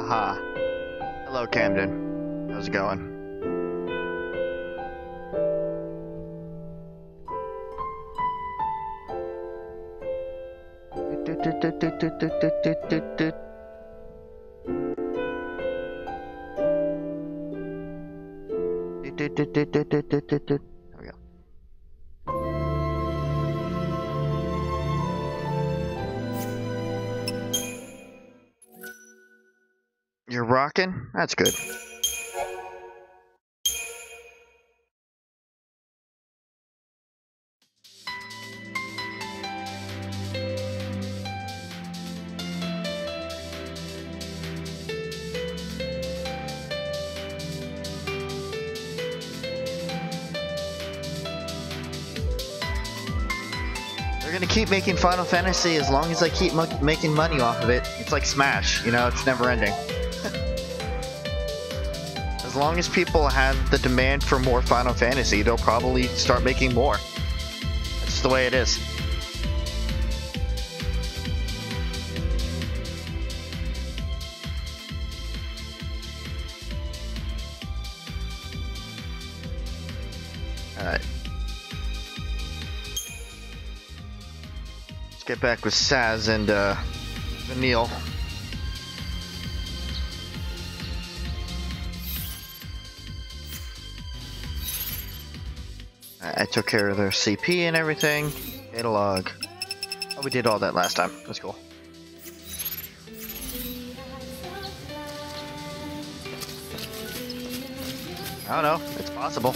Haha. Hello, Camden. How's it going? There we go. You're rocking? That's good. They're gonna keep making Final Fantasy as long as I keep making money off of it. It's like Smash, you know, it's never ending. As long as people have the demand for more Final Fantasy, they'll probably start making more. That's just the way it is. Alright. Let's get back with Saz and Vanille. I took care of their CP and everything. Data log. Oh, we did all that last time. That's cool. I don't know. It's possible.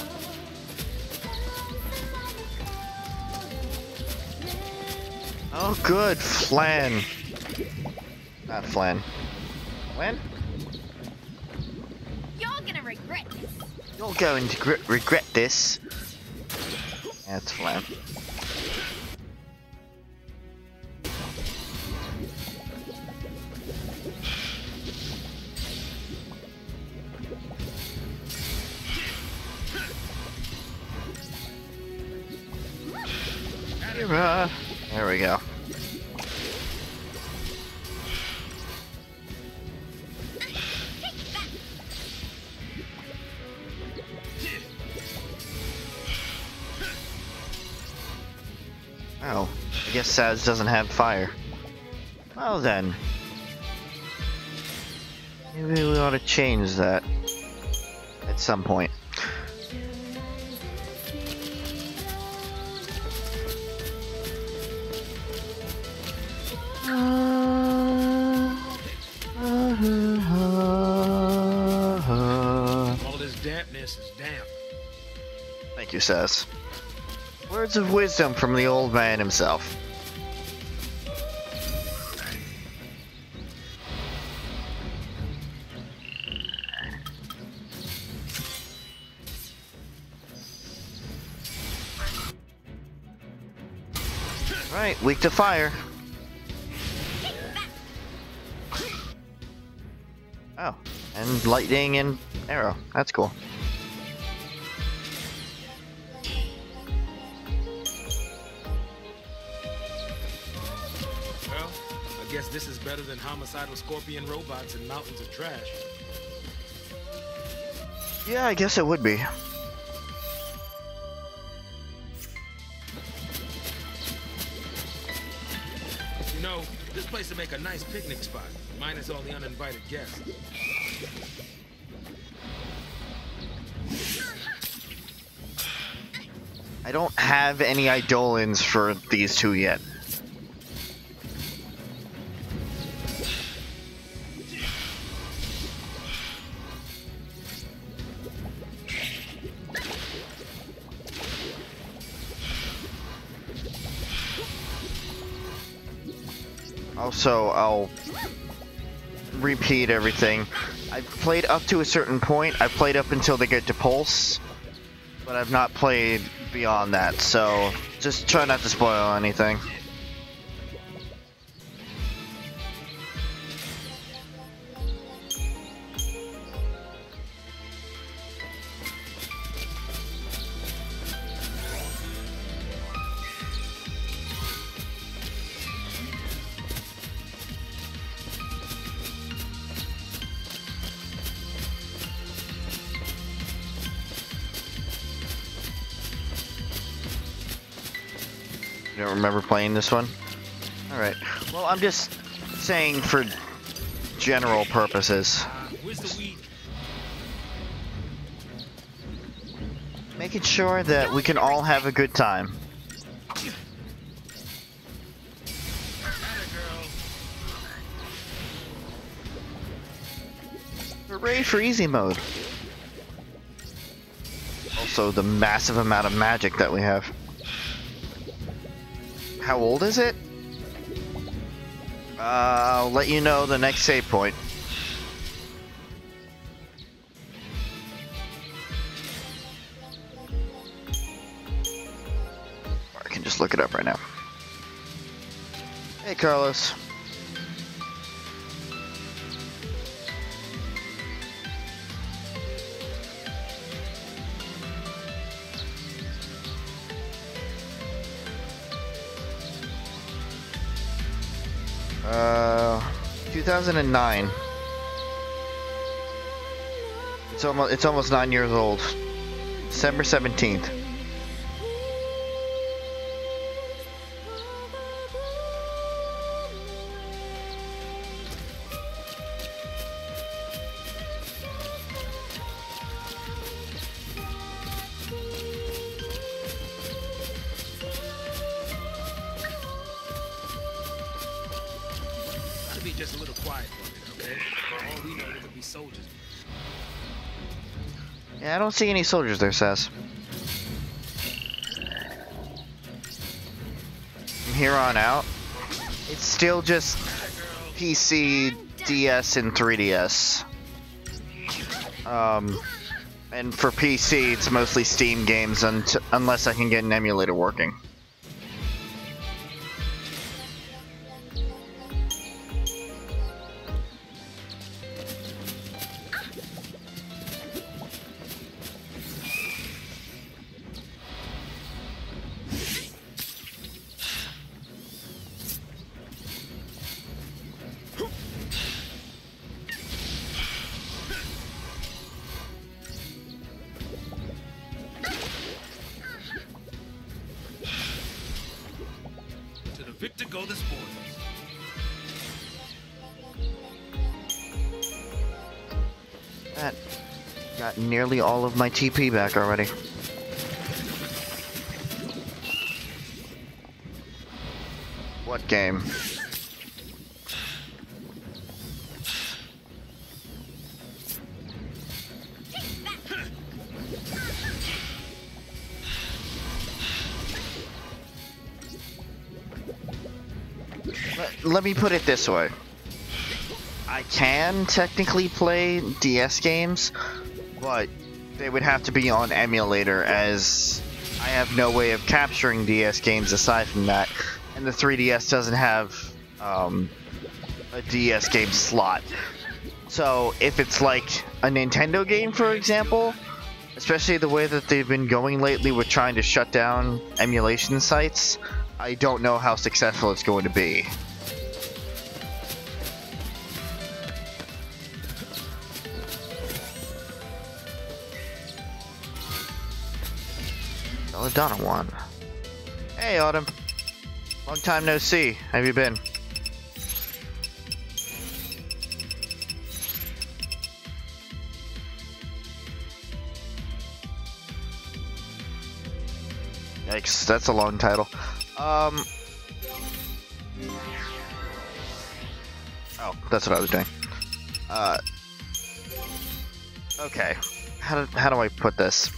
Oh, good. Flan. Not Flan. Flan? You're gonna regret this. You're going to regret this. That's Flan. There we go. Oh, I guess Saz doesn't have fire. Well then. Maybe we ought to change that at some point. All this dampness is damp. Thank you, Saz. Words of wisdom from the old man himself. Right, weak to fire. Oh, and lightning and arrow. That's cool. Well, I guess this is better than homicidal scorpion robots and mountains of trash. Yeah, I guess it would be. You know, this place would make a nice picnic spot, minus all the uninvited guests. I don't have any Eidolons for these two yet. Also, I'll repeat everything. I've played up to a certain point. I've played up until they get to Pulse, but I've not played beyond that, so just try not to spoil anything. You don't remember playing this one? Alright. Well, I'm just saying for general purposes. Where's the weed? Making sure that we can all have a good time. Hooray for easy mode. Also, the massive amount of magic that we have. How old is it? I'll let you know the next save point. Or I can just look it up right now. Hey, Carlos. Uh, 2009. It's almost 9 years old. December 17th. Be just a little quiet for me, okay? For all we know, there could be soldiers. Yeah, I don't see any soldiers there, Sass. From here on out, it's still just PC, DS, and 3DS. And for PC, it's mostly Steam games unless I can get an emulator working. Victor go the spoils. That got nearly all of my TP back already. What game? Let me put it this way. I can technically play DS games, but they would have to be on emulator, as I have no way of capturing DS games aside from that, and the 3DS doesn't have a DS game slot. So if it's like a Nintendo game, for example, especially the way that they've been going lately with trying to shut down emulation sites, I don't know how successful it's going to be. Belladonna 1. Hey, Autumn. Long time no see. How have you been? Yikes, that's a long title. Oh, that's what I was doing. Okay. How do I put this?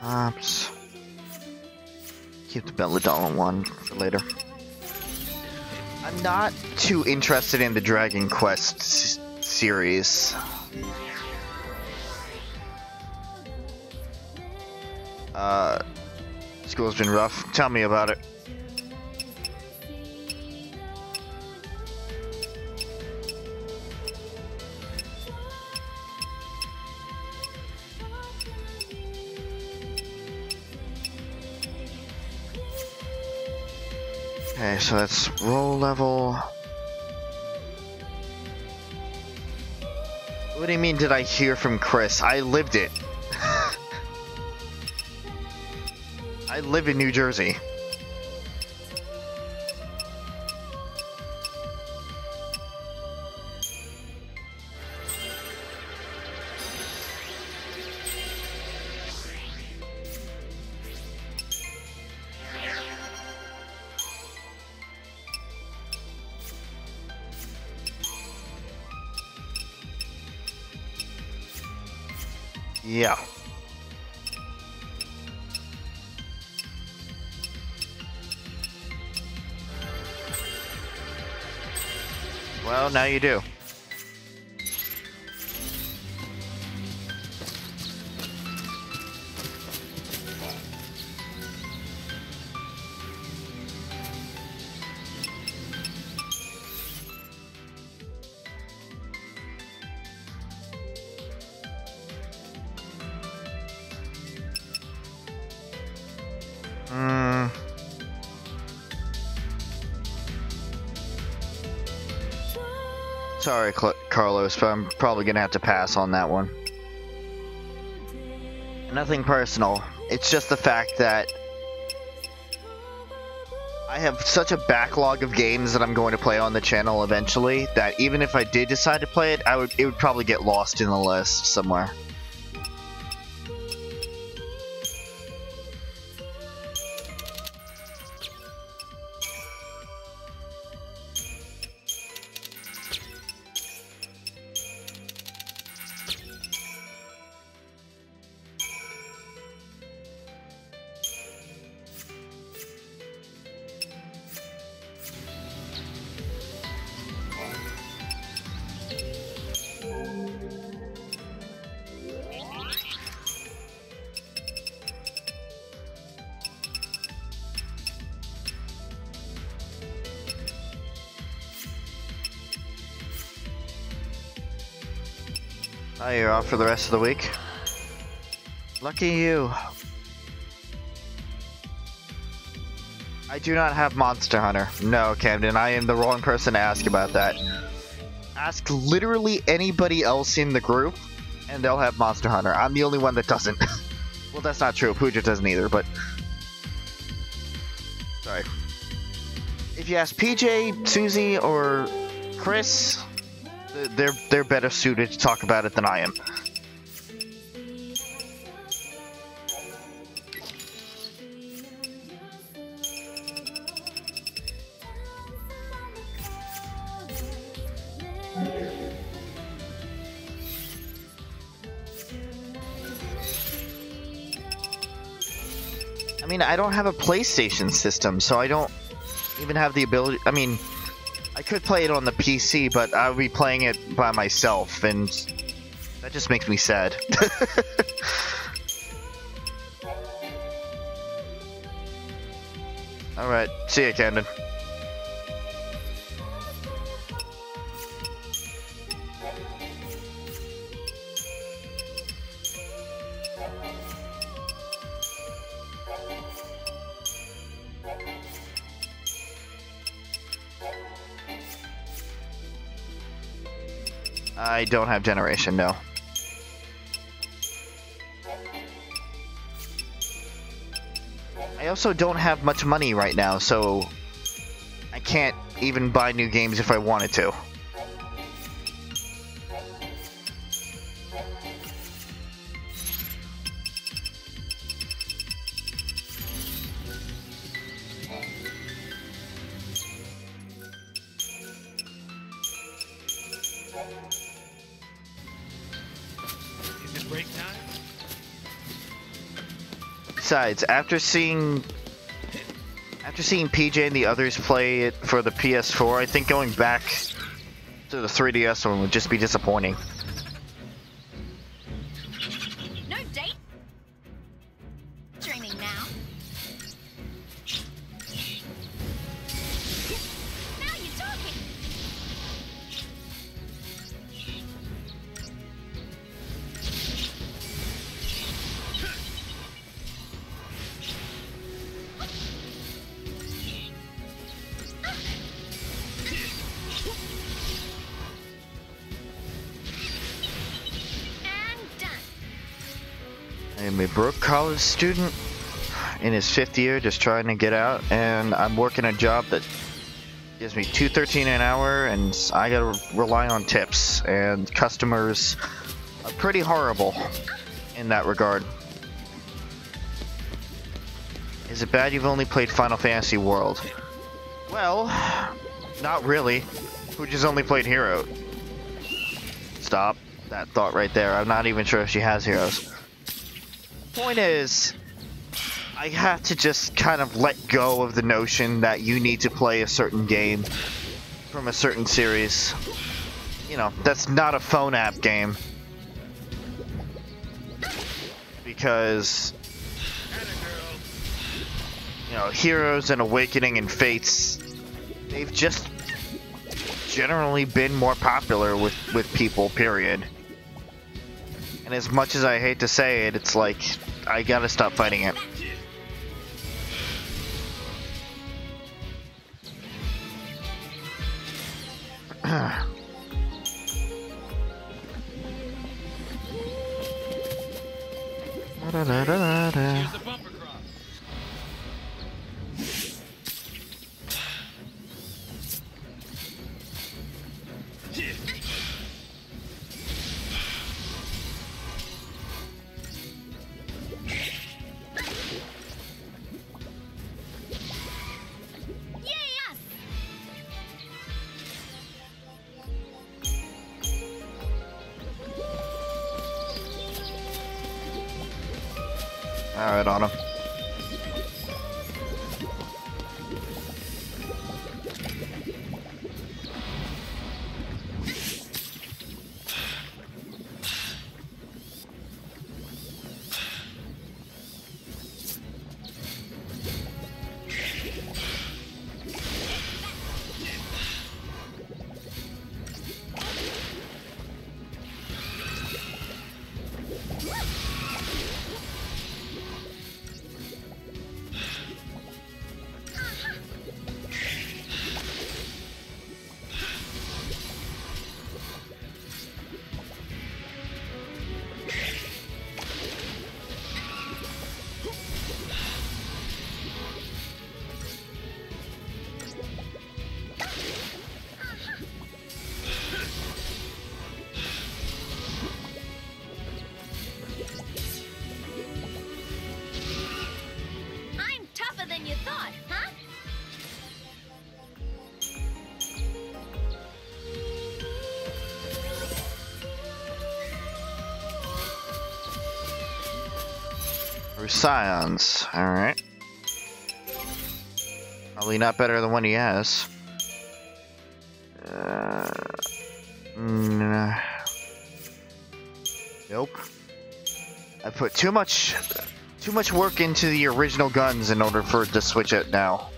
Oops. Keep the Belladonna 1 for later. I'm not too interested in the Dragon Quest series. School's been rough. Tell me about it. Okay, so that's roll level. What do you mean, did I hear from Chris? I lived it. I live in New Jersey. Yeah. Well, now you do. Sorry, Carlos, but I'm probably gonna have to pass on that one. Nothing personal. It's just the fact that I have such a backlog of games that I'm going to play on the channel eventually that even if I did decide to play it, it would probably get lost in the list somewhere. Oh, you're off for the rest of the week? Lucky you. I do not have Monster Hunter. No, Camden, I am the wrong person to ask about that. Ask literally anybody else in the group, and they'll have Monster Hunter. I'm the only one that doesn't. Well, that's not true. Pooja doesn't either, but... Sorry. If you ask PJ, Suzie, or Chris... They're better suited to talk about it than I am. I mean, I don't have a PlayStation system, so I don't even have the ability... I mean... I could play it on the PC, but I would be playing it by myself, and that just makes me sad. Alright, see ya, Camden. I don't have generation, no. I also don't have much money right now, so I can't even buy new games if I wanted to. Besides, after seeing PJ and the others play it for the PS4, I think going back to the 3DS one would just be disappointing. No date. Dreaming now. Now you're talking. I am a broke college student in his 5th year, just trying to get out, and I'm working a job that gives me $2.13 an hour, and I gotta rely on tips, and customers are pretty horrible in that regard. Is it bad you've only played Final Fantasy World? Well, not really. Who just only played Hero? Stop that thought right there. I'm not even sure if she has heroes. Point is, I have to just kind of let go of the notion that you need to play a certain game from a certain series. You know, that's not a phone app game. Because, you know, Heroes and Awakening and Fates, they've just generally been more popular with people, period. And as much as I hate to say it, it's like, I gotta stop fighting it. Here's the bumper crop. Yes! Alright, on him. I'm tougher than you thought, huh? Scions, alright. Probably not better than one he has. Nope. I put too much work into the original guns in order for it to switch it now.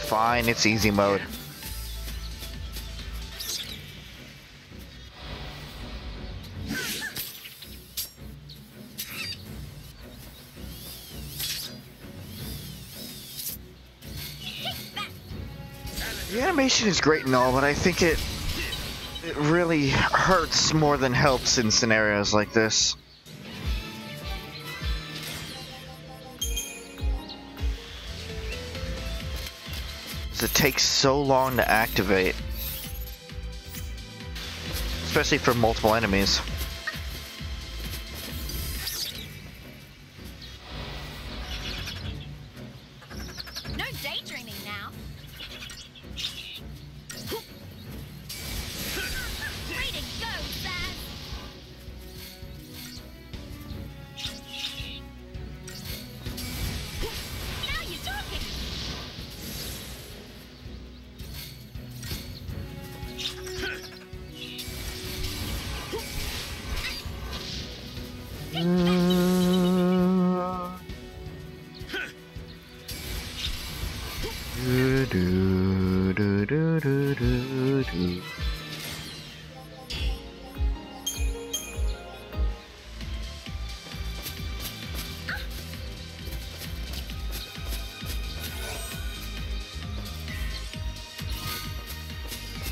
Fine, it's easy mode. The animation is great and all, but I think it really hurts more than helps in scenarios like this. 'Cause it takes so long to activate. Especially for multiple enemies. No daydreaming now. Way to go, Zaz! Now you're talking!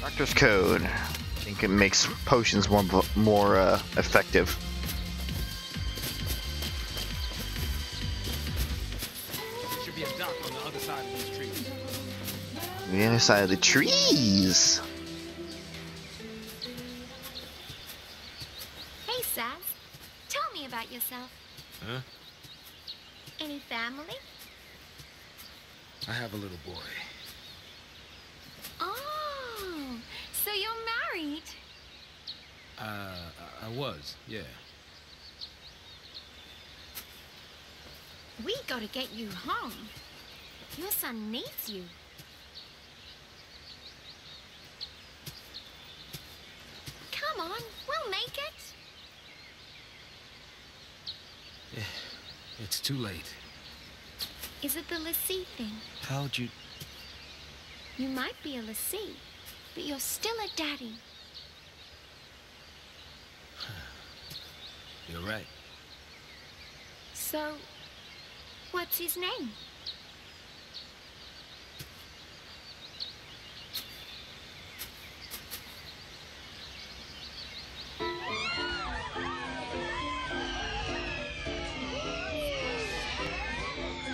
Doctor's code. think it makes potions more effective. There should be a dock on the other side of these trees. The other side of the trees. Hey, Saz. Tell me about yourself. Huh? Any family? I have a little boy. Oh, so you're married. I was, yeah. We gotta get you home. Your son needs you. Come on, we'll make it. It's too late. Is it the Lassie thing? How'd you... You might be a Lassie, but you're still a daddy. You're right. So, what's his name?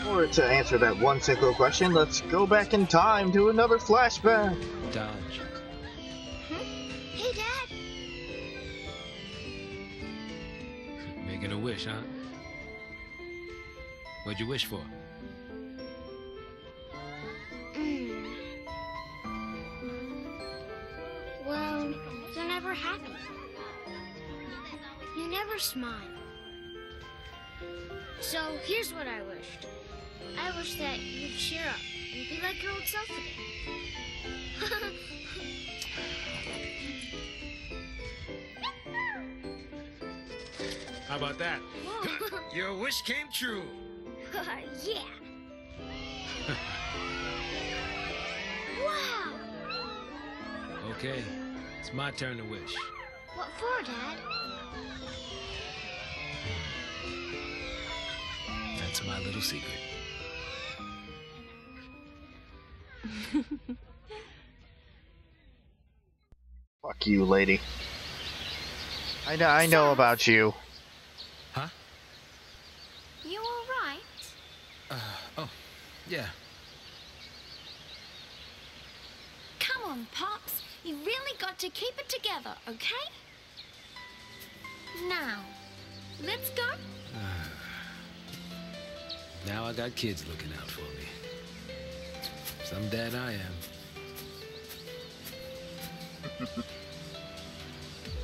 Or to answer that one simple question, let's go back in time to another flashback. Dodge. Hey, Dad. Making a wish, huh? What'd you wish for? Well, you're never happy. You never smile. So here's what I wished. I wish that you'd cheer up and be like your old self again. How about that? Whoa. Your wish came true. Yeah. Wow. Okay, it's my turn to wish. What for, Dad? That's my little secret. Fuck you, lady. I know about you. Huh? You all right? Oh, yeah. Come on, Pops. You really got to keep it together, okay? Now, let's go. Now I got kids looking out for me. Some dad I am.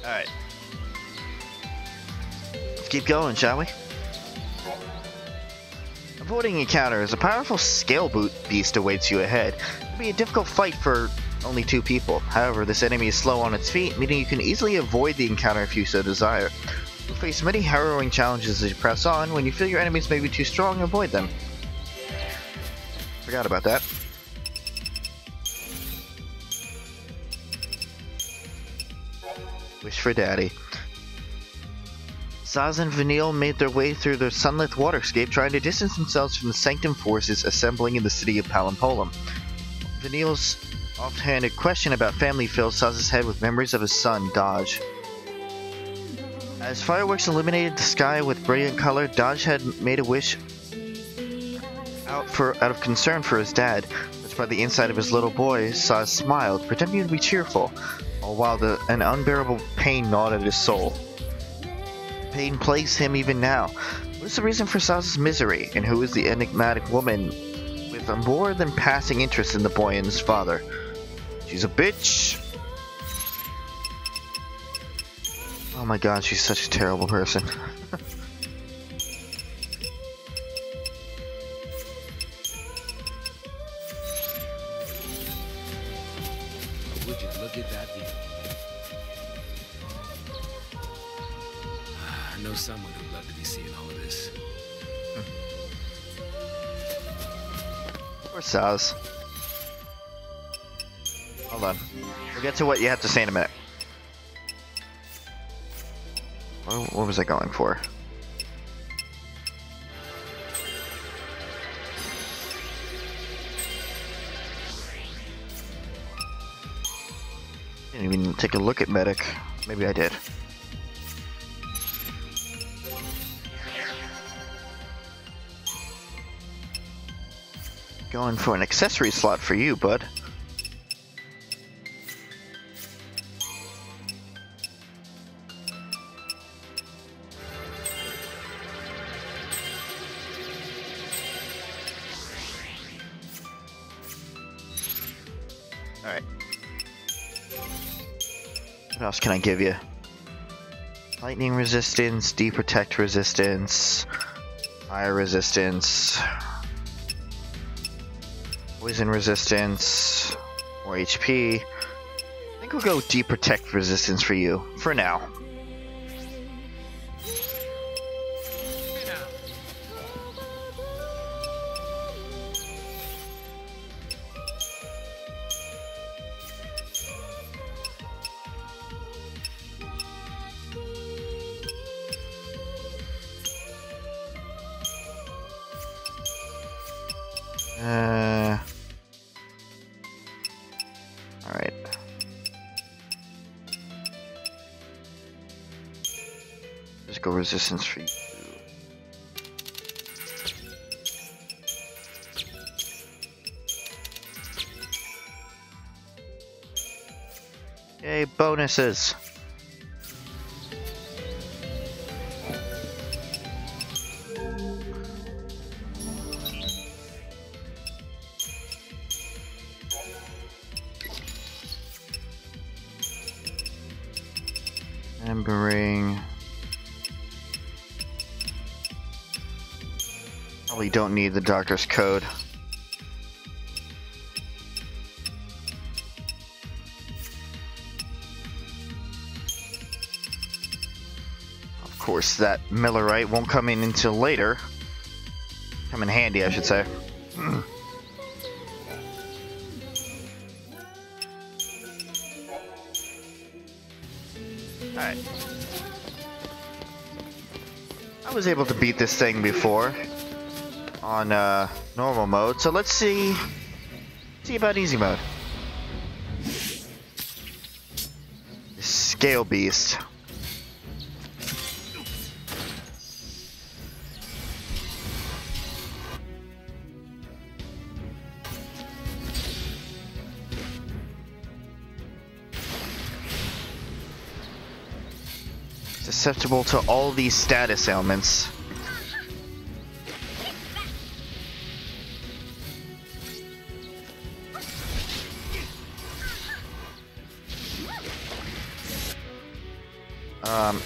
Alright. Let's keep going, shall we? Avoiding encounters, a powerful scale beast awaits you ahead. It'll be a difficult fight for only 2 people. However, this enemy is slow on its feet, meaning you can easily avoid the encounter if you so desire. You'll face many harrowing challenges as you press on. When you feel your enemies may be too strong, avoid them. Forgot about that. Wish for Daddy. Saz and Vanille made their way through the sunlit waterscape, trying to distance themselves from the Sanctum forces assembling in the city of Palimpolum. Vanille's offhanded question about family fills Saz's head with memories of his son, Dodge. As fireworks illuminated the sky with brilliant color, Dodge had made a wish out of concern for his dad. But by the inside of his little boy, Saz smiled, pretending to be cheerful, all while an unbearable pain gnawed at his soul. Pain plagues him even now. What is the reason for Saz's misery, and who is the enigmatic woman with a more than passing interest in the boy and his father? She's a bitch. Oh my god, she's such a terrible person. Would you look at that view? I know someone who'd love to be seeing all of this. Poor Saz. Hold on. We'll get to what you have to say in a minute. What was I going for? Didn't even take a look at medic. Maybe I did. Going for an accessory slot for you, bud. Alright. What else can I give you? Lightning resistance, D-protect resistance, fire resistance, poison resistance, more HP. I think we'll go D-protect resistance for you, for now. Alright. Physical resistance for you. Yay, bonuses! Remembering. Probably don't need the doctor's code. Of course, that Millerite won't come in until later. Come in handy, I should say. Alright. I was able to beat this thing before on normal mode, so let's see about easy mode. This scale beast. Susceptible to all these status ailments.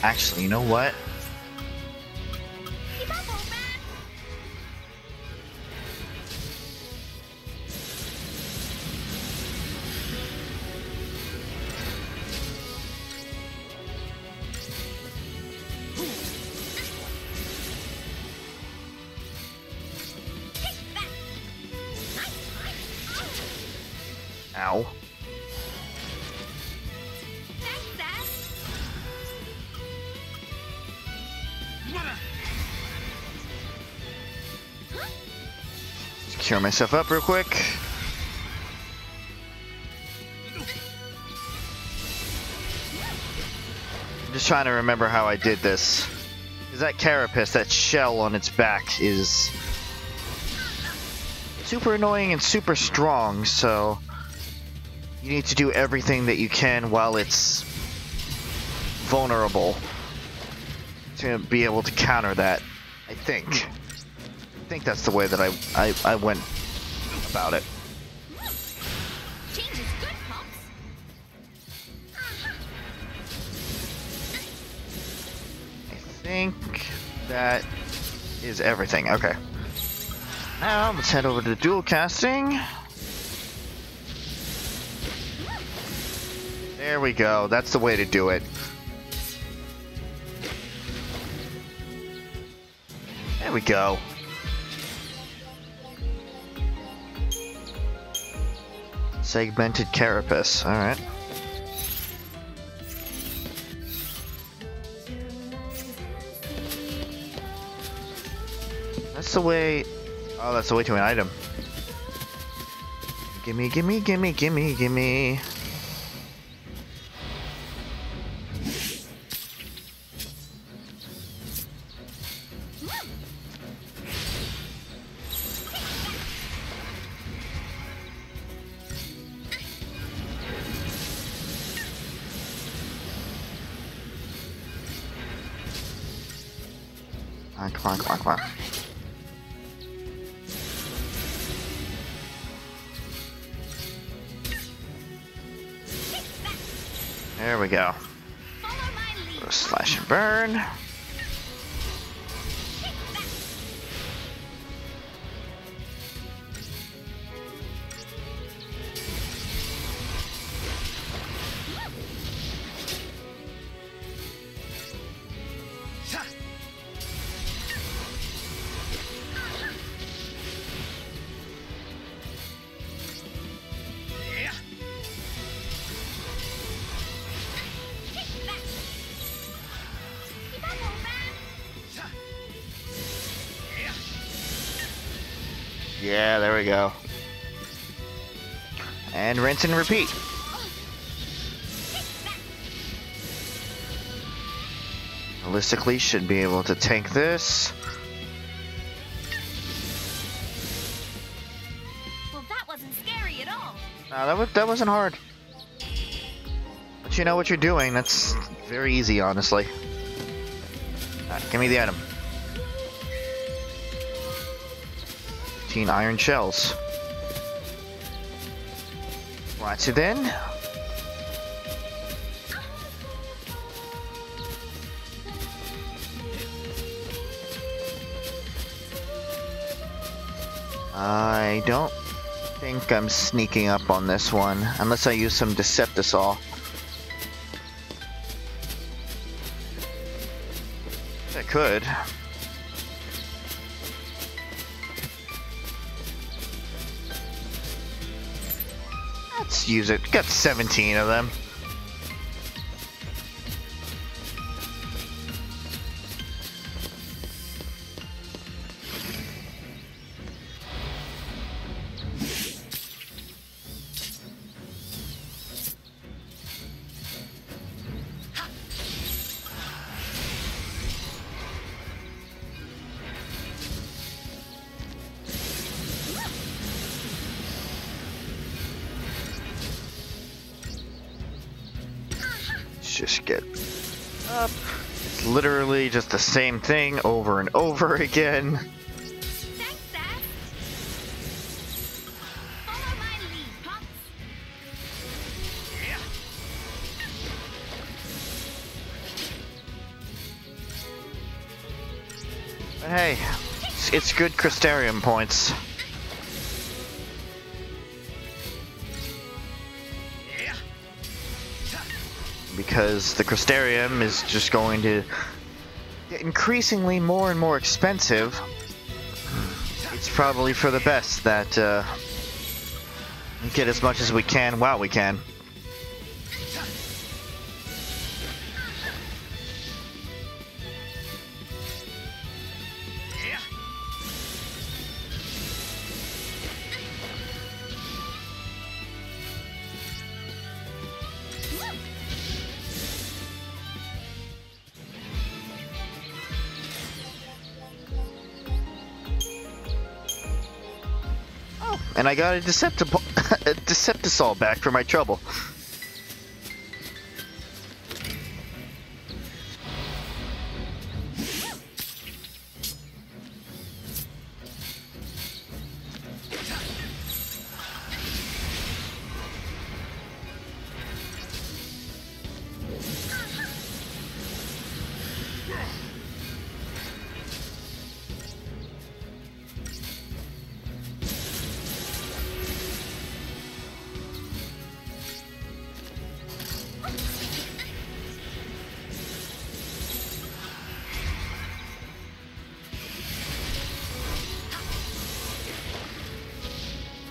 Actually, you know what? Ow. Cure myself up real quick. I'm just trying to remember how I did this. Because that carapace, that shell on its back, is super annoying and super strong, so you need to do everything that you can while it's vulnerable to be able to counter that, I think. I think that's the way that I went about it. Change is good, Pops. I think that is everything. Okay. Now let's head over to dual casting. There we go. That's the way to do it. There we go. Segmented carapace. Alright. That's the way... Oh, that's the way to an item. Gimme, gimme, gimme, gimme, gimme. Come on, come on, come on. There we go. Slash and burn. Yeah, there we go. And rinse and repeat. Realistically, should be able to tank this. Well, that wasn't scary at all. No, that wasn't hard. But you know what you're doing. That's very easy, honestly. Alright, give me the item. 15 iron shells. Watch it in. I don't think I'm sneaking up on this one, unless I use some Deceptisol. I could. Let's use it. Got 17 of them. Just get up. It's literally just the same thing over and over again. Thanks, Dad. Follow my lead, Pops. But hey, it's good Crystarium points. Because the Crystarium is just going to get increasingly more and more expensive. It's probably for the best that we get as much as we can while we can. And I got a Deceptisol back for my trouble.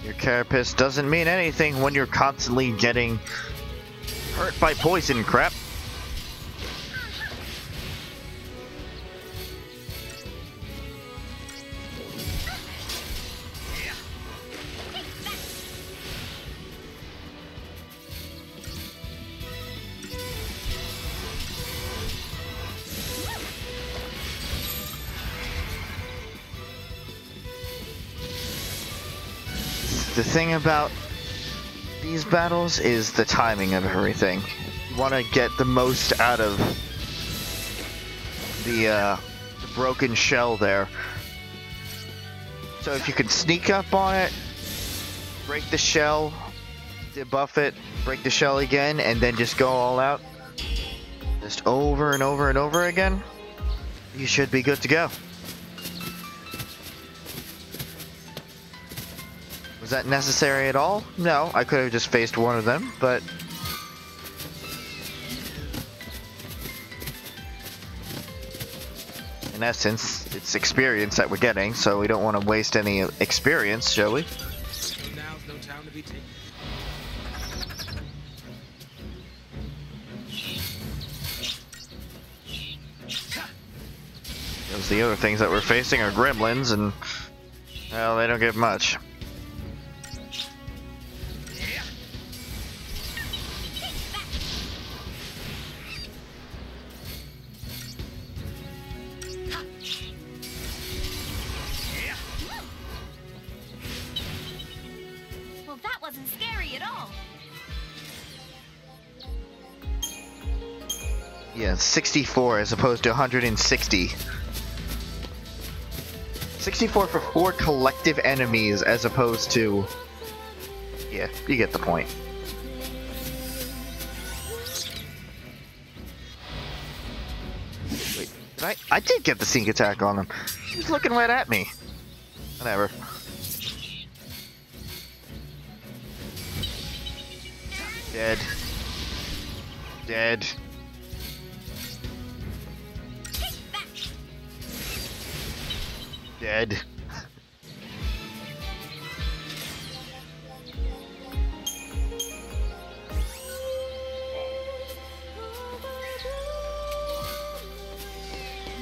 Your carapace doesn't mean anything when you're constantly getting hurt by poison crap. The thing about these battles is the timing of everything. You want to get the most out of the the broken shell there. So if you can sneak up on it, break the shell, debuff it, break the shell again, and then just go all out, just over and over and over again, you should be good to go. Was that necessary at all? No, I could have just faced one of them, but... in essence, it's experience that we're getting, so we don't want to waste any experience, shall we? Now's no time to be taken. Because the other things that we're facing are gremlins, and well, they don't give much. Well, that wasn't scary at all. Yeah, 64 as opposed to 160. 64 for 4 collective enemies as opposed to... yeah, you get the point. Wait, did I did get the sneak attack on him. He's looking right at me. Whatever. Dead. Dead. Dead.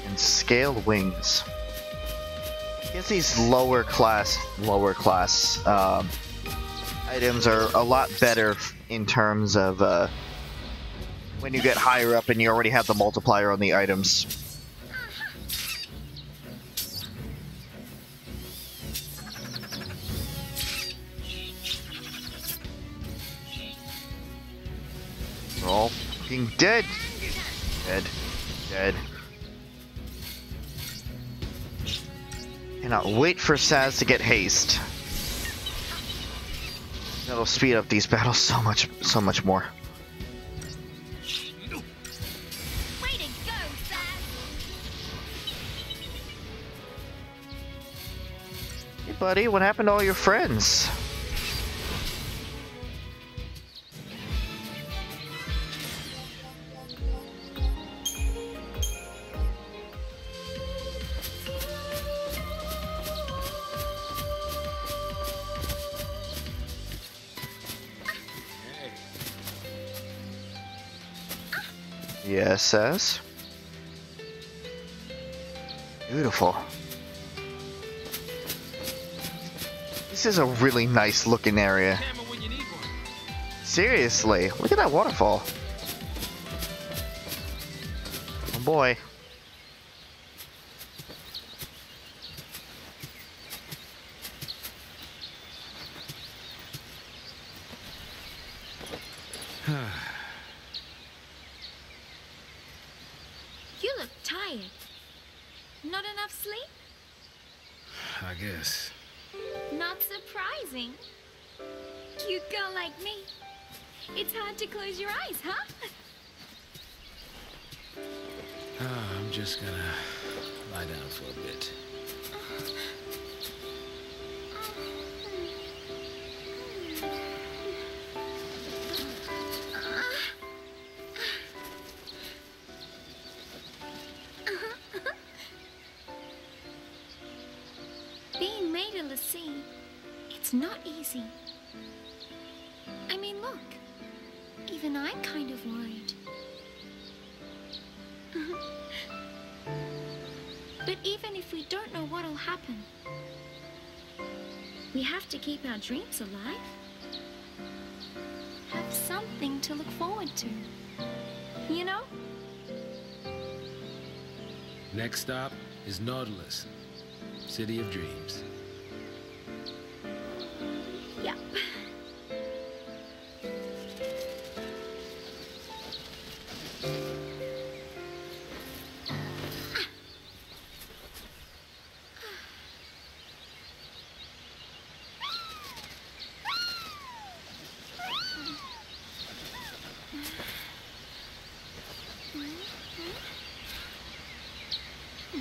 And scaled wings. I guess these lower class items are a lot better in terms of when you get higher up and you already have the multiplier on the items. They're all fucking dead. Dead. Dead. Cannot wait for Saz to get haste. That'll speed up these battles so much more. Way to go, Saz! Hey buddy, what happened to all your friends? Yes, Saz. Beautiful. This is a really nice looking area. Camera when you need one. Seriously, look at that waterfall. Oh boy. You look tired. Not enough sleep? I guess. Not surprising. Cute girl like me. It's hard to close your eyes, huh? I'm just gonna lie down for a bit. Being made of the sea, it's not easy. I mean, look. Even I'm kind of worried. But even if we don't know what'll happen, we have to keep our dreams alive. Have something to look forward to. You know? Next stop is Nautilus, City of Dreams. Yep.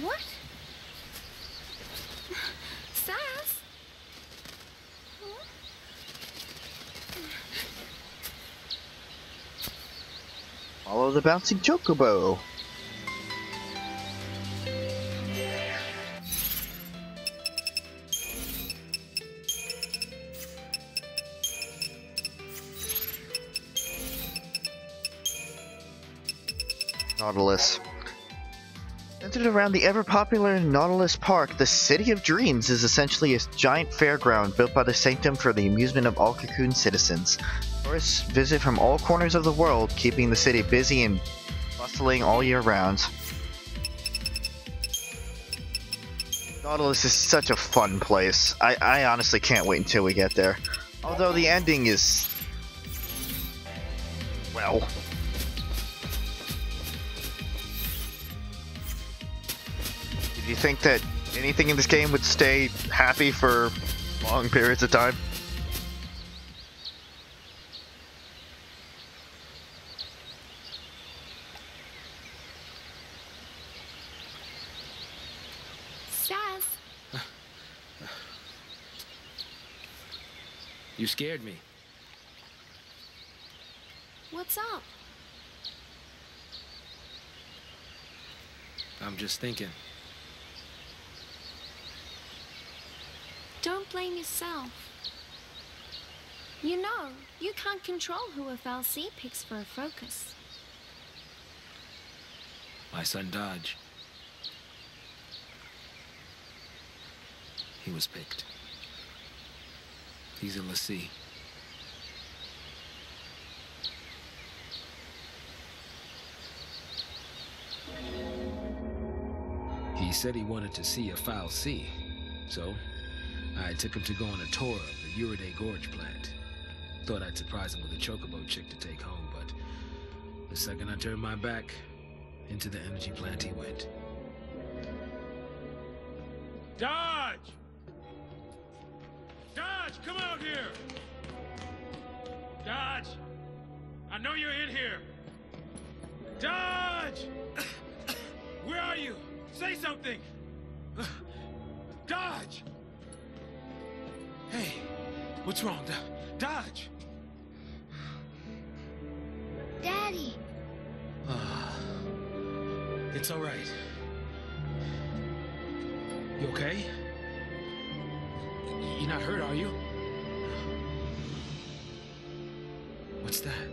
What? Sass? Follow the bouncing chocobo. Nautilus. Centered around the ever-popular Nautilus Park, the City of Dreams is essentially a giant fairground built by the Sanctum for the amusement of all Cocoon citizens. Tourists visit from all corners of the world, keeping the city busy and bustling all year round. Nautilus is such a fun place. I honestly can't wait until we get there. Although the ending is... well... Do you think that anything in this game would stay happy for long periods of time? Sass? You scared me. What's up? I'm just thinking. Don't blame yourself. You know, you can't control who FLC picks for a focus. My son Dodge. He was picked. He's a lessee. He said he wanted to see a foul sea, so I took him to go on a tour of the Uriday Gorge plant. Thought I'd surprise him with a chocobo chick to take home, but the second I turned my back, into the energy plant he went. Dodge! Dodge, come out here! Dodge! I know you're in here! Dodge! Where are you? Say something! Dodge! Hey, what's wrong? Dodge! Daddy! It's all right. You okay? You're not hurt, are you? What's that?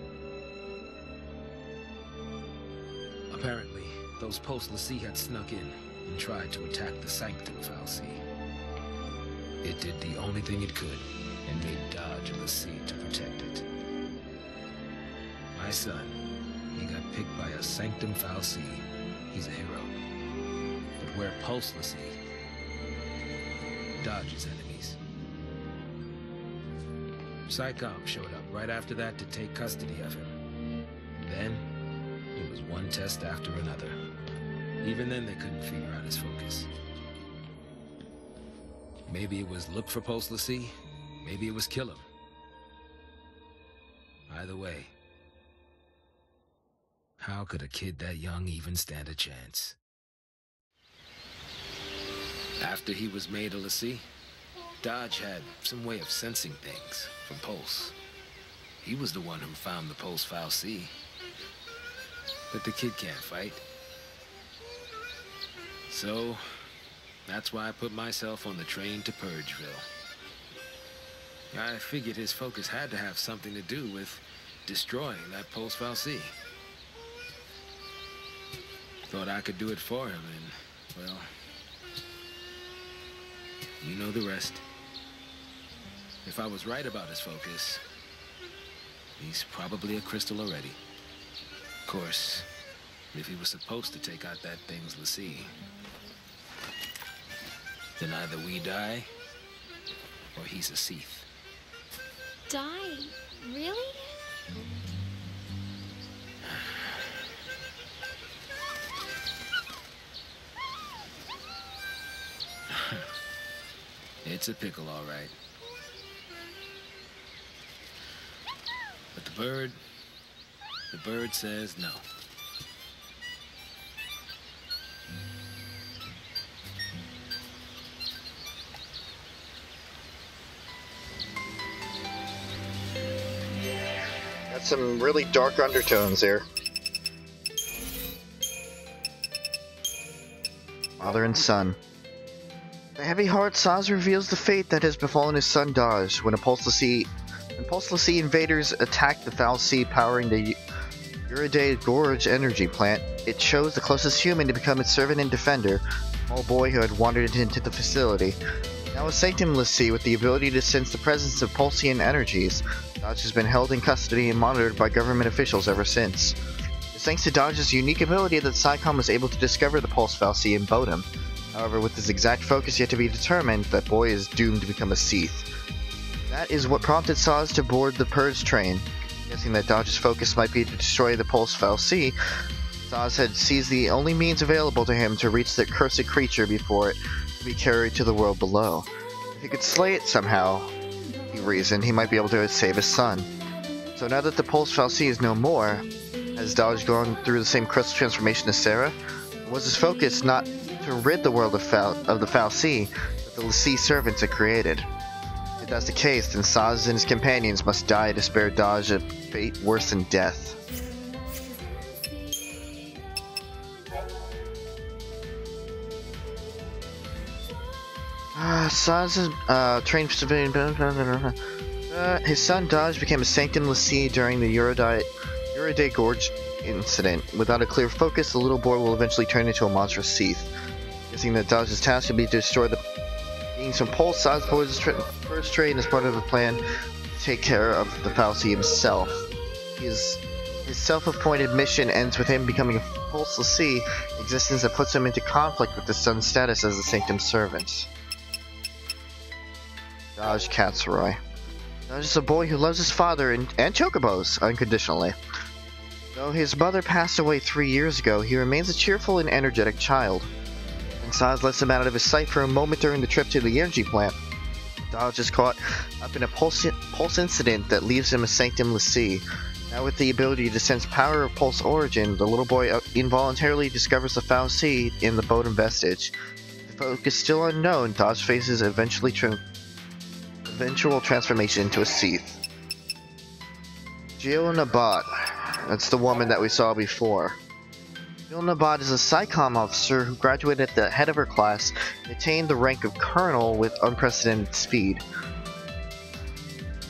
Apparently, those post-Lassie had snuck in and tried to attack the Sanctum Fal'Cie. It did the only thing it could and made Dodge a Lassie to protect it. My son, he got picked by a Sanctum Fal'Cie. He's a hero. But we're post-Lassie. Dodge's enemies. Psychom showed up right after that to take custody of him. Then, it was one test after another. Even then, they couldn't figure out his focus. Maybe it was look for post-Lassie, maybe it was kill him. Either way, how could a kid that young even stand a chance? After he was made a Lassie, Dodge had some way of sensing things from Pulse. He was the one who found the Pulse Fal'Cie. But the kid can't fight. So, that's why I put myself on the train to Purgeville. I figured his focus had to have something to do with destroying that Pulse Fal'Cie. Thought I could do it for him, and, well, you know the rest. If I was right about his focus, he's probably a crystal already. Of course, if he was supposed to take out that thing's Lassie, then either we die, or he's a Seath. Die? Really? It's a pickle, all right. But the bird says no. some really dark undertones there. Father and son. The heavy heart Suzie reveals the fate that has befallen his son Dodge when Pulseless Sea invaders attacked the Foul Sea powering the Uriday Gorge energy plant. It chose the closest human to become its servant and defender, a small boy who had wandered into the facility. Now a sanctumless sea with the ability to sense the presence of Pulsian energies, Dodge has been held in custody and monitored by government officials ever since. It's thanks to Dodge's unique ability that Psycom was able to discover the Pulse Foul Sea and boat him. However, with his exact focus yet to be determined, that boy is doomed to become a Seath. That is what prompted Suzie to board the Purge train. Guessing that Dodge's focus might be to destroy the Pulse Foul Sea, Suzie had seized the only means available to him to reach the cursed creature before it could be carried to the world below. If he could slay it somehow, he reasoned, he might be able to save his son. So now that the Pulse Foul Sea is no more, has Dodge gone through the same crystal transformation as Sarah? Or was his focus not to rid the world of the Foul Sea that the Sea servants had created? If that's the case, then Suzie and his companions must die to spare Dodge a fate worse than death. Suzie trained civilian. His son Dodge became a sanctumless sea during the Uriday Gorge incident. Without a clear focus, the little boy will eventually turn into a monstrous Seath. Guessing that Dodge's task would be to destroy the beings from Pulse, Suzie boards his first train as part of a plan to take care of the Foul Sea himself. His self-appointed mission ends with him becoming a Pulseless Sea, existence that puts him into conflict with his son's status as a Sanctum servant. Dodge Katsuroy. Dodge is a boy who loves his father and chocobos unconditionally. Though his mother passed away 3 years ago, he remains a cheerful and energetic child. When Suzie lets him out of his sight for a moment during the trip to the energy plant, Dodge is caught up in a pulse incident that leaves him a sanctumless sea. Now with the ability to sense power of Pulse origin, the little boy involuntarily discovers the Foul Sea in the Bodum vestige. The focus still unknown, Dodge faces eventual transformation into a Seath. Jill Nabat. That's the woman that we saw before. Jill Nabat is a Psycom officer who graduated at the head of her class and attained the rank of colonel with unprecedented speed.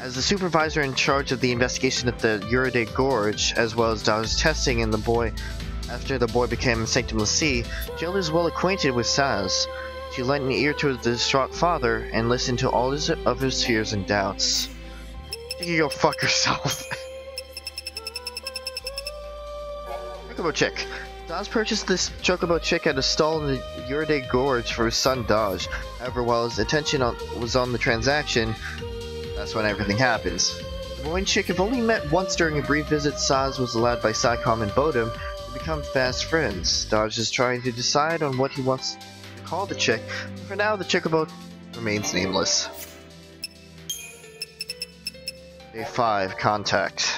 As the supervisor in charge of the investigation at the Uriday Gorge, as well as Dodge's testing after the boy became a Sanctumless Sea, Jill is well acquainted with Suzie. She lent an ear to his distraught father and listened to all of his fears and doubts. You can go fuck yourself. Chocobo Chick. Dodge purchased this Chocobo Chick at a stall in the Uriday Gorge for his son Dodge. However, while his attention was on the transaction, that's when everything happens. The boy and Chick have only met once during a brief visit. Suzie was allowed by Psycom and Bodum to become fast friends. Dodge is trying to decide on what he wants to call the chick, but for now the Chocobo remains nameless. Day 5. Contact.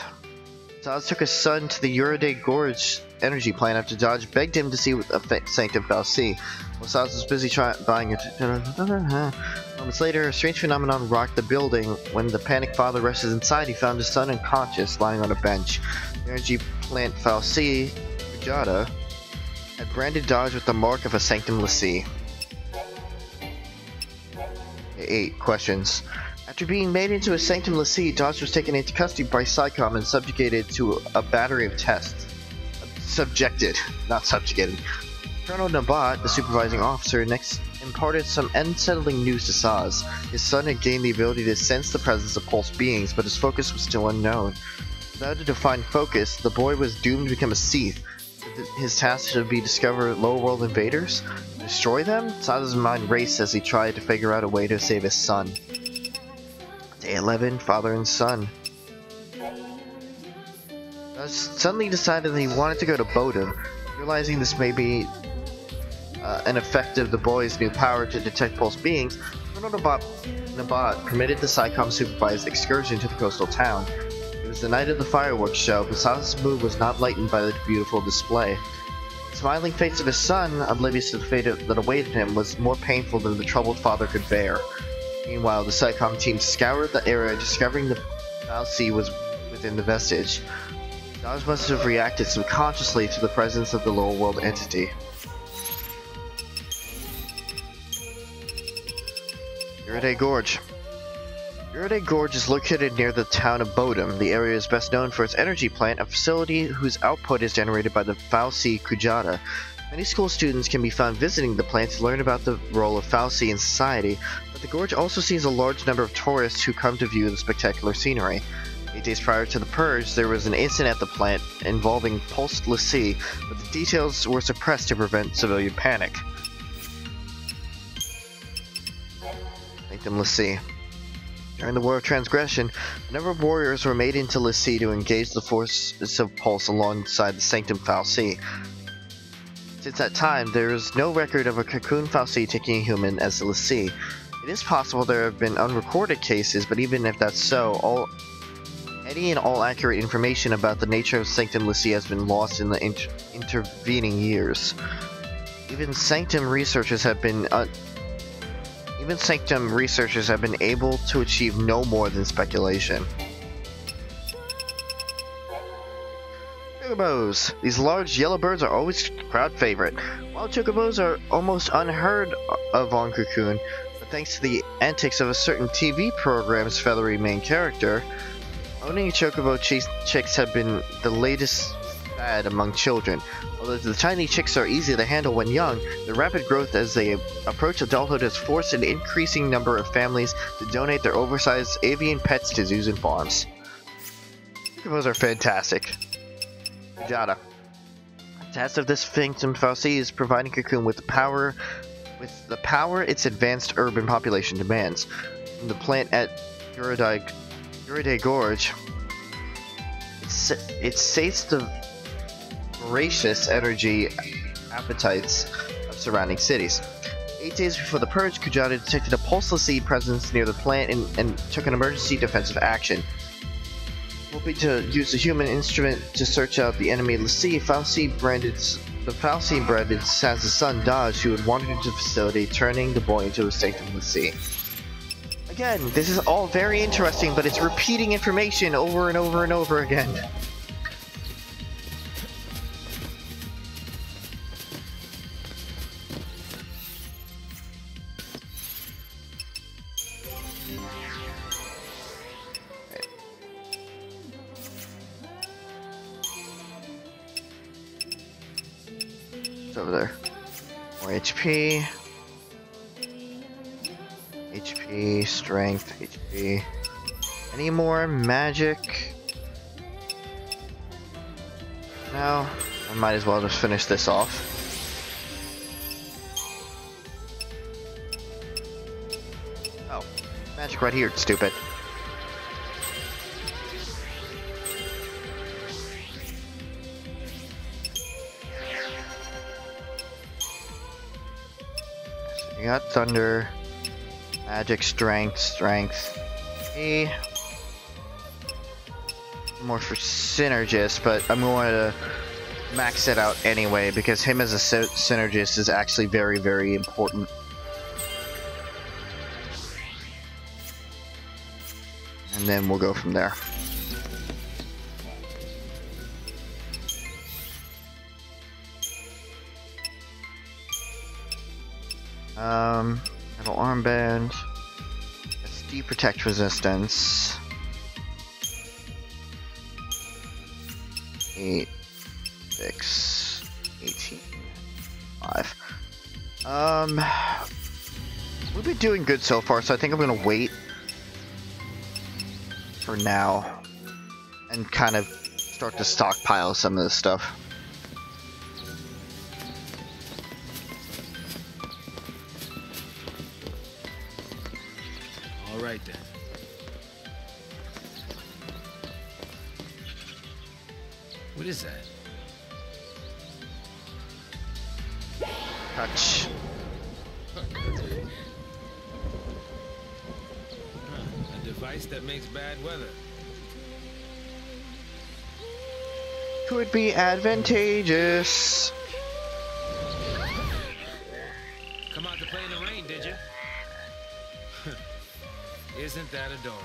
Suzie took his son to the Uriday Gorge energy plant after Dodge begged him to see a Sanctum Foul Sea. While Suzie was busy buying it. Moments later, a strange phenomenon rocked the building. When the panicked father rested inside, he found his son unconscious, lying on a bench. The energy plant Foul Sea, Vijada, had branded Dodge with the mark of a Sanctumless Sea. 8 questions. After being made into a Sanctumless Sea, Dodge was taken into custody by Psycom and subjugated to a battery of tests. Subjected, not subjugated. Colonel Nabat, the supervising officer, next imparted some unsettling news to Suzie. His son had gained the ability to sense the presence of Pulse beings, but his focus was still unknown. Without a defined focus, the boy was doomed to become a Seath. His task should be to discover lower world invaders, destroy them. Suzie's mind raced as he tried to figure out a way to save his son. Day 11, father and son. Dodge suddenly decided that he wanted to go to Bodum. Realizing this may be an effect of the boy's new power to detect Pulse beings, Colonel Nabat permitted the Psycom supervised excursion to the coastal town. It was the night of the fireworks show, but Suzie's mood was not lightened by the beautiful display. The smiling face of his son, oblivious to the fate that awaited him, was more painful than the troubled father could bear. Meanwhile, the Psycom team scoured the area, discovering the Foul Sea was within the vestige. Dodge must have reacted subconsciously to the presence of the lower world entity. Yuride Gorge. Yuride Gorge is located near the town of Bodum. The area is best known for its energy plant, a facility whose output is generated by the Falsi Kujata. Many school students can be found visiting the plant to learn about the role of Falsi in society, but the gorge also sees a large number of tourists who come to view the spectacular scenery. 8 days prior to the purge, there was an incident at the plant involving pulsed Lassie, but the details were suppressed to prevent civilian panic. Sanctum Lassie. During the War of Transgression, a number of warriors were made into Lassie to engage the forces of Pulse alongside the Sanctum Falsi. Since that time, there is no record of a Cocoon Falsi taking a human as a Lassie. It is possible there have been unrecorded cases, but even if that's so, any and all accurate information about the nature of Sanctum Lassie has been lost in the intervening years. Even Sanctum researchers have been able to achieve no more than speculation. Chocobos! These large yellow birds are always a crowd favorite. Wild chocobos are almost unheard of on Cocoon, but thanks to the antics of a certain TV program's feathery main character, owning chocobo chicks have been the latest fad among children. Although the tiny chicks are easy to handle when young, their rapid growth as they approach adulthood has forced an increasing number of families to donate their oversized avian pets to zoos and farms. Chocobos are fantastic. Jada. The task of this Sanctum Falsi is providing Cocoon with the power its advanced urban population demands. From the plant at Yuride Gorge, it sates the voracious energy appetites of surrounding cities. 8 days before the purge, Kujata detected a pulseless seed presence near the plant and took an emergency defensive action. Hoping to use the human instrument to search out the enemy Lassie, the Falsi branded Saz's son Dodge, who had wandered into the facility, turning the boy into a Sanctum Lassie. Again, this is all very interesting, but it's repeating information over and over and over again. Over there. More HP. HP, strength, HP. Any more magic? No. I might as well just finish this off. Oh. Magic right here, stupid. You got thunder, magic, strength, E. More for synergist, but I'm going to max it out anyway because him as a synergist is actually very, very important. And then we'll go from there. Metal armband. SD protect resistance. 8, 6, 18, 5. We've been doing good so far, so I think I'm gonna wait for now and kind of start to stockpile some of this stuff. Alright then. What is that? Touch. A device that makes bad weather. Could be advantageous. Come out to play in the rain, did you? Isn't that adorable?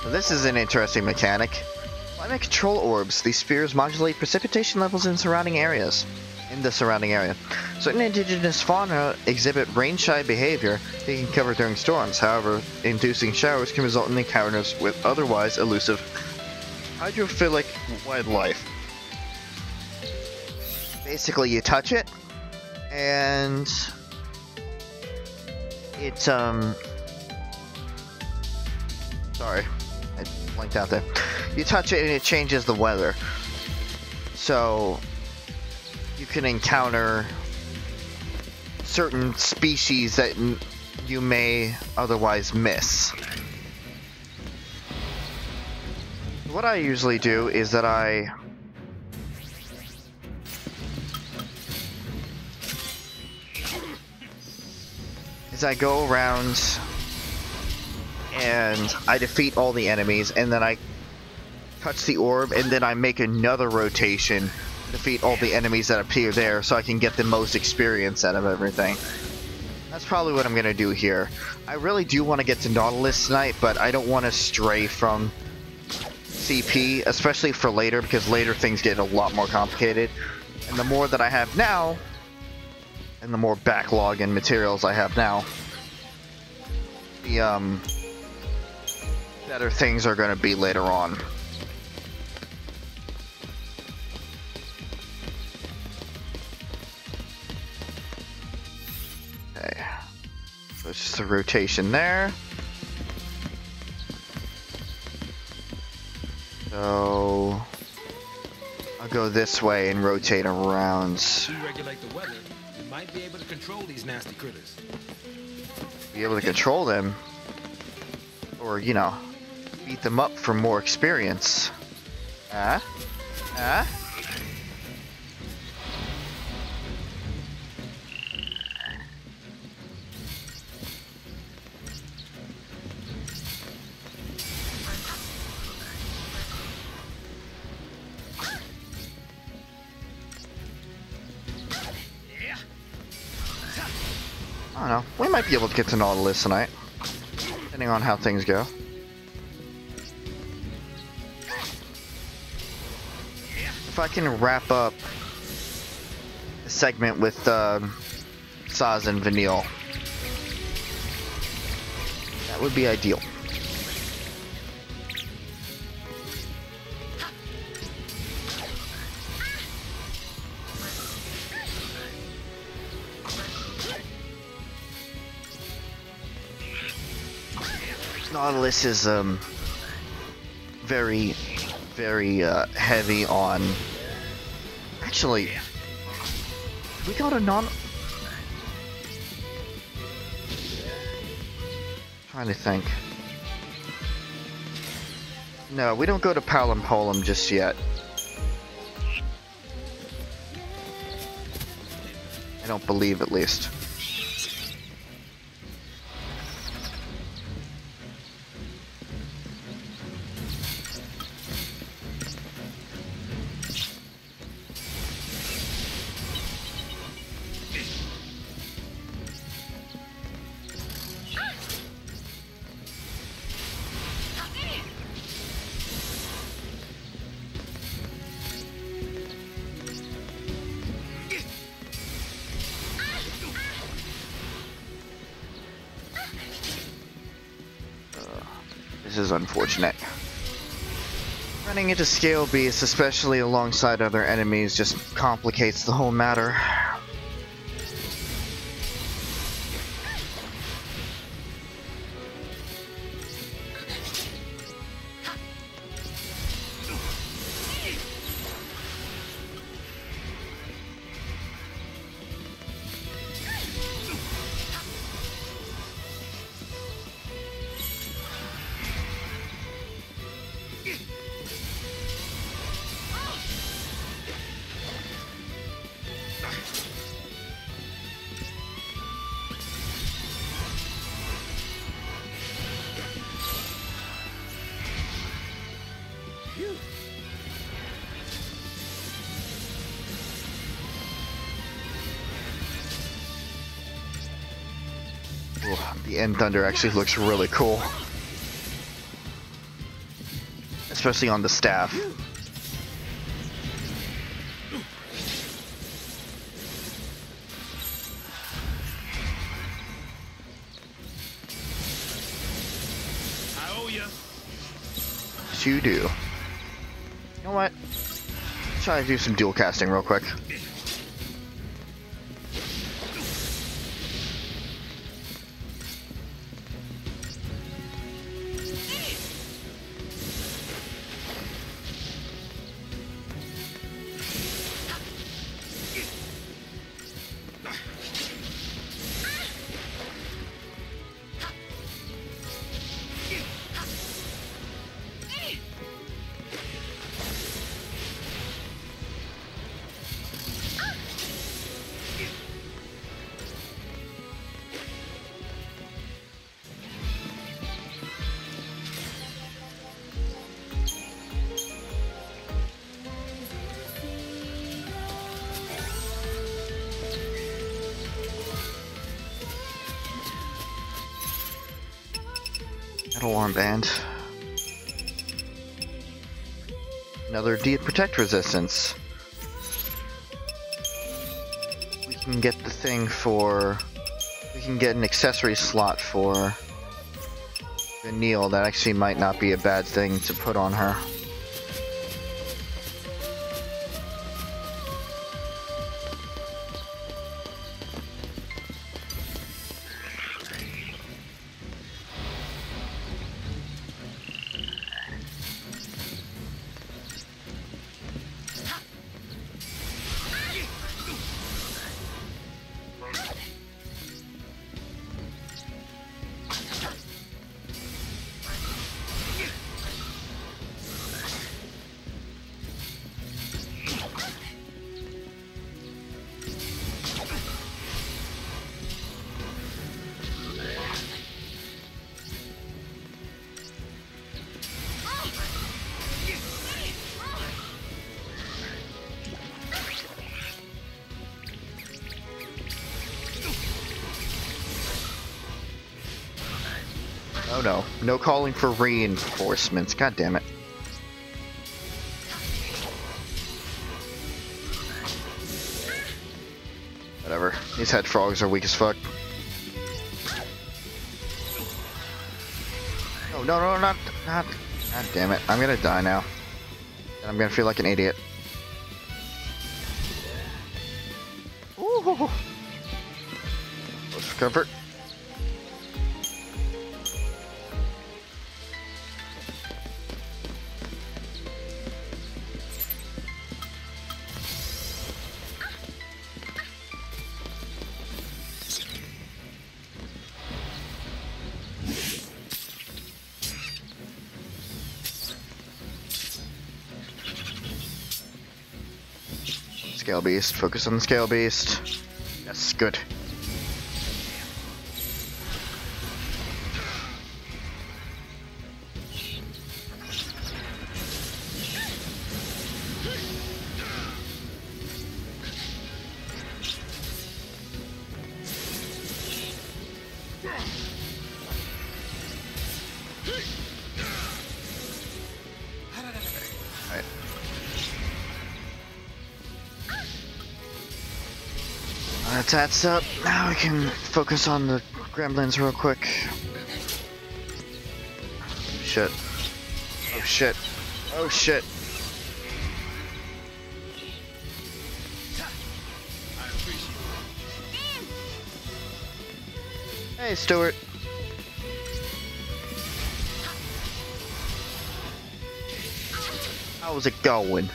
So this is an interesting mechanic. Climate control orbs. These spheres modulate precipitation levels in surrounding areas. In the surrounding area. Certain indigenous fauna exhibit rain-shy behavior they can cover during storms. However, inducing showers can result in encounters with otherwise elusive hydrophilic wildlife. Basically, you touch it, and it, sorry, I blanked out there. You touch it and it changes the weather. So, you can encounter certain species that you may otherwise miss. What I usually do is that I go around and I defeat all the enemies, and then I touch the orb, and then I make another rotation, defeat all the enemies that appear there, so I can get the most experience out of everything. That's probably what I'm gonna do here. I really do want to get to Nautilus tonight, but I don't want to stray from CP, especially for later, because later things get a lot more complicated. And the more that I have now, and the more backlog and materials I have now, the better things are going to be later on. Okay, so it's just a rotation there. So I'll go this way and rotate around. If you regulate the weather, you might be able to control these nasty critters. Be able to control them, or you know, beat them up for more experience. I don't know. We might be able to get to Nautilus tonight, depending on how things go. If I can wrap up the segment with Suzie and Vanille, that would be ideal. Nautilus is very heavy on. Actually, we go to trying to think. No, we don't go to Palimpolum just yet. I don't believe, at least. This is unfortunate. Running into scale beasts, especially alongside other enemies, just complicates the whole matter. The End Thunder actually looks really cool. especially on the staff. I owe ya. Yes, you do. You know what? Let's try to do some dual casting real quick. Metal armband. Another protect resistance. We can get the thing for... We can get an accessory slot for the Neil. That actually might not be a bad thing to put on her. Oh no. No calling for reinforcements. God damn it. Whatever. These head frogs are weak as fuck. Oh, no, not. God damn it. I'm gonna die now. And I'm gonna feel like an idiot. Ooh. Close for comfort. Scale beast. Focus on the scale beast. Yes, good. That's up. Now we can focus on the gremlins real quick. Shit. Oh shit. Oh shit. Hey, Stuart. How's it going?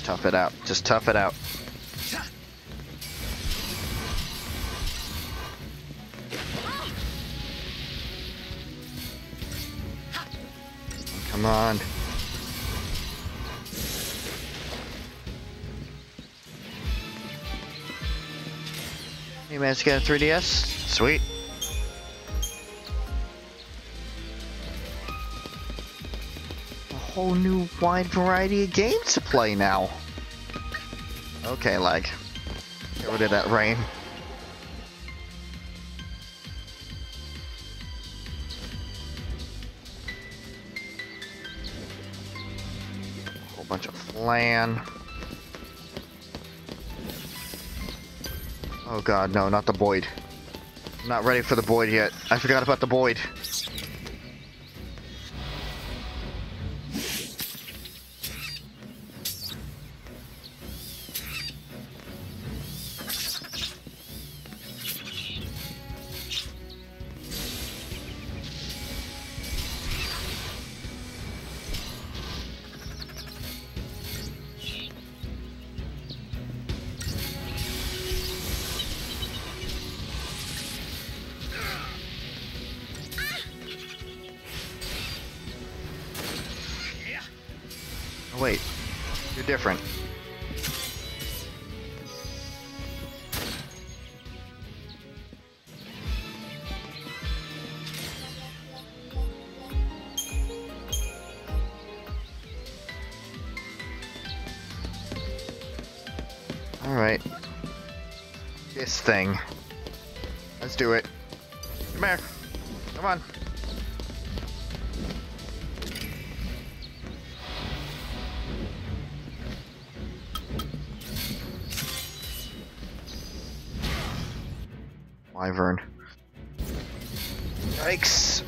Tough it out. Just tough it out. Come on. You managed to get a 3DS? Sweet. A whole new wide variety of games to play now. Okay, lag. Get rid of that rain. Whole bunch of flan. Oh god, no, not the Boyd. I'm not ready for the Boyd yet. I forgot about the Boyd. Oh, wait, you're different. Alright. This thing. Let's do it. Come here. Come on. Wyvern. Yikes.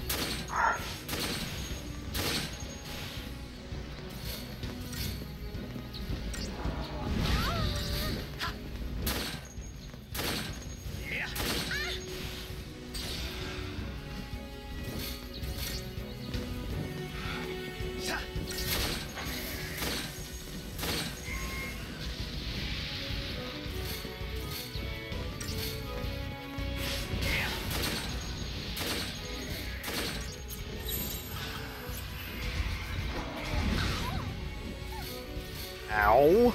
Ow.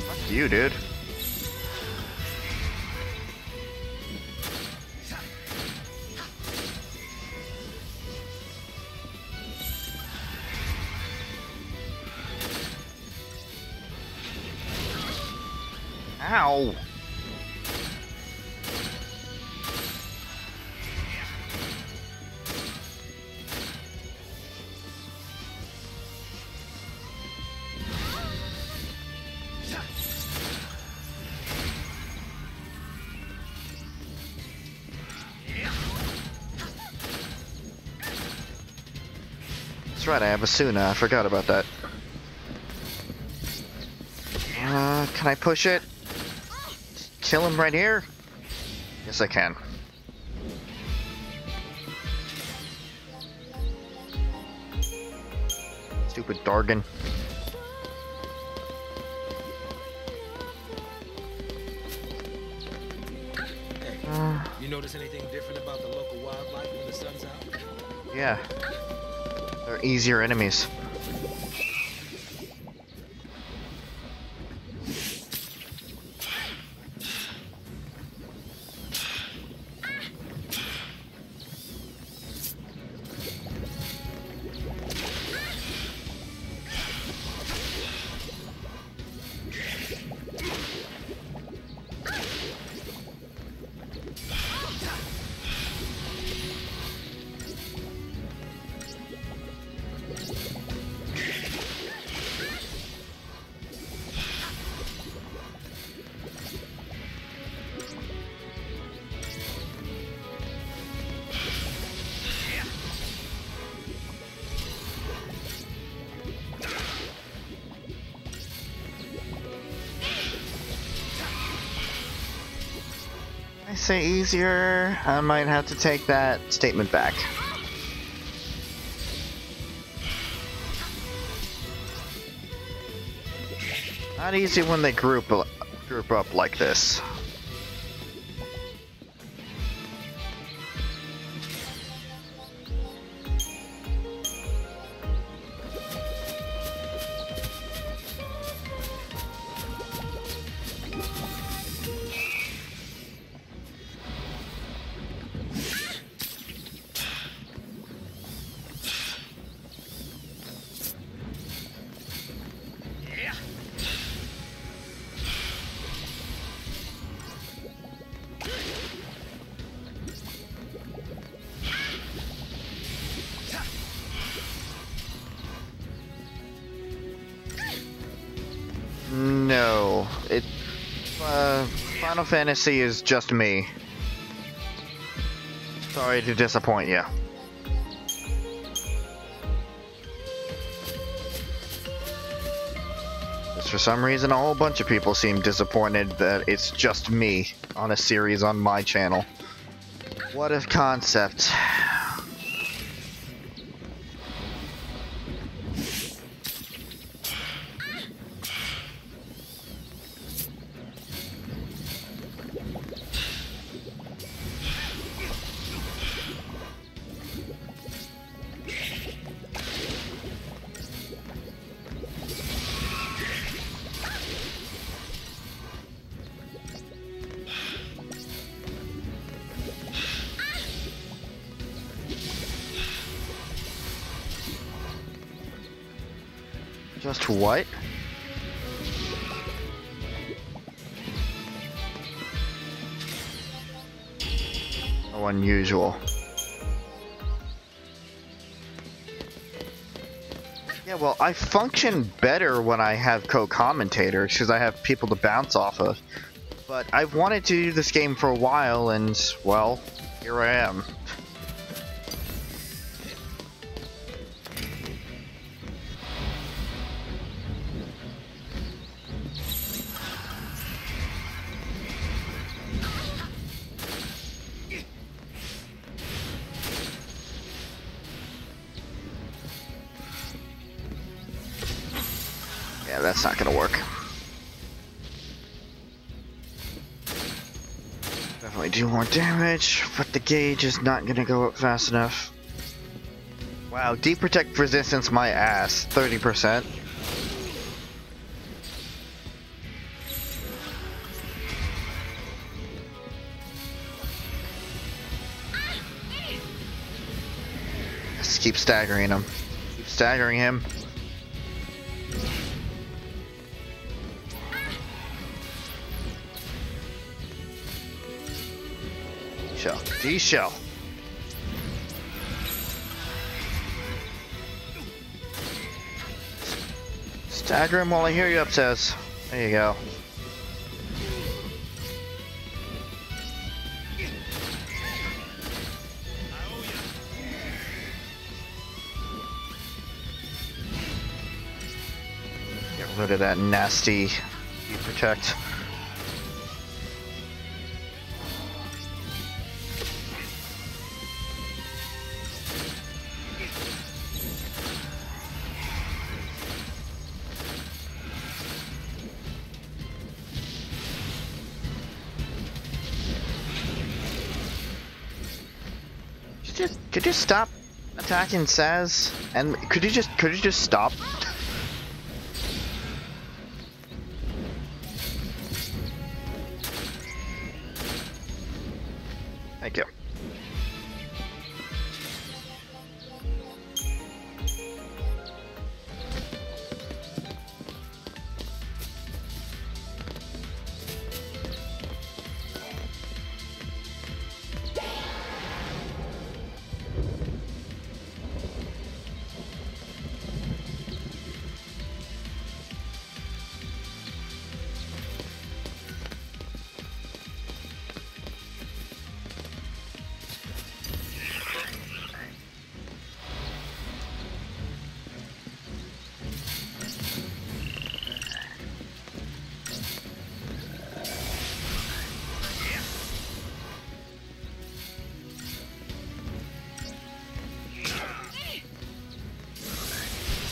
Fuck you, dude. Ow. That's right, I have a Suna. I forgot about that. Can I push it? Kill him right here? Yes, I can. Stupid Dargan. Hey, you notice anything different about the local wildlife when the sun's out? Yeah. They're easier enemies. I say easier, I might have to take that statement back. Not easy when they group group up like this. No, Final Fantasy is just me. Sorry to disappoint you. Just for some reason, a whole bunch of people seem disappointed that it's just me on a series on my channel. What a concept. Just what? How unusual. Yeah, well, I function better when I have co-commentators because I have people to bounce off of. But I've wanted to do this game for a while, and, well, here I am. Yeah, that's not gonna work. Definitely do more damage, but the gauge is not gonna go up fast enough. Wow, deep protect resistance my ass, 30%. Just keep staggering him. Keep staggering him. Shell. D-shell. Stagger him while I hear you up, says. There you go. Get rid of that nasty protect. Could you stop attacking Saz? And could you just stop? Thank you.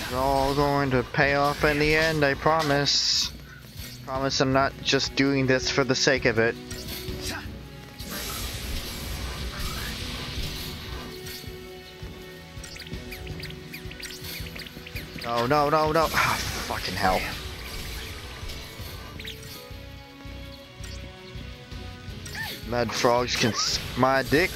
It's all going to pay off in the end, I promise. Promise I'm not just doing this for the sake of it. No, no, no, no. Oh, fucking hell. Mad frogs can suck my dick.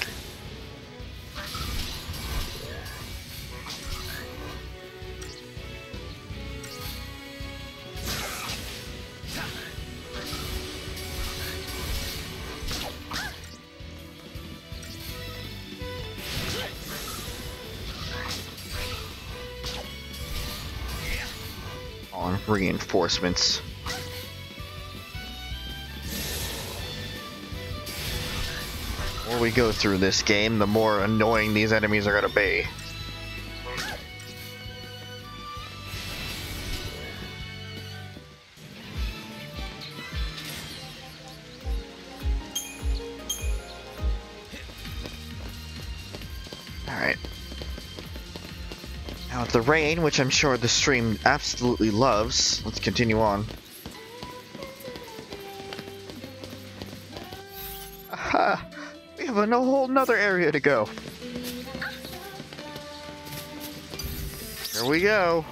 On reinforcements. The more we go through this game, the more annoying these enemies are gonna be. Alright. Now with the rain, which I'm sure the stream absolutely loves, let's continue on. Aha! We have a whole nother area to go. Here we go.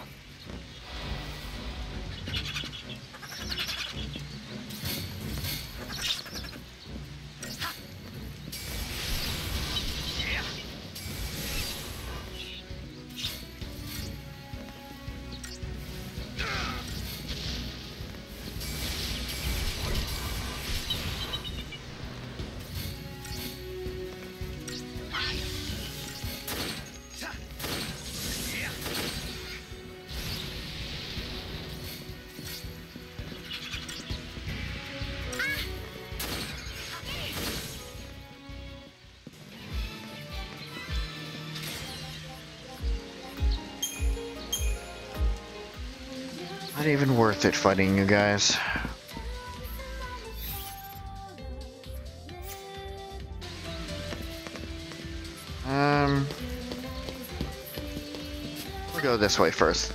Not even worth it fighting you guys. We'll go this way first.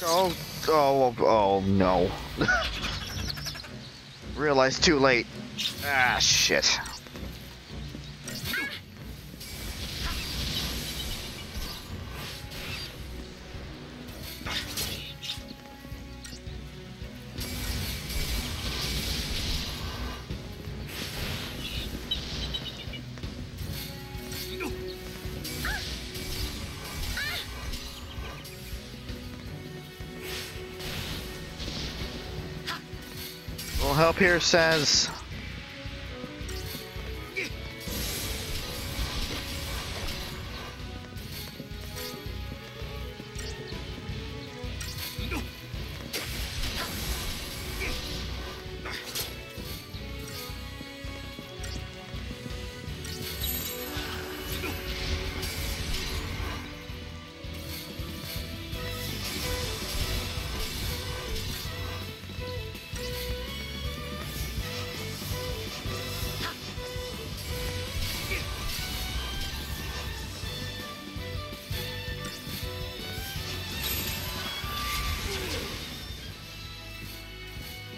Oh no. Realized too late. Ah, shit. Help here says.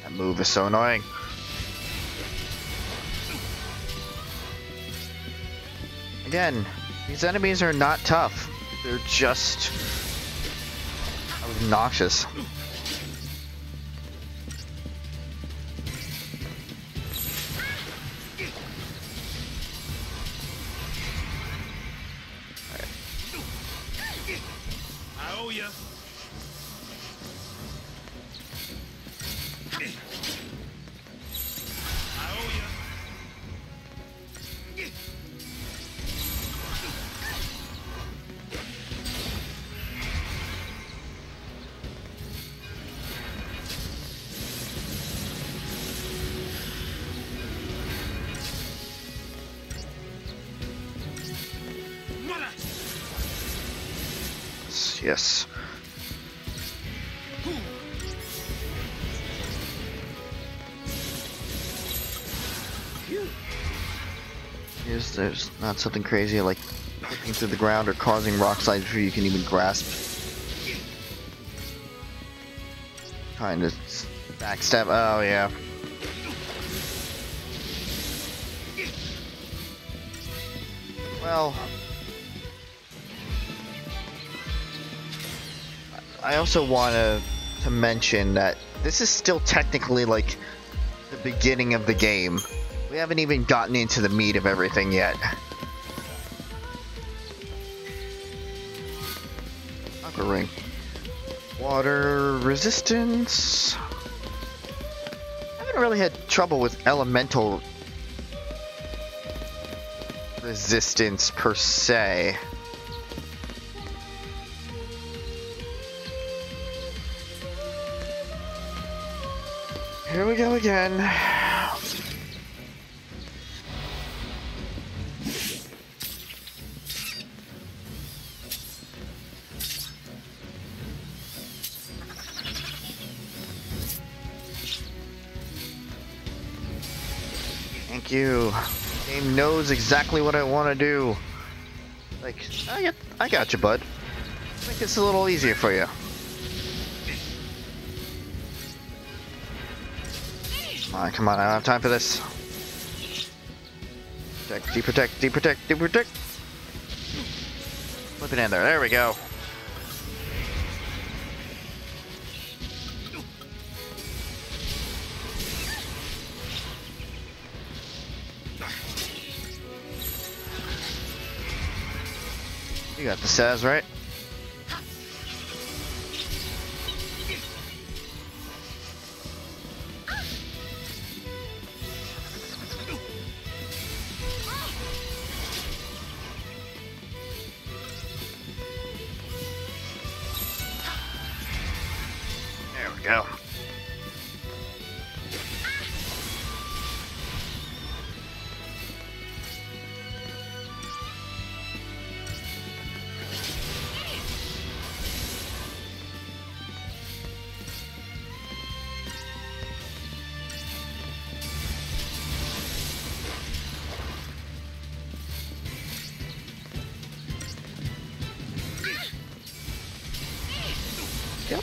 That move is so annoying. Again, these enemies are not tough. They're just obnoxious. I owe ya. Yes. There's not something crazy like clicking through the ground or causing rock slides before you can even grasp. Kind of backstab. Oh, yeah. Well, I also want to mention that this is still technically like the beginning of the game. We haven't even gotten into the meat of everything yet. Aqua ring. Water resistance. I haven't really had trouble with elemental resistance per se. Here we go again. Thank you. Game knows exactly what I want to do. Like, I got you, bud. Make this a little easier for you. Come on, I don't have time for this. Protect, deprotect, deprotect, deprotect. Flip it in there. There we go. You got the Saz, right? There we go.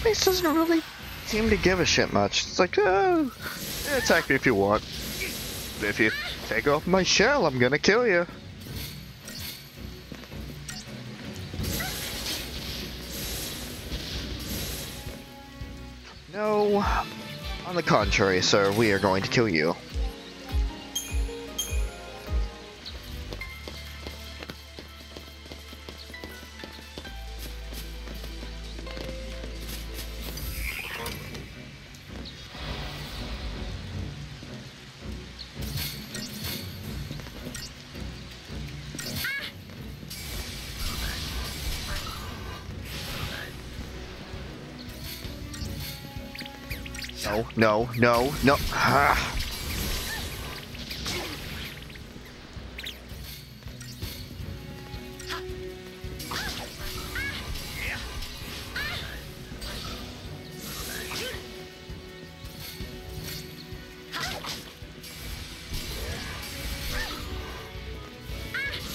Base doesn't really seem to give a shit much. It's like, attack me if you want. If you take off my shell, I'm gonna kill you. No, on the contrary, sir, we are going to kill you. No, no, no, no. Ah.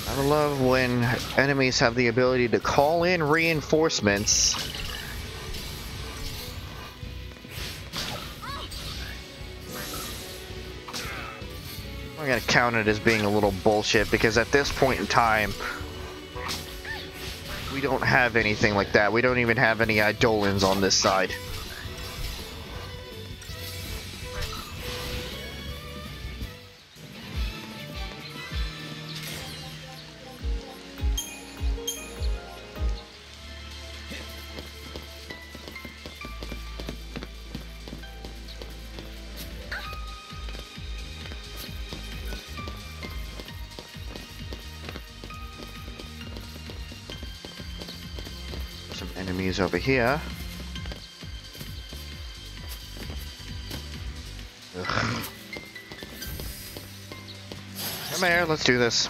I love when enemies have the ability to call in reinforcements. I'm gonna count it as being a little bullshit because at this point in time, we don't have anything like that. We don't even have any Eidolons on this side. Some enemies over here. Ugh. Come here, let's do this.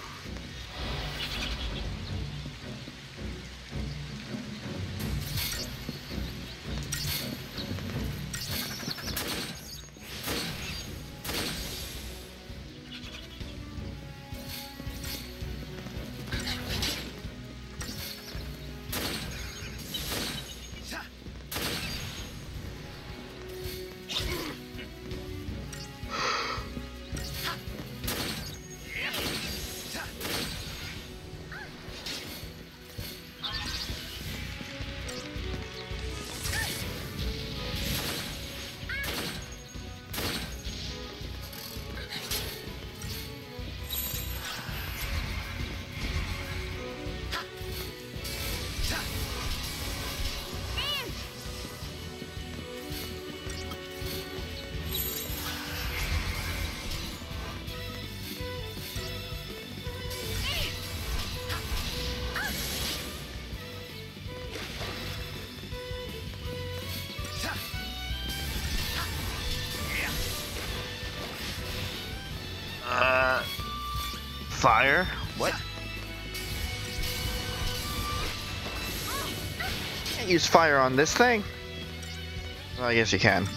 Fire? What? Can't use fire on this thing? Well, I guess you can.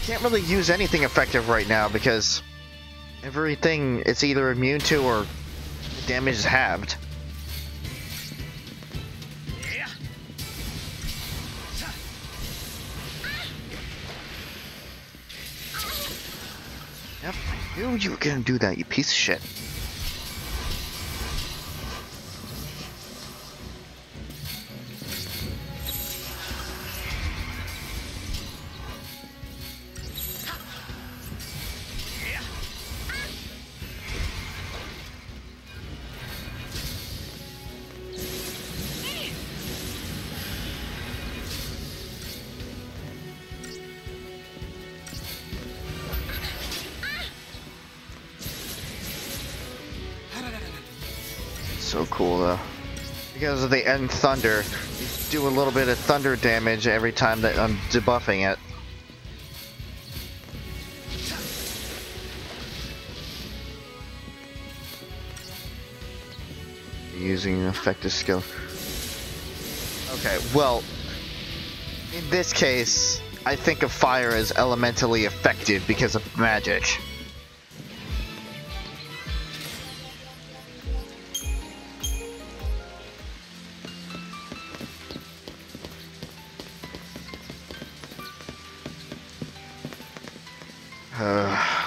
Can't really use anything effective right now because everything it's either immune to or the damage is halved. Yep, I knew you were gonna do that, you piece of shit. So cool though. Because of the end thunder, you do a little bit of thunder damage every time that I'm debuffing it. Using an effective skill. Okay, well, in this case, I think of fire as elementally effective because of magic.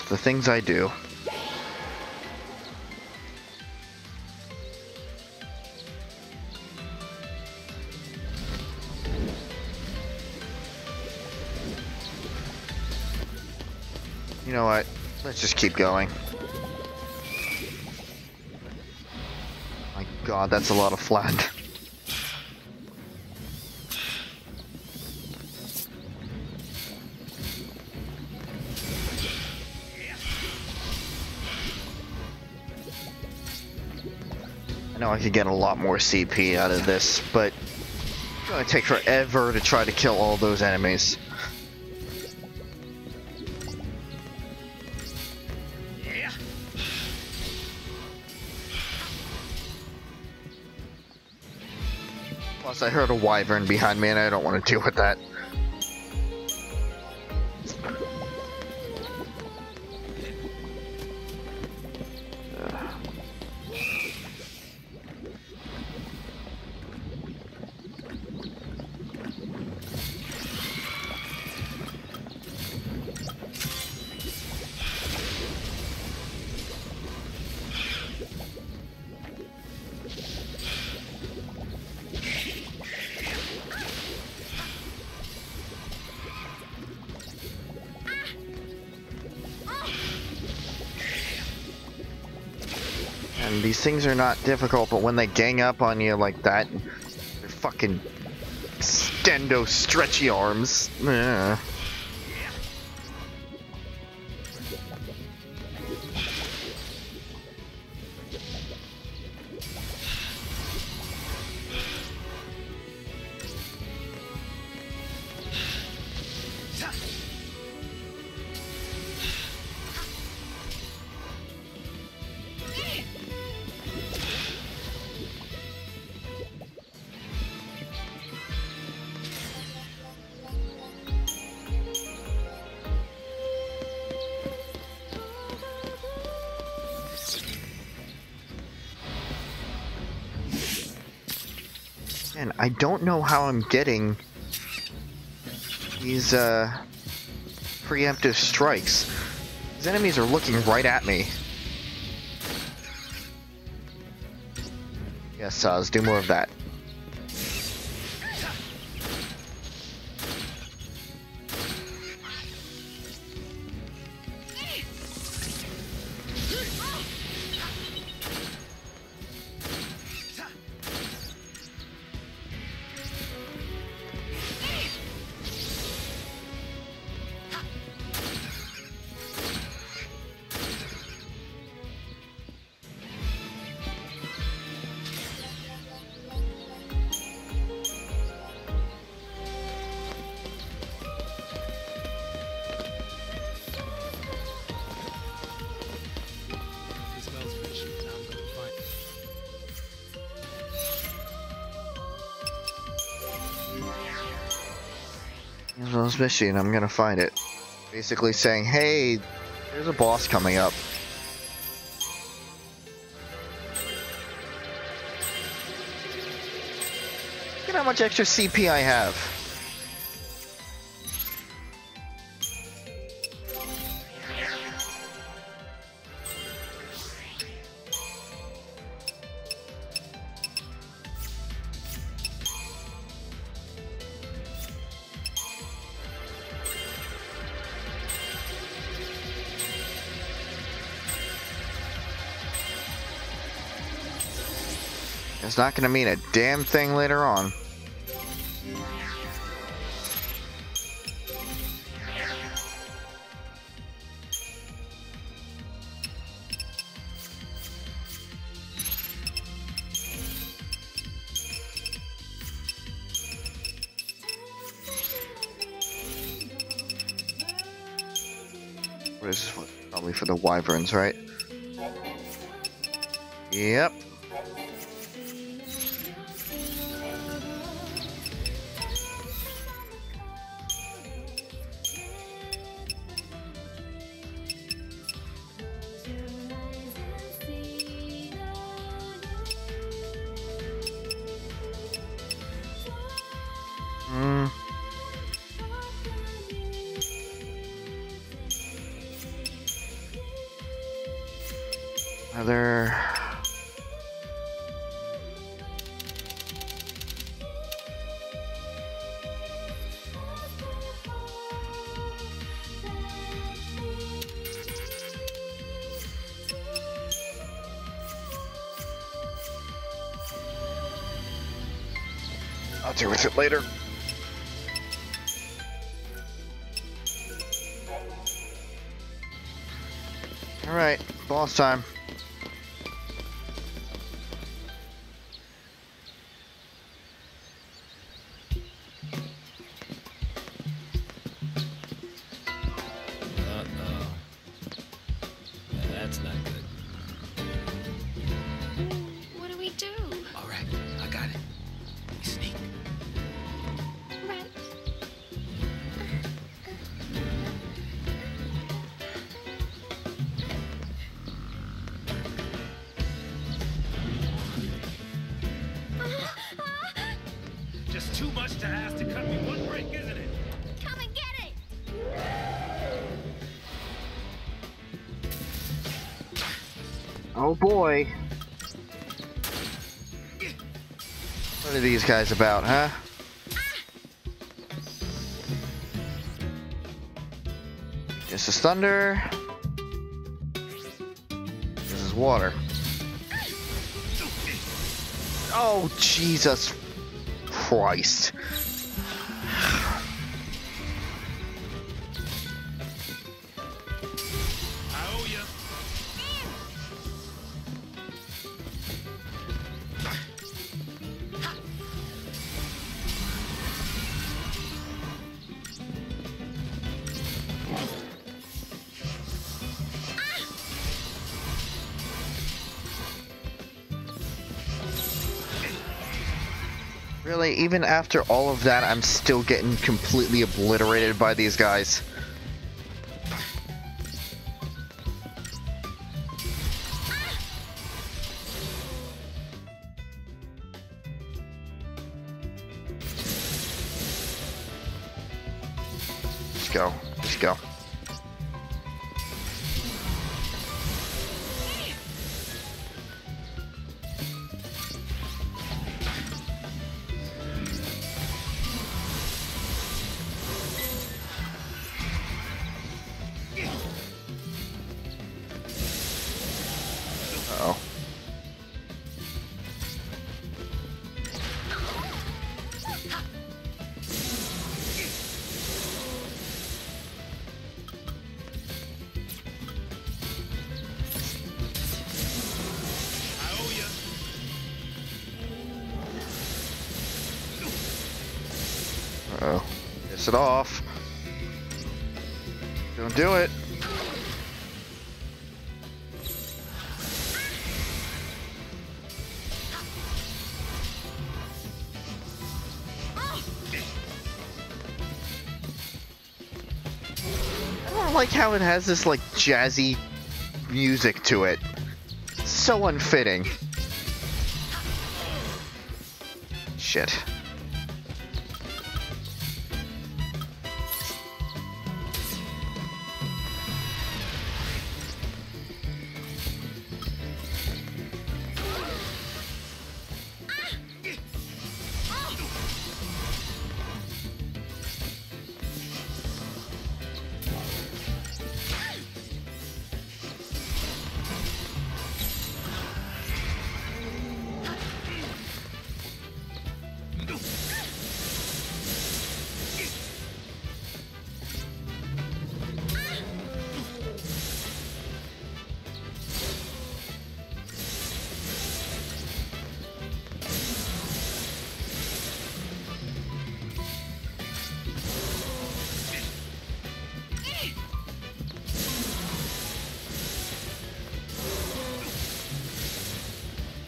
The things I do. You know what? Let's just keep going. My god, that's a lot of flat. I know I could get a lot more CP out of this, but it's gonna take forever to try to kill all those enemies. Plus, I heard a wyvern behind me and I don't want to deal with that. And these things are not difficult, but when they gang up on you like that, they're fucking stendo stretchy arms. Ugh. And I don't know how I'm getting these preemptive strikes. These enemies are looking right at me. Yes, Suze, do more of that. This mission, I'm gonna find it. Basically saying, hey, there's a boss coming up. Look at how much extra CP I have. It's not gonna mean a damn thing later on. What is this one? Probably for the wyverns, right? Yep. Other. I'll deal with it later. Alright, boss time. That's not good. What do we do? All right, I got it. We sneak. Right. Just too much to ask to cut me one break, isn't it? Come and get it! Oh boy. What are these guys about, huh? This is thunder. This is water. Oh, Jesus Christ. I owe ya. Really, even after all of that, I'm still getting completely obliterated by these guys. Just go. Just go. Uh-oh. I owe ya. Uh-oh. Piss it off. Don't do it. like how it has this like jazzy music to it. So unfitting. Shit.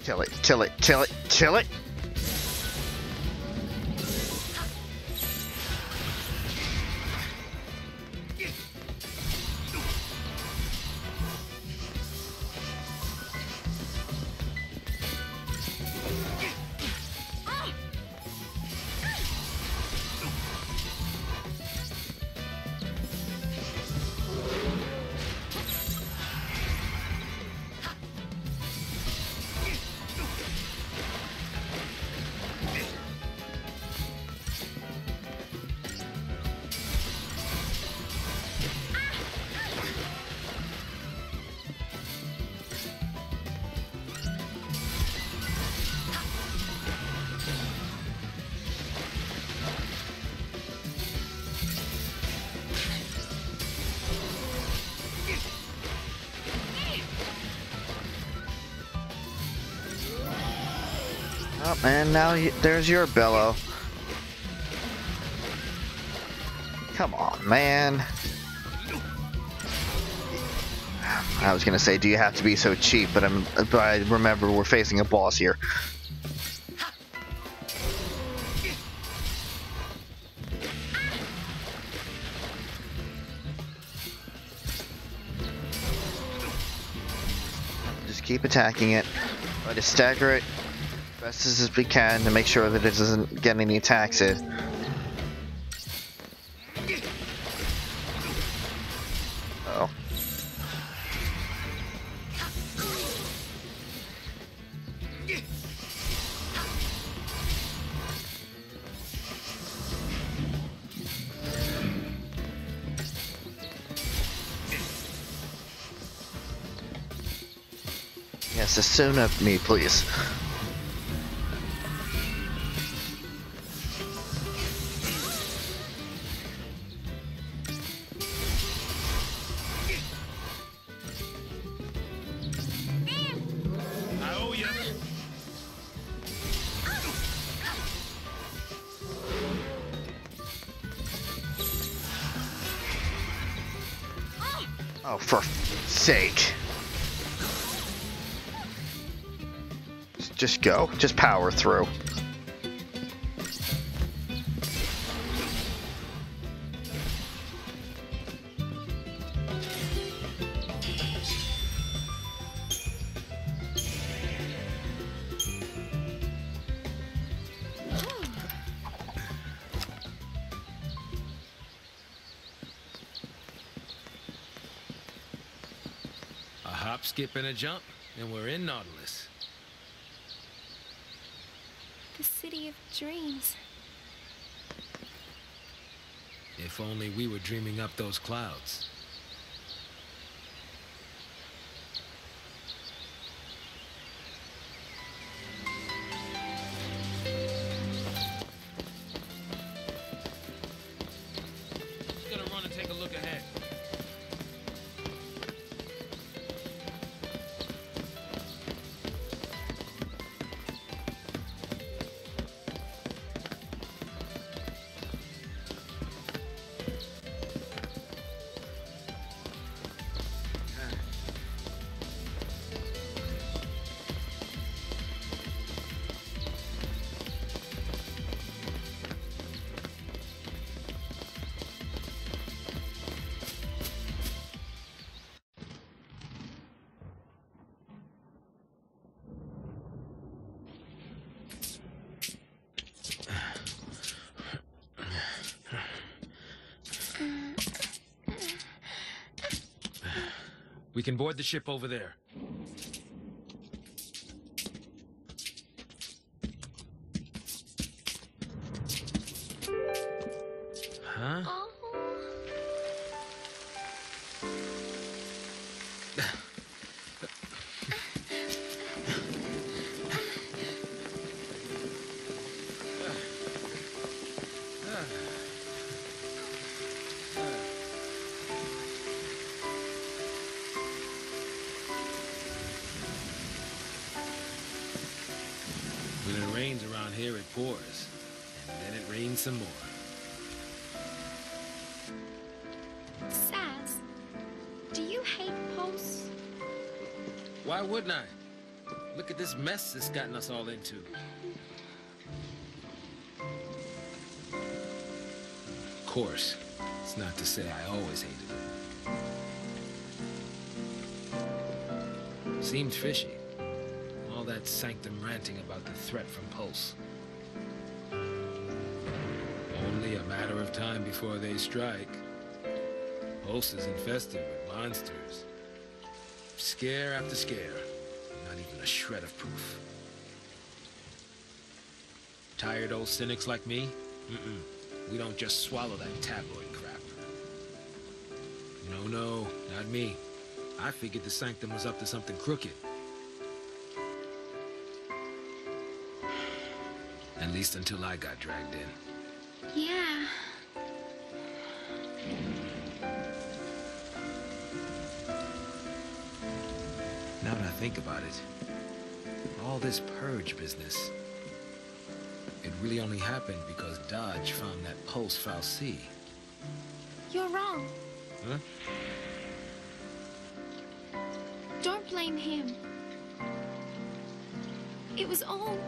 Kill it, kill it, kill it, kill it! Oh, and now there's your bellow. Come on, man. I was gonna say, do you have to be so cheap? But I remember we're facing a boss here. Just keep attacking it. Try to stagger it best as we can to make sure that it doesn't get any attacks in. Oh. Yes, as soon as me, please. Oh, for sake. Just go. Just power through. A hop, skip, and a jump, and we're in Nautilus. The city of dreams. If only we were dreaming up those clouds. Just gonna run and take a look ahead. We can board the ship over there. Huh? Oh. When it rains around here, it pours. And then it rains some more. Saz, do you hate Pulse? Why wouldn't I? Look at this mess it's gotten us all into. Of course, it's not to say I always hated it. Seemed fishy. All that Sanctum ranting about the threat from Pulse. Only a matter of time before they strike. Pulse is infested with monsters. Scare after scare. Not even a shred of proof. Tired old cynics like me? We don't just swallow that tabloid crap. No, not me. I figured the Sanctum was up to something crooked. At least until I got dragged in. Yeah. Now that I think about it, all this purge business, it really only happened because Dodge found that Pulse Fal'Cie. You're wrong. Huh? Don't blame him. It was all...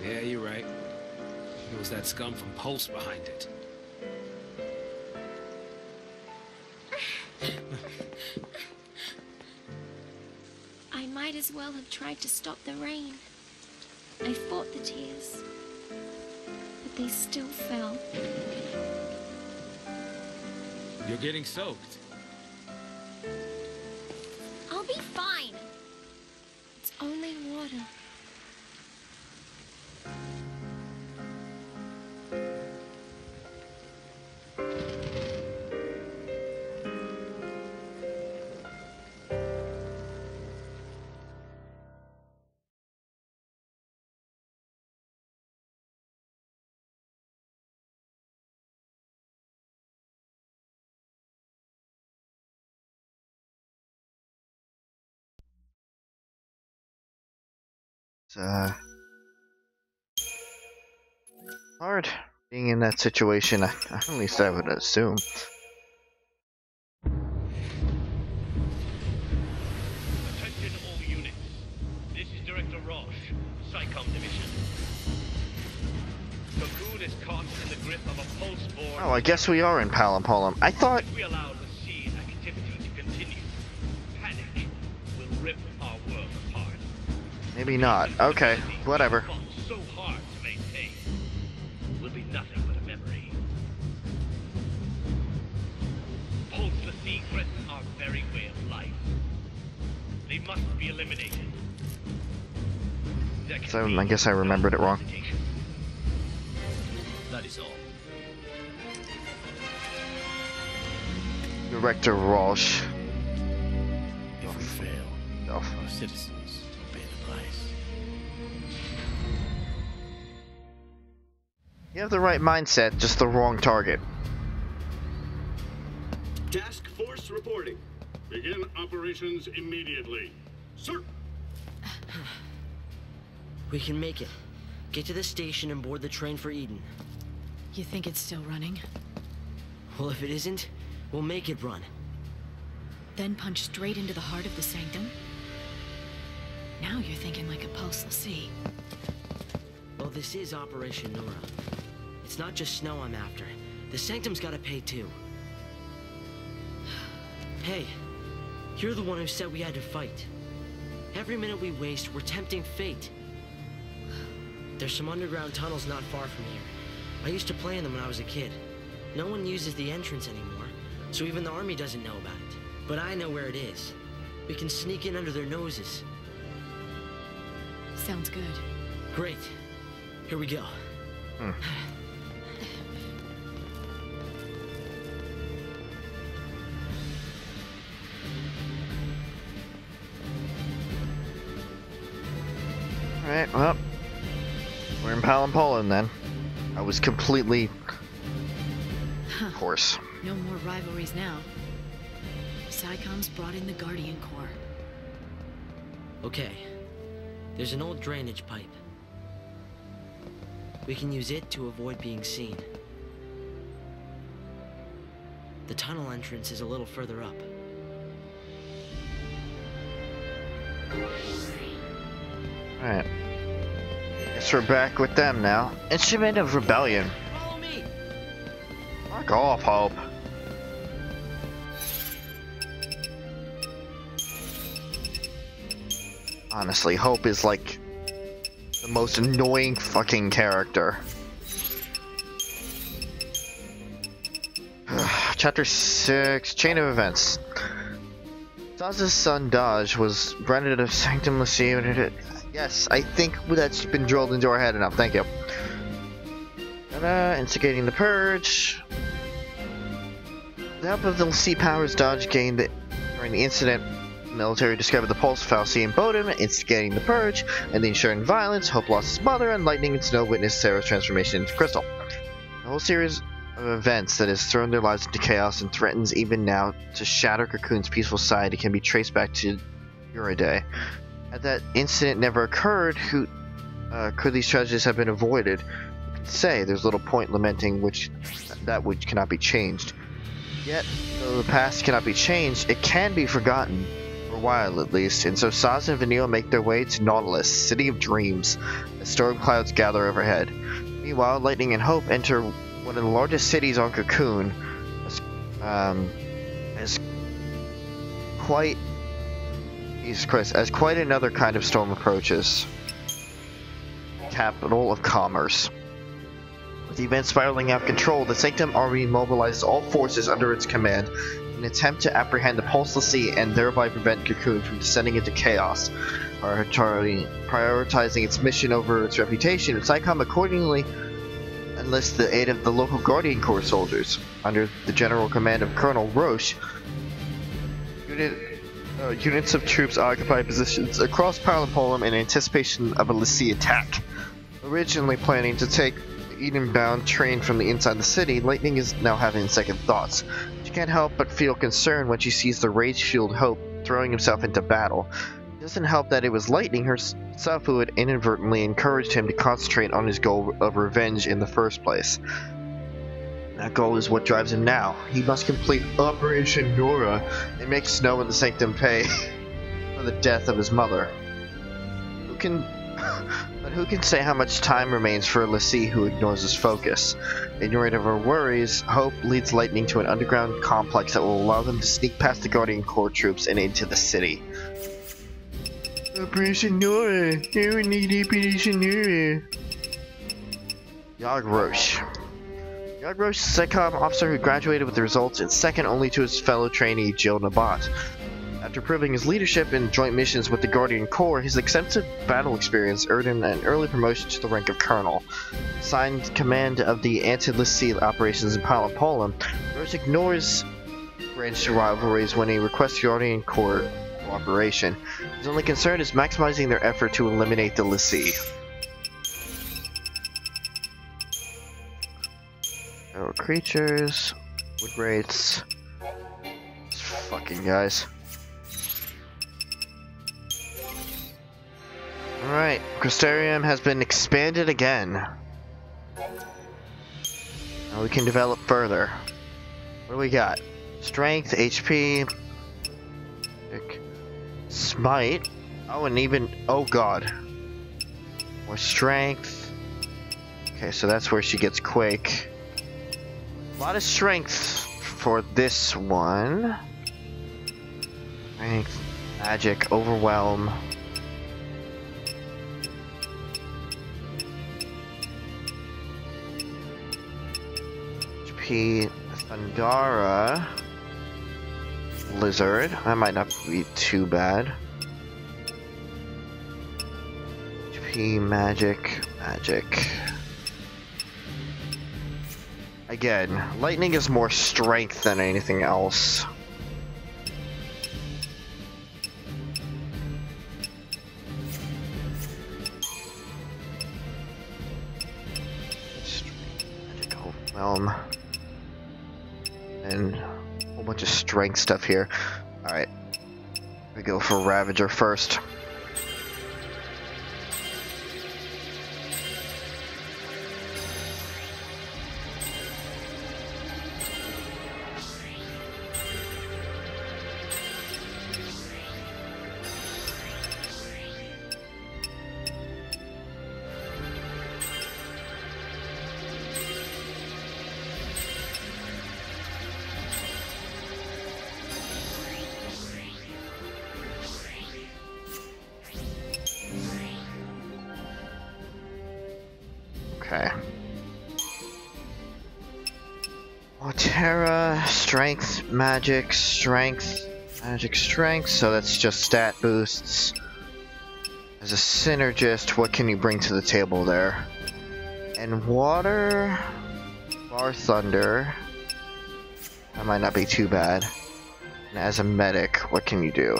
Yeah, you're right. It was that scum from Pulse behind it. I might as well have tried to stop the rain. I fought the tears, but they still fell. You're getting soaked. I'll be fine. It's only water. It's hard being in that situation. At least I would assume. Attention all units. This is Director Roche, SciComm Division. Cocoon is caught in the grip of a pulse-borne... Oh, I guess we are in Palampolum. I thought... If we allow the seed activity to continue, panic will rip our world apart. Maybe not. Okay, whatever. So hard to maintain will be nothing but a memory. Pulse Fal'Cie threaten our very way of life. They must be eliminated. So I guess I remembered it wrong. That is all. Director Roche. If we fail, Oh. our citizens will pay the price. You have the right mindset, just the wrong target. Task Force reporting. Begin operations immediately. Sir! We can make it. Get to the station and board the train for Eden. You think it's still running? Well, if it isn't, we'll make it run. Then punch straight into the heart of the Sanctum? Now you're thinking like a Pulse Fal'Cie. Well, this is Operation Nora. It's not just Snow I'm after. The Sanctum's gotta pay too. Hey, you're the one who said we had to fight. Every minute we waste, we're tempting fate. There's some underground tunnels not far from here. I used to play in them when I was a kid. No one uses the entrance anymore, so even the army doesn't know about it. But I know where it is. We can sneak in under their noses. Sounds good. Great. Here we go. Alright, well, we're in Poland then. I was completely... Of course. No more rivalries now. Psychom's brought in the Guardian Corps. Okay. There's an old drainage pipe. We can use it to avoid being seen. The tunnel entrance is a little further up. Alright. Guess we're back with them now. Instrument of Rebellion. Follow me! Fuck off, Hope. Honestly, Hope is like the most annoying fucking character. Chapter 6, Chain of Events. Daz's son Daj was branded of Sanctum Lyceum. Yes, I think that's been drilled into our head enough, thank you. Instigating the Purge. The help of the Lyceum powers Dodge gained during the incident. The military discovered the pulse of Falsi and Bodham, instigating the Purge, and the ensuring violence. Hope lost his mother, and Lightning and Snow witnessed Sarah's transformation into Crystal. The whole series of events that has thrown their lives into chaos and threatens even now to shatter Cocoon's peaceful society can be traced back to Uriday. Had that incident never occurred, could these tragedies have been avoided? You could say there's little point lamenting which cannot be changed. Yet, though the past cannot be changed, it can be forgotten, for a while at least, and so Saz and Vanille make their way to Nautilus, City of Dreams, as storm clouds gather overhead. Meanwhile, Lightning and Hope enter one of the largest cities on Cocoon, as quite another kind of storm approaches. Capital of Commerce. With the event spiraling out of control, the Sanctum Army mobilizes all forces under its command in an attempt to apprehend the Pulseless Sea and thereby prevent Cocoon from descending into chaos. Prioritizing its mission over its reputation, Psychom accordingly enlists the aid of the local Guardian Corps soldiers. Under the general command of Colonel Roche, units of troops occupy positions across Poland in anticipation of a Lycie attack. Originally planning to take the Eden-bound train from the inside the city, Lightning is now having second thoughts. She can't help but feel concerned when she sees the rage-fueled Hope throwing himself into battle. It doesn't help that it was Lightning herself who had inadvertently encouraged him to concentrate on his goal of revenge in the first place. That goal is what drives him now. He must complete Operation Nora and make Snow and the Sanctum pay for the death of his mother. But who can say how much time remains for a Lycie who ignores his focus? Ignorant of her worries, Hope leads Lightning to an underground complex that will allow them to sneak past the Guardian Corps troops and into the city. Operation Nora! We need Operation Nora! Yag Roche. Yag Roche is a Psychom officer who graduated with the results and second only to his fellow trainee Jill Nabat. After proving his leadership in joint missions with the Guardian Corps, his extensive battle experience earned him an early promotion to the rank of Colonel. Assigned command of the anti-Lycie operations in Poland, Roche ignores branch rivalries when he requests Guardian Corps cooperation. His only concern is maximizing their effort to eliminate the Lycie. Feral creatures, wood wraiths, these fucking guys. Alright, Crystarium has been expanded again. Now we can develop further. What do we got? Strength, HP, Smite. Oh, and even, oh god. More strength. Okay, so that's where she gets Quake. A lot of strength for this one. Strength, magic, overwhelm. HP Thangara. Lizard. That might not be too bad. HP Magic. Magic. Again, lightning is more strength than anything else. Magical realm. And a whole bunch of strength stuff here. Alright. We go for Ravager first. Okay. Terra, strength, magic, strength, magic, strength. So that's just stat boosts. As a synergist, what can you bring to the table there? And water, bar thunder. That might not be too bad. And as a medic, what can you do?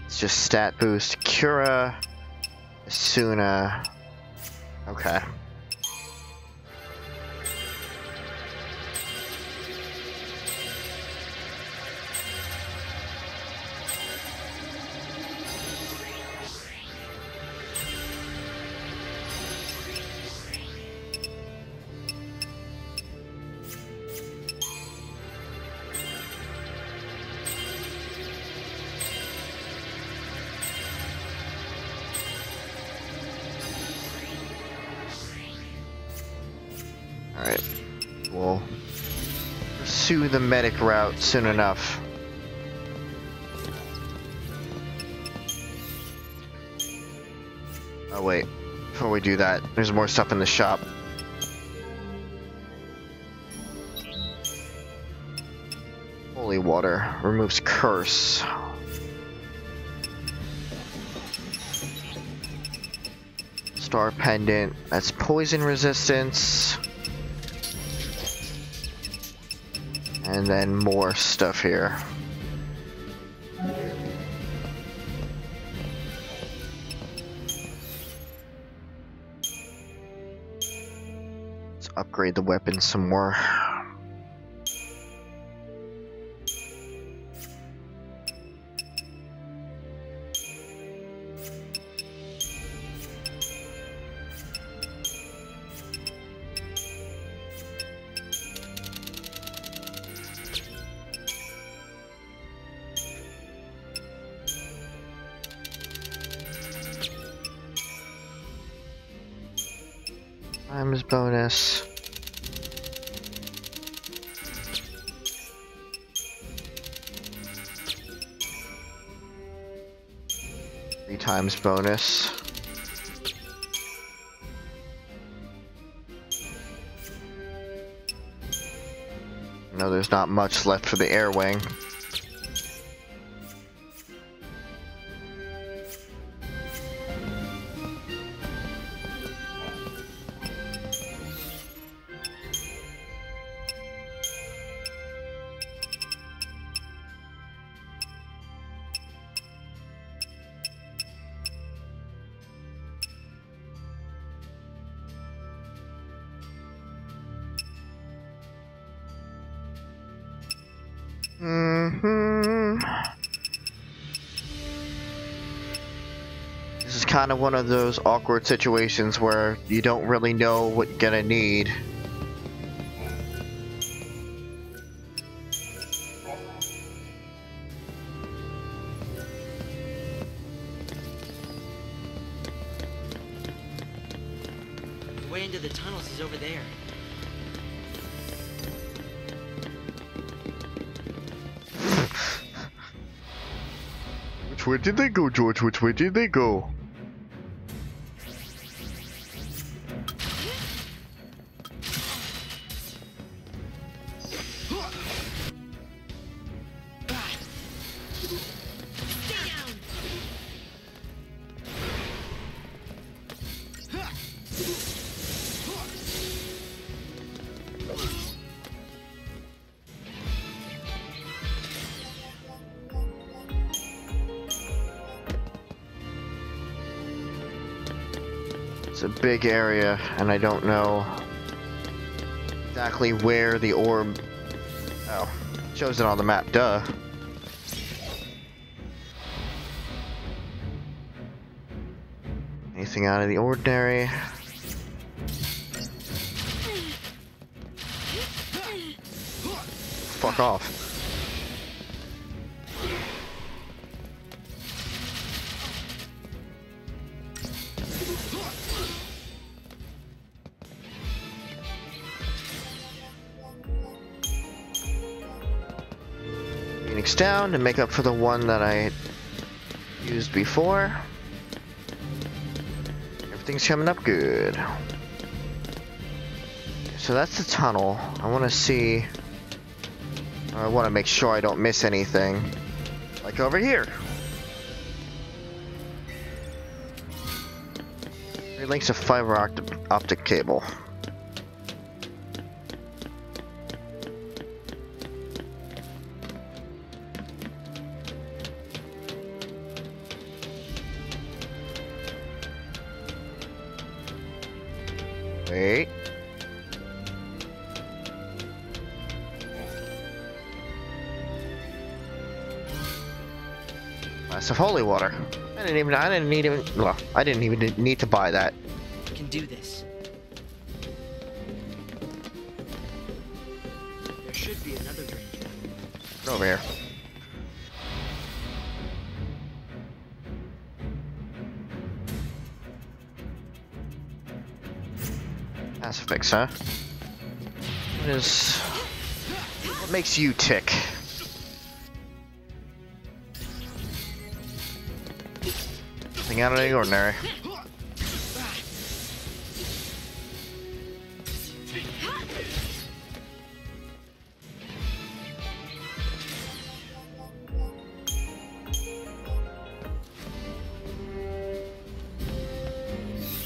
It's just stat boost, Cura, Asuna. Okay. Alright, we'll pursue the medic route soon enough. Oh wait, before we do that, there's more stuff in the shop. Holy water removes curse. Star pendant, that's poison resistance. And then more stuff here. Let's upgrade the weapon some more. Times bonus. Three times bonus. No, there's not much left for the air wing. This is kind of one of those awkward situations where you don't really know what you're gonna need. The way into the tunnels is over there. Which way did they go, George? Which way did they go? a big area, and I don't know exactly where the orb... Oh, it shows it on the map, duh. Anything out of the ordinary? Fuck off. Phoenix down to make up for the one that I used before. Everything's coming up good. So that's the tunnel. I want to see... I want to make sure I don't miss anything. Like over here. 3 links of fiber optic cable. Wait. Glass of holy water. I didn't even need to buy that. We can do this. There should be another drain. Over here. Pacifix, huh? What makes you tick? Nothing out of the ordinary.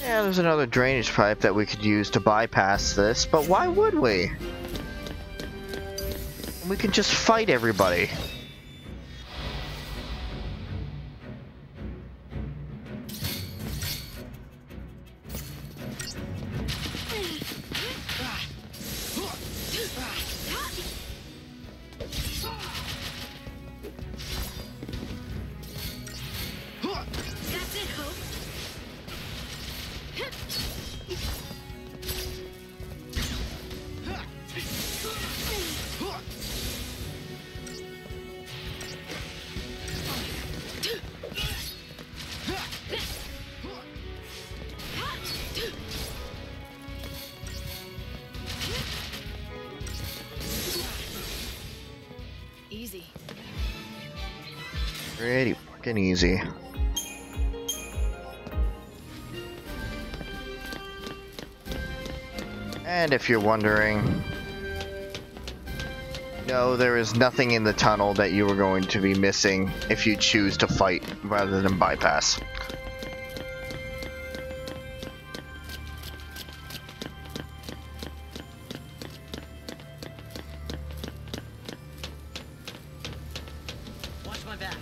Yeah, there's another drainage pipe that we could use to bypass this, but why would we? We can just fight everybody. Easy. Pretty fucking easy. And if you're wondering, no, there is nothing in the tunnel that you are going to be missing if you choose to fight rather than bypass. Watch my back.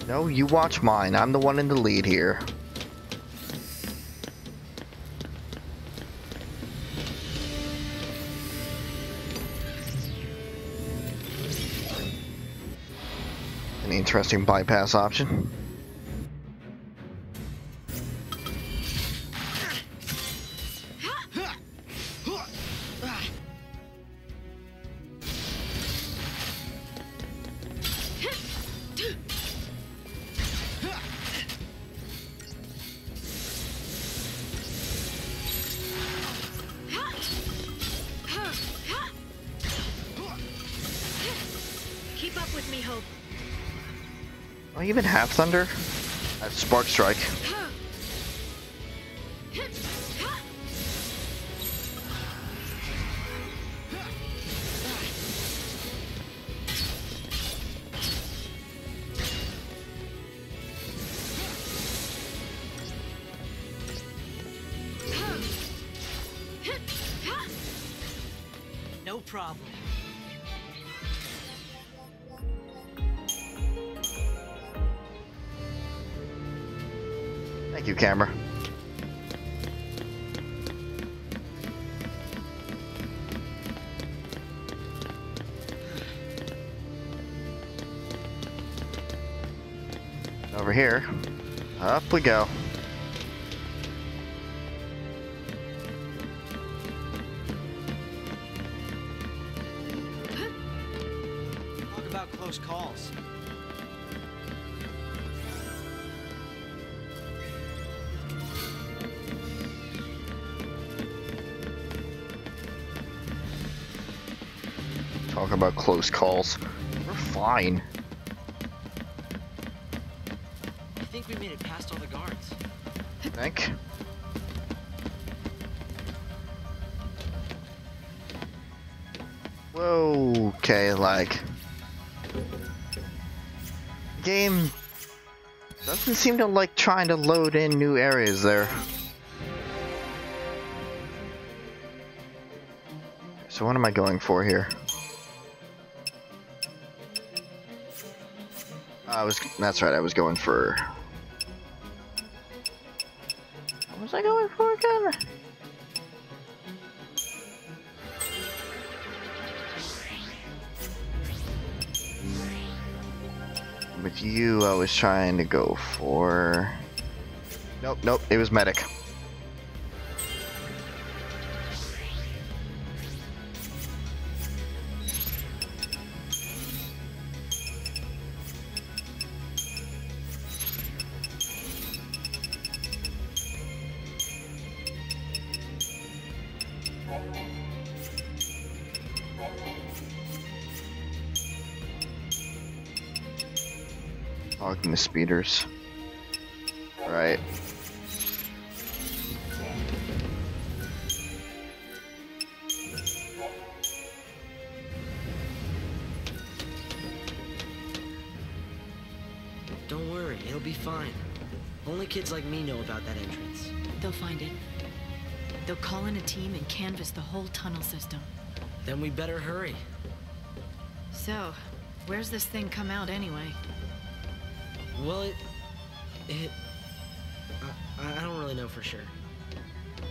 No, you watch mine. I'm the one in the lead here. An interesting bypass option. Keep up with me, Hope. Oh, even half thunder? That's Spark Strike. No problem. Thank you, camera. Over here. Up we go. Talk about close calls. Talk about close calls. We're fine. I think we made it past all the guards. Think? Whoa, okay, like... Game doesn't seem to like trying to load in new areas there. So what am I going for here? That's right, I was going for... What was I going for again? With you, I was trying to go for... Nope, it was medic. Hogging the speeders. Right. Don't worry, it'll be fine. Only kids like me know about that entrance. They'll find it. They'll call in a team and canvass the whole tunnel system. Then we better hurry. So, where's this thing come out anyway? Well, I don't really know for sure.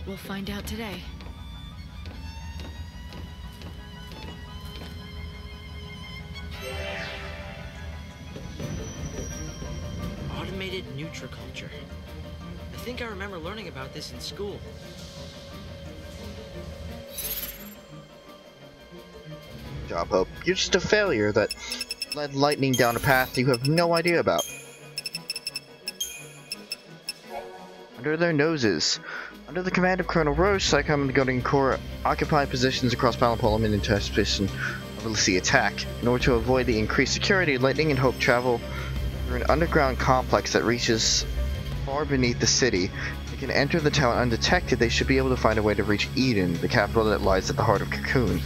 We'll find out today. Automated nutriculture. I think I remember learning about this in school. Job Hope. You're just a failure that led lightning down a path you have no idea about. Under their noses. Under the command of Colonel Roche, Psychom and the Guardian Corps occupy positions across Palapolum in anticipation of a Lucy attack. In order to avoid the increased security, Lightning and Hope travel through an underground complex that reaches far beneath the city. If they can enter the town undetected, they should be able to find a way to reach Eden, the capital that lies at the heart of Cocoon.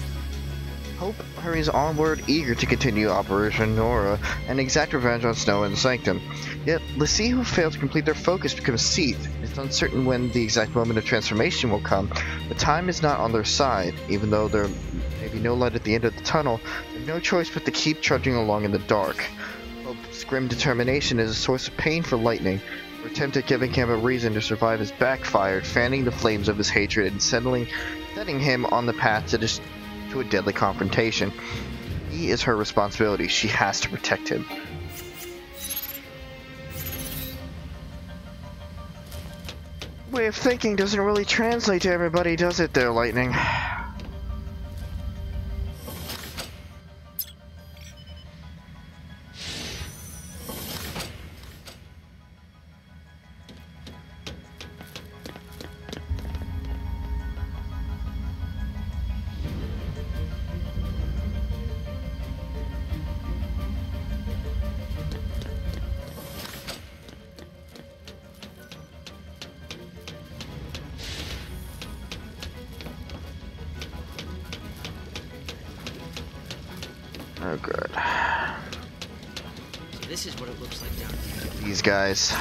Hope hurries onward, eager to continue Operation Nora and exact revenge on Snow and the Sanctum. Yet, Lassie, who failed to complete their focus, becomes seethed. It's uncertain when the exact moment of transformation will come, but time is not on their side. Even though there may be no light at the end of the tunnel, they have no choice but to keep trudging along in the dark. Hope's grim determination is a source of pain for Lightning. Her attempt at giving him a reason to survive has backfired, fanning the flames of his hatred and setting him on the path to a deadly confrontation. He is her responsibility. She has to protect him. Way of thinking doesn't really translate to everybody, does it there, Lightning? Oh, good. So this is what it looks like down here. These guys.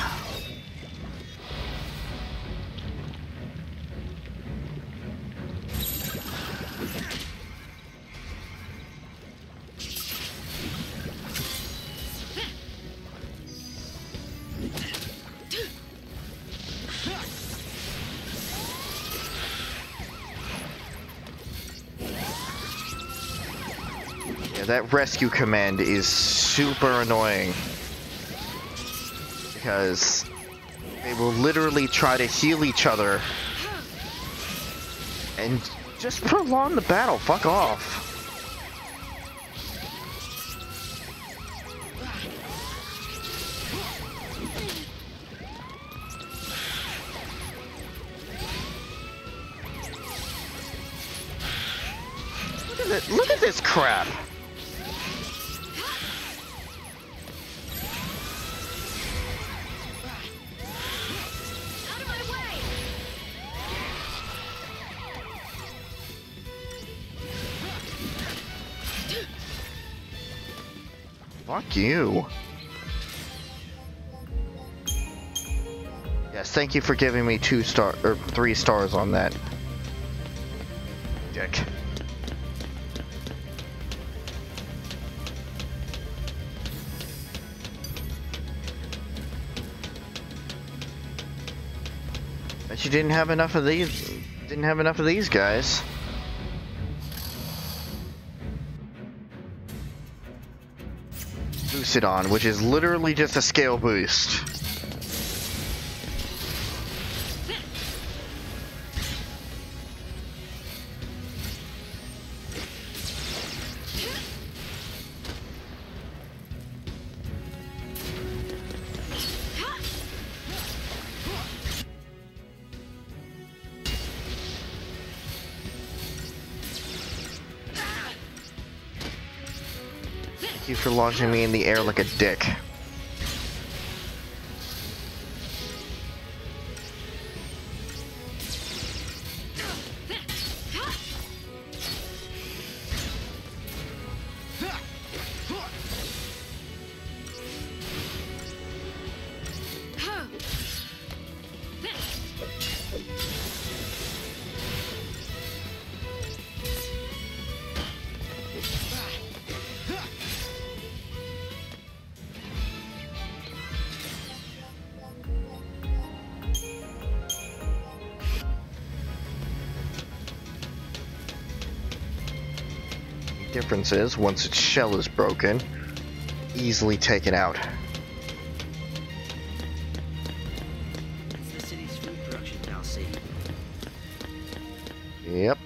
That rescue command is super annoying. because they will literally try to heal each other and just prolong the battle. Fuck off. Look at this crap. Out of my way! Fuck you. Yes, thank you for giving me 3 stars on that. Dick. Bet you didn't have enough of these. Didn't have enough of these guys. Lucidon, which is literally just a scale boost. Thank you for launching me in the air like a dick. Difference is, once its shell is broken, easily taken out. It's the city's food production fallacy. Yep.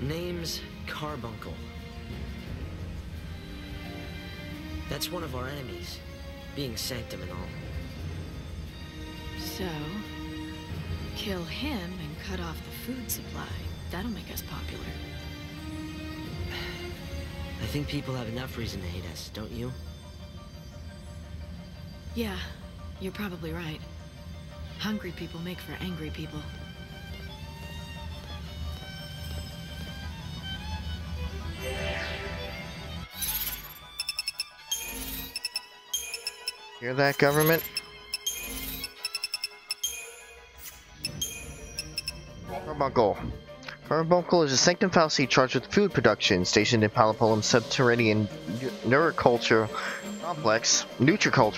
Name's Carbuncle. That's one of our enemies, being Sanctum and all. So, kill him and cut off the food supply. That'll make us popular. I think people have enough reason to hate us, don't you? Yeah, you're probably right. Hungry people make for angry people. Hear that, government? Carbuncle. Carbuncle is a sanctum fallacy charged with food production, stationed in Palapolum's subterranean nutriculture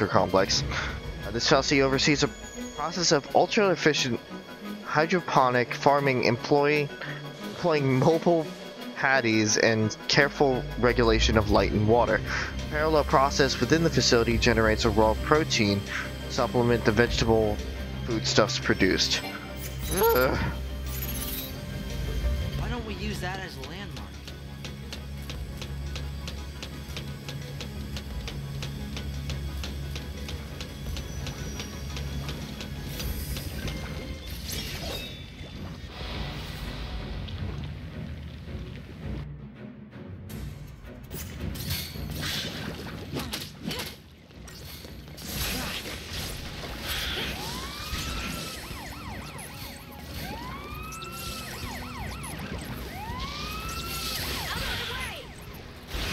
complex. This fallacy oversees a process of ultra-efficient hydroponic farming employing mobile paddies and careful regulation of light and water. A parallel process within the facility generates a raw protein to supplement the vegetable foodstuffs produced. Ugh. Why don't we use that as a landmark?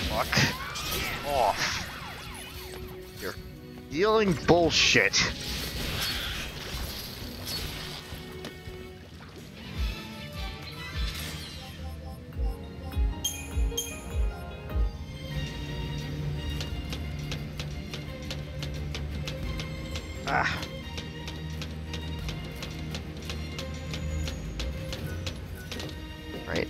Fuck off. You're dealing bullshit. Ah. Right.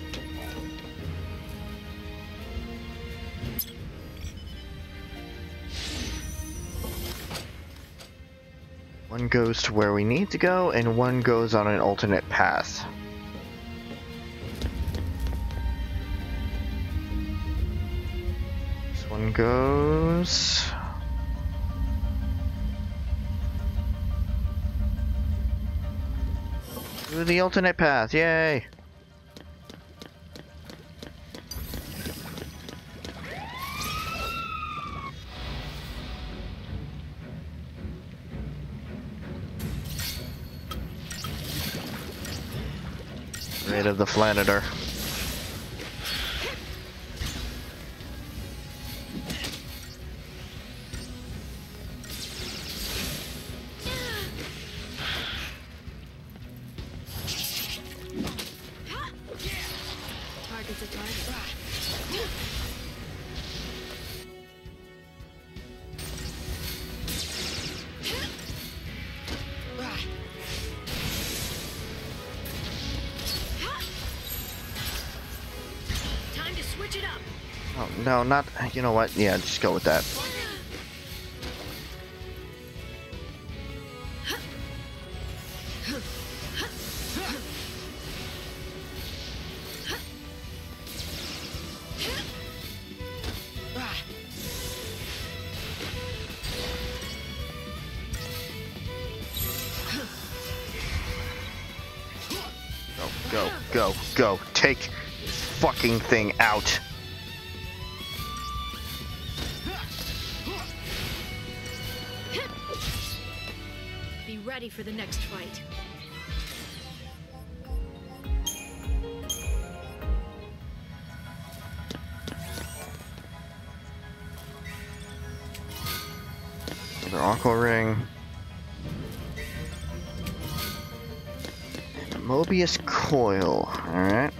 One goes to where we need to go, and one goes on an alternate path. This one goes... to the alternate path, yay! Rid of the Flanitor. Target's a target. Time to switch it up. Oh, no, not... You know what? Yeah, just go with that. Go, go, go. Take this fucking thing out. Be ready for the next fight. Another Aqua Ring. And a Mobius Coil. Alright.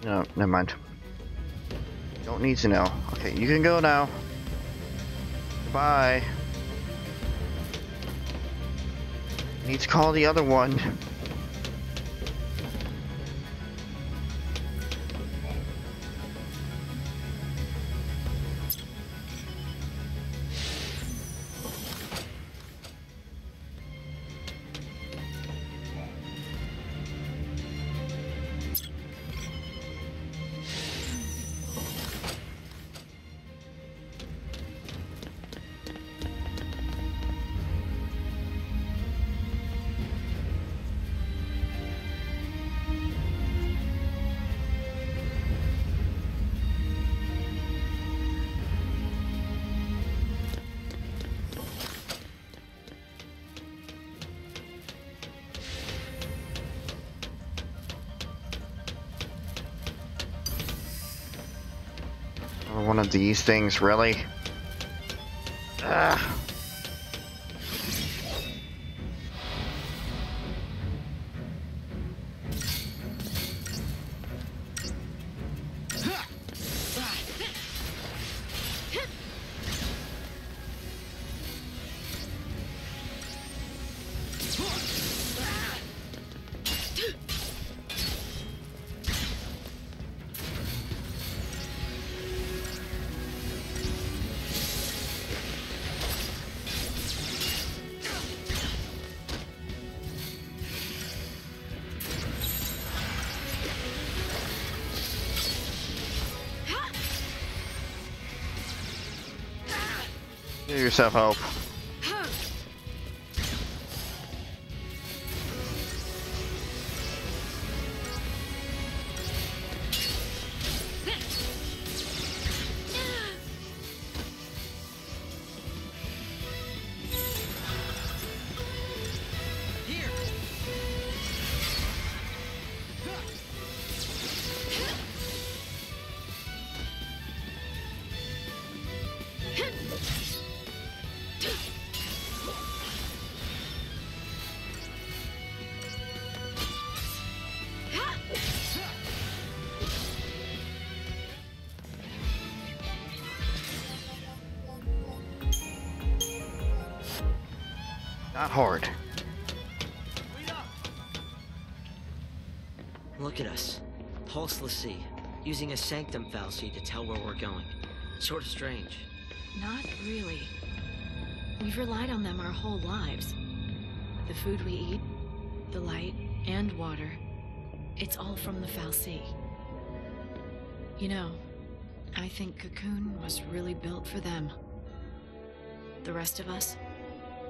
No, never mind. Don't need to know. Okay, you can go now. Goodbye. Need to call the other one. One of these things, really? Ugh. Give yourself hope. Not hard. Look at us. Pulseless sea, using a sanctum fallacy to tell where we're going. Sort of strange. Not really. We've relied on them our whole lives. The food we eat, the light, and water. It's all from the Fal'Cie. You know, I think Cocoon was really built for them. The rest of us,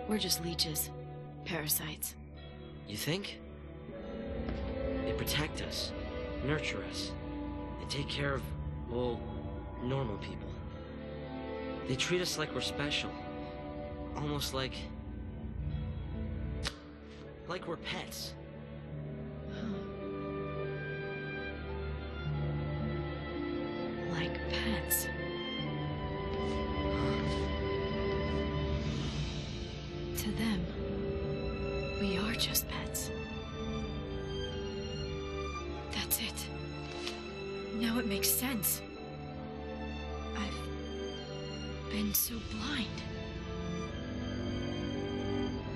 we're just leeches. Parasites. You think? They protect us, nurture us. They take care of, well, normal people. They treat us like we're special. Almost like we're pets. Like pets. To them, we are just pets. That's it. Now it makes sense. I've been so blind.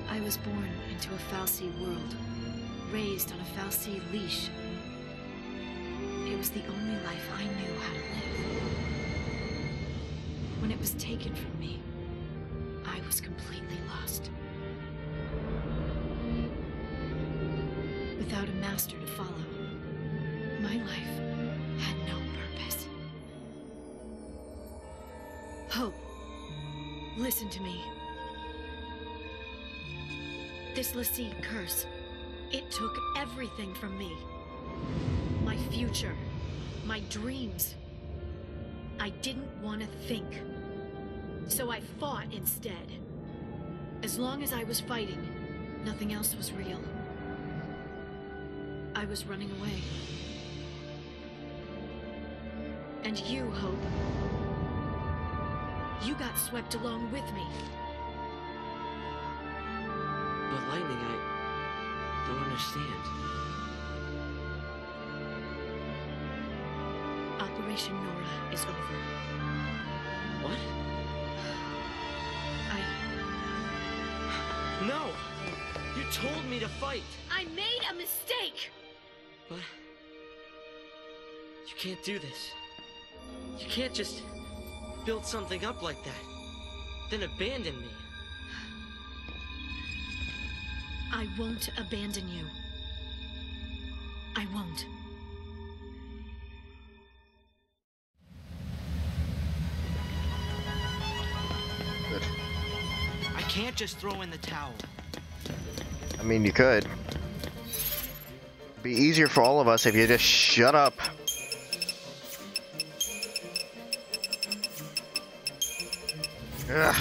I was born into a Fal'Cie world, raised on a Fal'Cie leash. It was the only life I knew how to live. When it was taken from me, I was completely lost. Without a master to follow, my life had no purpose. Hope, listen to me. This l'Cie curse, it took everything from me. My future, my dreams. I didn't want to think. So I fought instead. As long as I was fighting, nothing else was real. I was running away. And you, Hope, you got swept along with me. But Lightning, I don't understand. Operation Nora is over. What? No! You told me to fight! I made a mistake! But you can't do this. You can't just build something up like that, then abandon me. I won't abandon you. I won't. Good. I can't just throw in the towel. I mean, you could. It'd be easier for all of us if you just shut up. Ugh.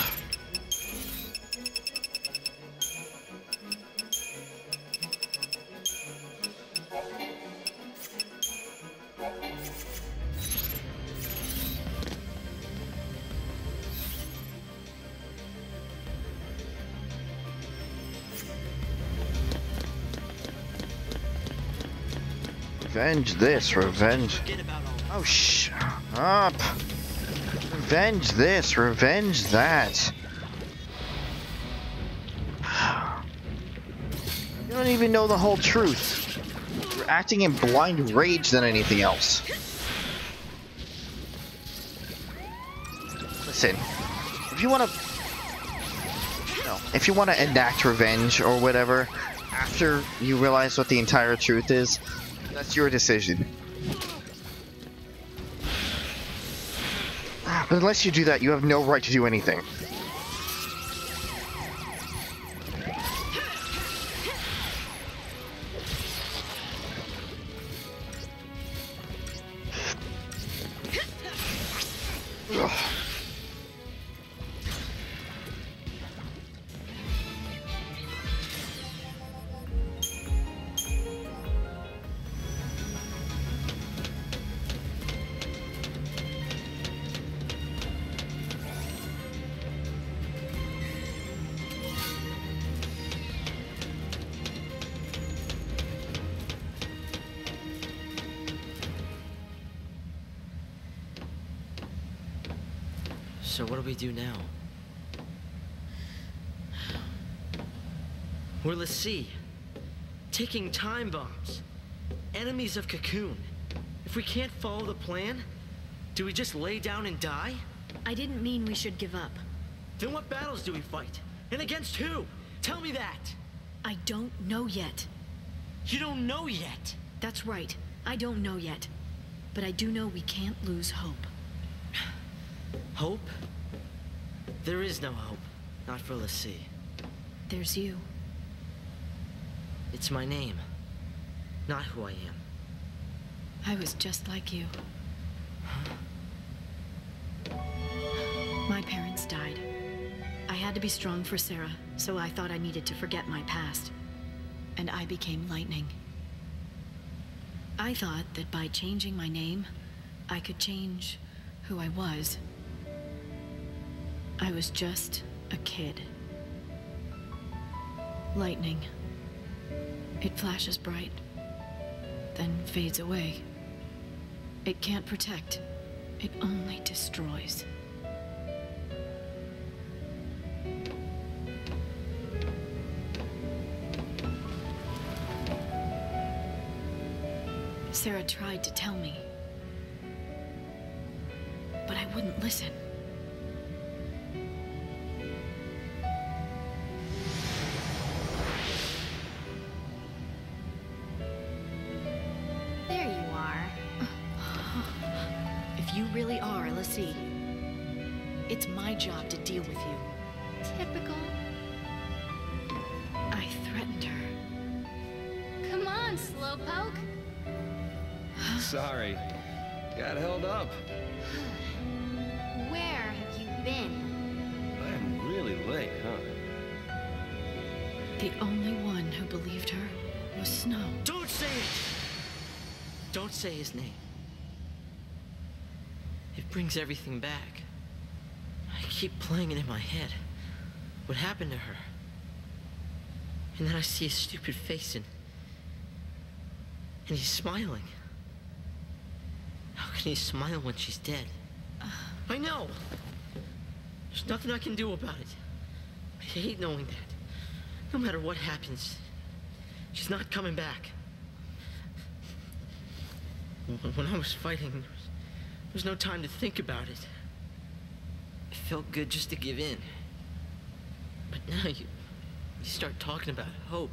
Revenge this, revenge. Oh, shut up. Revenge this, revenge that. You don't even know the whole truth. You're acting in blind rage than anything else. Listen, if you want to enact revenge or whatever, after you realize what the entire truth is, that's your decision. But unless you do that, you have no right to do anything. Ugh. So what do we do now? We're l'Cie, taking time bombs. enemies of Cocoon. If we can't follow the plan, do we just lay down and die? I didn't mean we should give up. Then what battles do we fight? And against who? Tell me that! I don't know yet. You don't know yet? That's right. I don't know yet. But I do know we can't lose hope. Hope? There is no hope. Not for Suzie. There's you. It's my name. Not who I am. I was just like you. My parents died. I had to be strong for Sarah, so I thought I needed to forget my past. And I became Lightning. I thought that by changing my name, I could change who I was. I was just a kid. Lightning. It flashes bright, then fades away. It can't protect. It only destroys. Sarah tried to tell me, but I wouldn't listen. There you are. If you really are Suzie, it's my job to deal with you. Typical. I threatened her. Come on, Slowpoke. Sorry. Got held up. Where have you been? I'm really late, huh? The only one who believed her was Snow. Don't say it! Don't say his name. It brings everything back. I keep playing it in my head. What happened to her? And then I see his stupid face and he's smiling. How can he smile when she's dead? I know! There's nothing I can do about it. I hate knowing that. No matter what happens, she's not coming back. When I was fighting, there was no time to think about it. It felt good just to give in. But now you start talking about hope.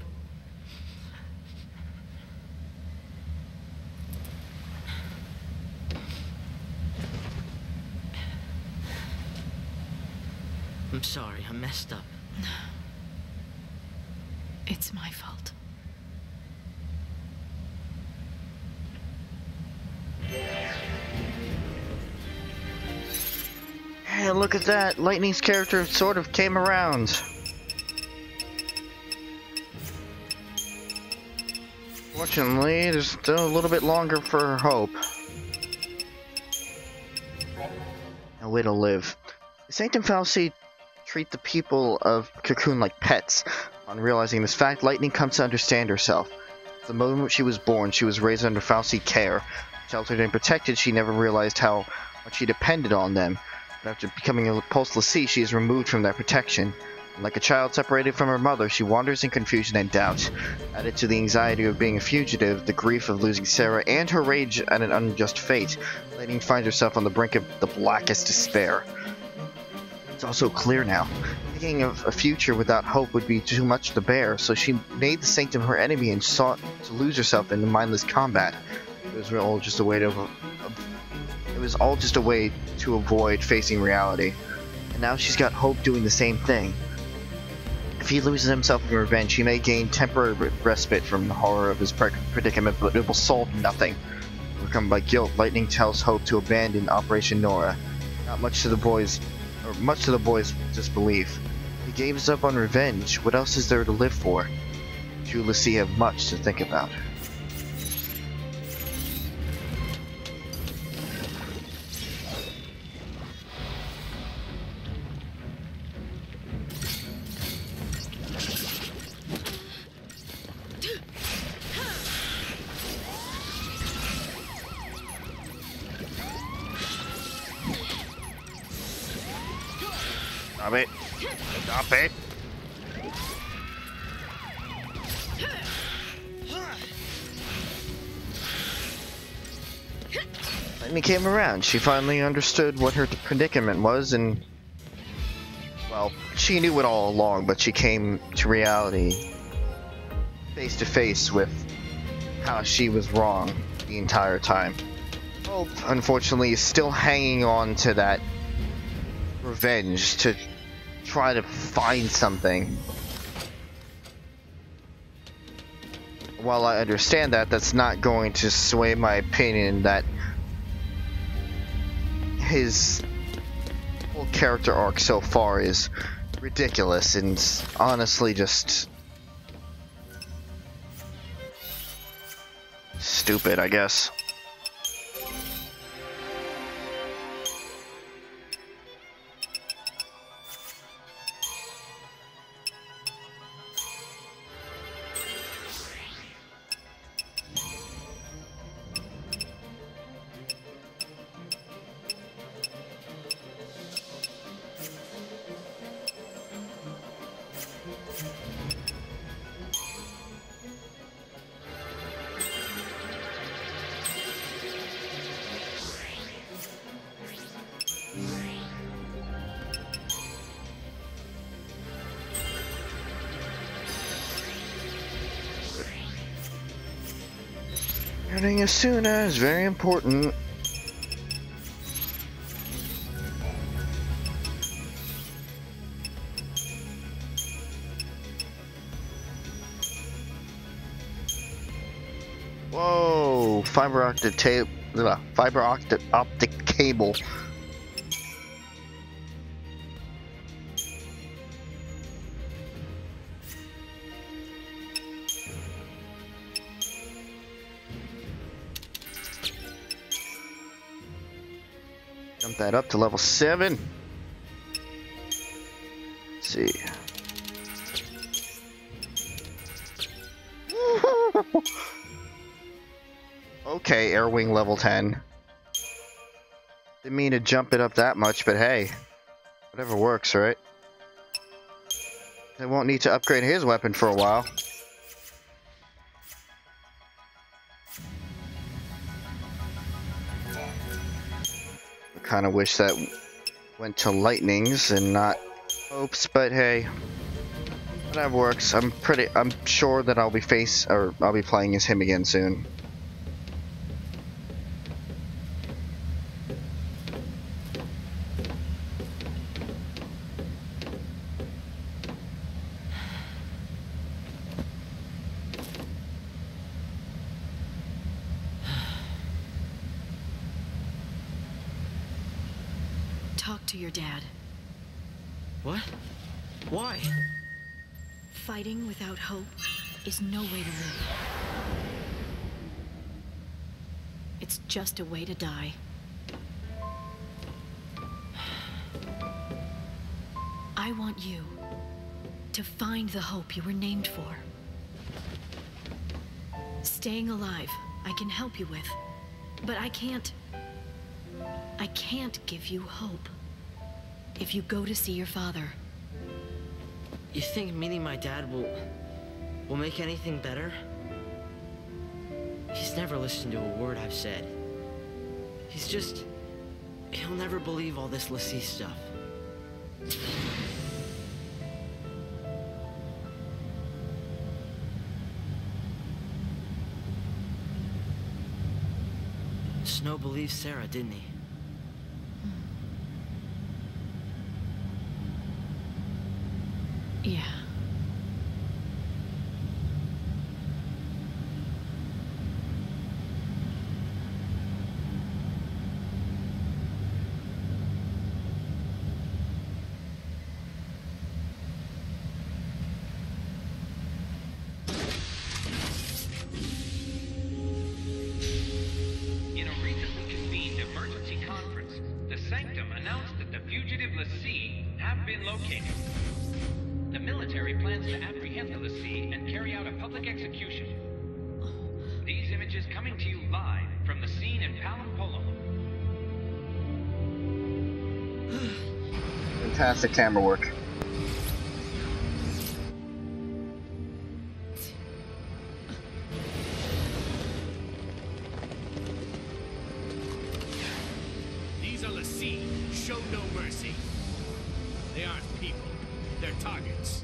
I'm sorry, I messed up. It's my fault. Hey, look at that. Lightning's character sort of came around. Fortunately, there's still a little bit longer for hope. A way to live. Sanctum Fallacy treat the people of Cocoon like pets. On realizing this fact, Lightning comes to understand herself. The moment she was born, she was raised under Fallacy care. Sheltered and protected, she never realized how much she depended on them. But after becoming a pulseless sea, she is removed from that protection. And like a child separated from her mother, she wanders in confusion and doubt. Added to the anxiety of being a fugitive, the grief of losing Sarah, and her rage at an unjust fate, Lightning finds herself on the brink of the blackest despair. It's also clear now. Thinking of a future without hope would be too much to bear, so she made the Sanctum her enemy and sought to lose herself in mindless combat. It was all just a way to avoid facing reality. And now she's got Hope doing the same thing. If he loses himself in revenge, he may gain temporary respite from the horror of his predicament, but it will solve nothing. Overcome by guilt, Lightning tells Hope to abandon Operation Nora. Much to the boys' disbelief. He gave up on revenge. What else is there to live for? You, Suzie, have much to think about. Stop it. Stop it. Lightning came around. She finally understood what her predicament was, and well, she knew it all along, but she came to reality face to face with how she was wrong the entire time. Hope, unfortunately, is still hanging on to that revenge to try to find something. While I understand that, that's not going to sway my opinion that his whole character arc so far is ridiculous and honestly just stupid, I guess. Learning as soon as very important. Whoa! Fiber optic cable. Jump that up to level 7. Let's see. Okay, air wing level 10. Didn't mean to jump it up that much, but hey, whatever works, right? I won't need to upgrade his weapon for a while. I kind of wish that went to lightnings and not hopes, but hey, whatever works. I'm sure that I'll be playing as him again soon. Talk to your dad. What? Why? Fighting without hope is no way to live. It's just a way to die. I want you to find the hope you were named for. Staying alive, I can help you with, but I can't give you hope if you go to see your father. You think meeting my dad will make anything better? He's never listened to a word I've said. He'll never believe all this Lassie stuff. Snow believed Sarah, didn't he? Yeah. In a recently convened emergency conference, the Sanctum announced that the fugitive Lassie have been located. The military plans to apprehend the Lassie and carry out a public execution. These images coming to you live from the scene in Palampolo. Fantastic camera work. show no mercy. They aren't people. They're targets.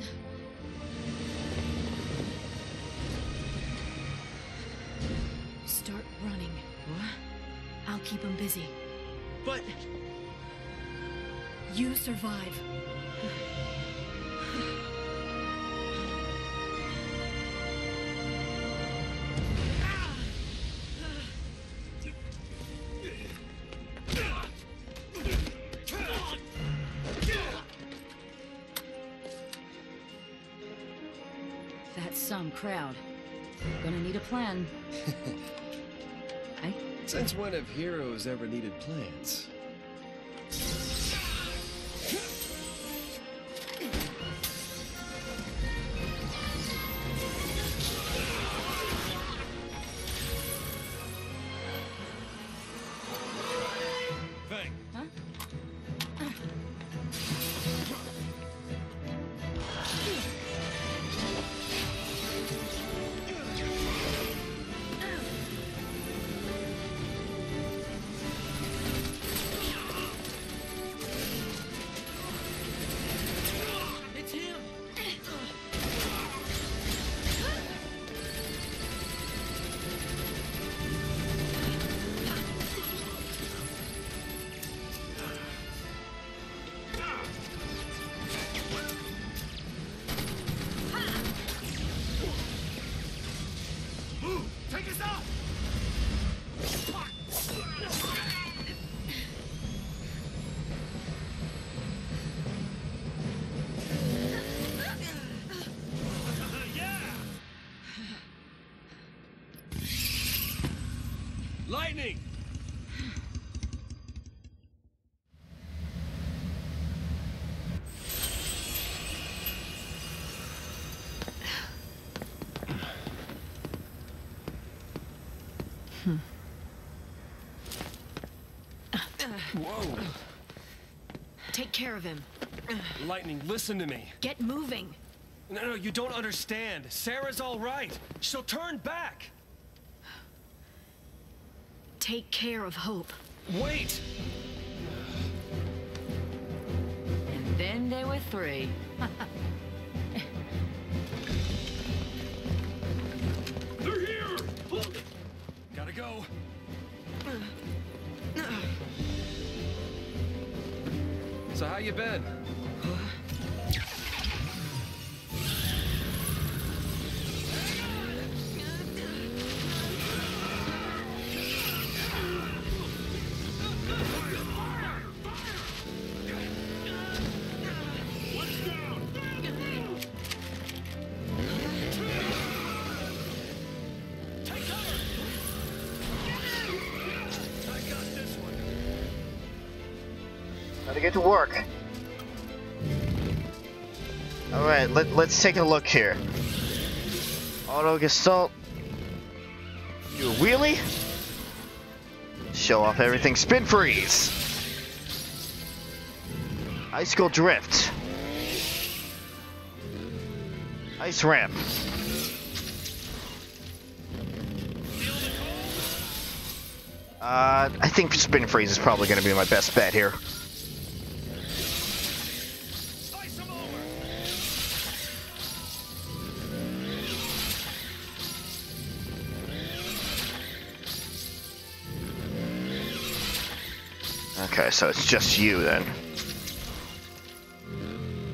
Start running. What? I'll keep him busy. But... You survive. That's some crowd. Gonna need a plan. Hey? Since when have heroes ever needed plans? Bang. Huh? It's him. Take us out! Yeah! Lightning! Whoa! Take care of him. Lightning, listen to me. Get moving. No, you don't understand. Sarah's all right. She'll turn back. Take care of Hope. Wait! And then there were three. They're here! Hold it! Gotta go. So how you been? Let's go! Take cover! I got this one. Gotta get to work. Alright, let's take a look here. Auto Gestalt. Do a wheelie. Show off everything. Spin freeze. Icicle drift. Ice ramp. I think spin freeze is probably going to be my best bet here. Ice 'em over! Okay, so it's just you then.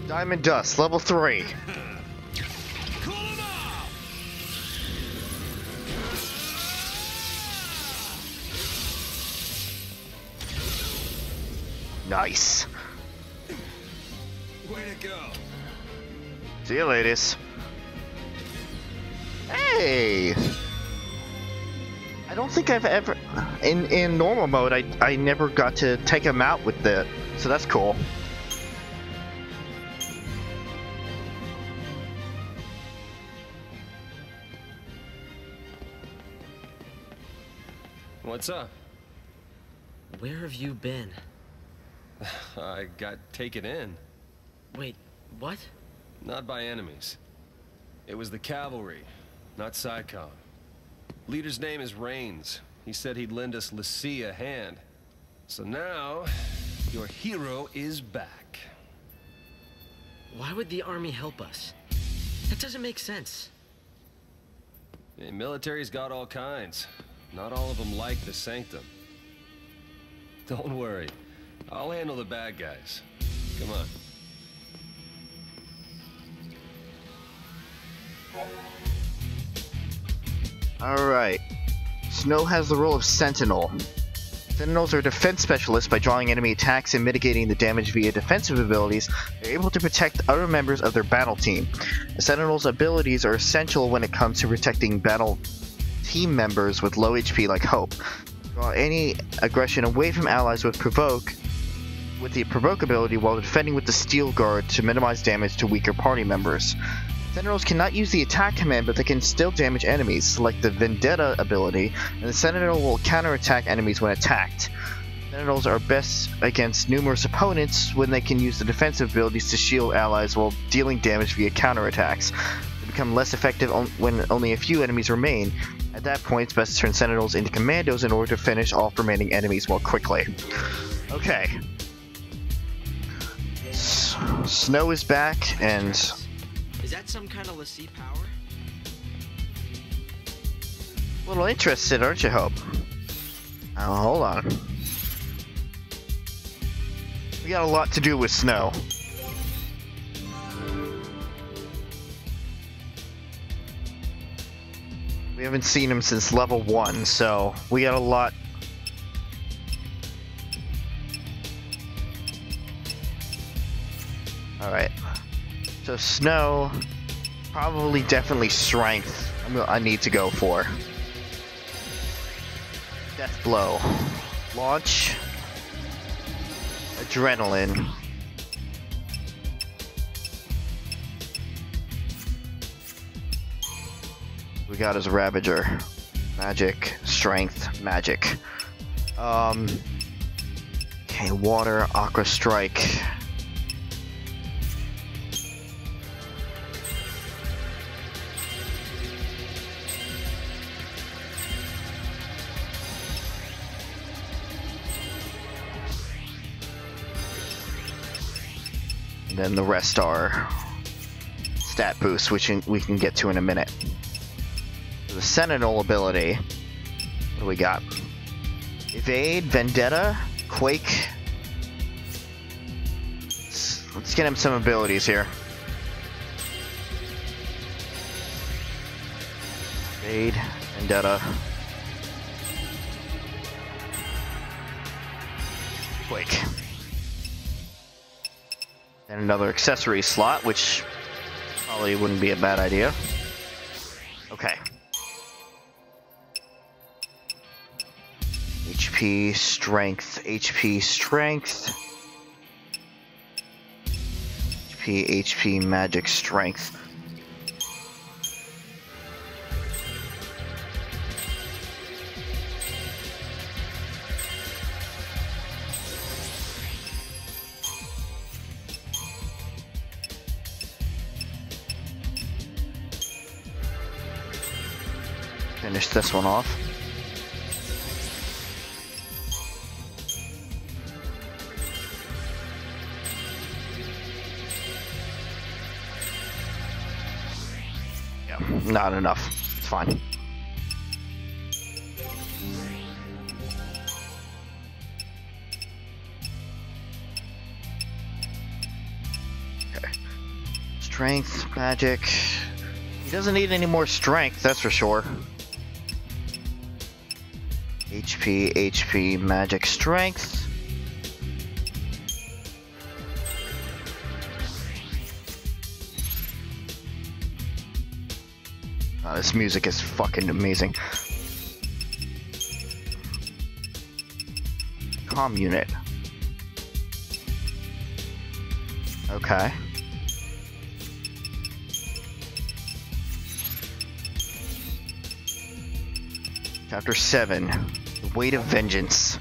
Diamond Dust, level 3. Cool 'em off! Nice. Way to go. See you, ladies. Hey! I don't think I've ever... In normal mode, I never got to take him out with that, so that's cool. What's up? Where have you been? I got taken in. Wait, what? Not by enemies. It was the cavalry, not SciComm. Leader's name is Rains. He said he'd lend us l'Cie a hand. So now, Your hero is back. Why would the army help us? That doesn't make sense. The military's got all kinds. Not all of them like the Sanctum. Don't worry. I'll handle the bad guys. Come on. Alright. Snow has the role of Sentinel. Sentinels are defense specialists. By drawing enemy attacks and mitigating the damage via defensive abilities, they're able to protect other members of their battle team. The Sentinel's abilities are essential when it comes to protecting battle team members with low HP like Hope. Draw any aggression away from allies with the Provoke ability while defending with the Steel Guard to minimize damage to weaker party members. Sentinels cannot use the attack command, but they can still damage enemies. Select the Vendetta ability, and the Sentinel will counterattack enemies when attacked. Sentinels are best against numerous opponents when they can use the defensive abilities to shield allies while dealing damage via counterattacks. They become less effective when only a few enemies remain. At that point, it's best to turn Sentinels into commandos in order to finish off remaining enemies more quickly. Okay. Snow is back, and... Is that some kind of Lassie power? A little interested, aren't you, Hope? Oh, hold on. We got a lot to do with Snow. We haven't seen him since level 1, so we got a lot. Alright. So Snow, probably definitely Strength. I need to go for. Death Blow. Launch. Adrenaline. We got his Ravager. Magic, Strength, Magic. Okay, Water, Aqua Strike. And then the rest are stat boosts, which we can get to in a minute. The Sentinel ability, what do we got? Evade, Vendetta, Quake. Let's get him some abilities here. Evade, Vendetta, Quake. And another accessory slot, which probably wouldn't be a bad idea. Okay. HP, Strength, HP, Strength. HP, Magic, Strength. Finish this one off. Yeah, not enough. It's fine. Okay. Strength, Magic. He doesn't need any more strength, that's for sure. HP, Magic, Strength. Oh, this music is fucking amazing. Comm unit. Okay. Chapter 7, The Weight of Vengeance.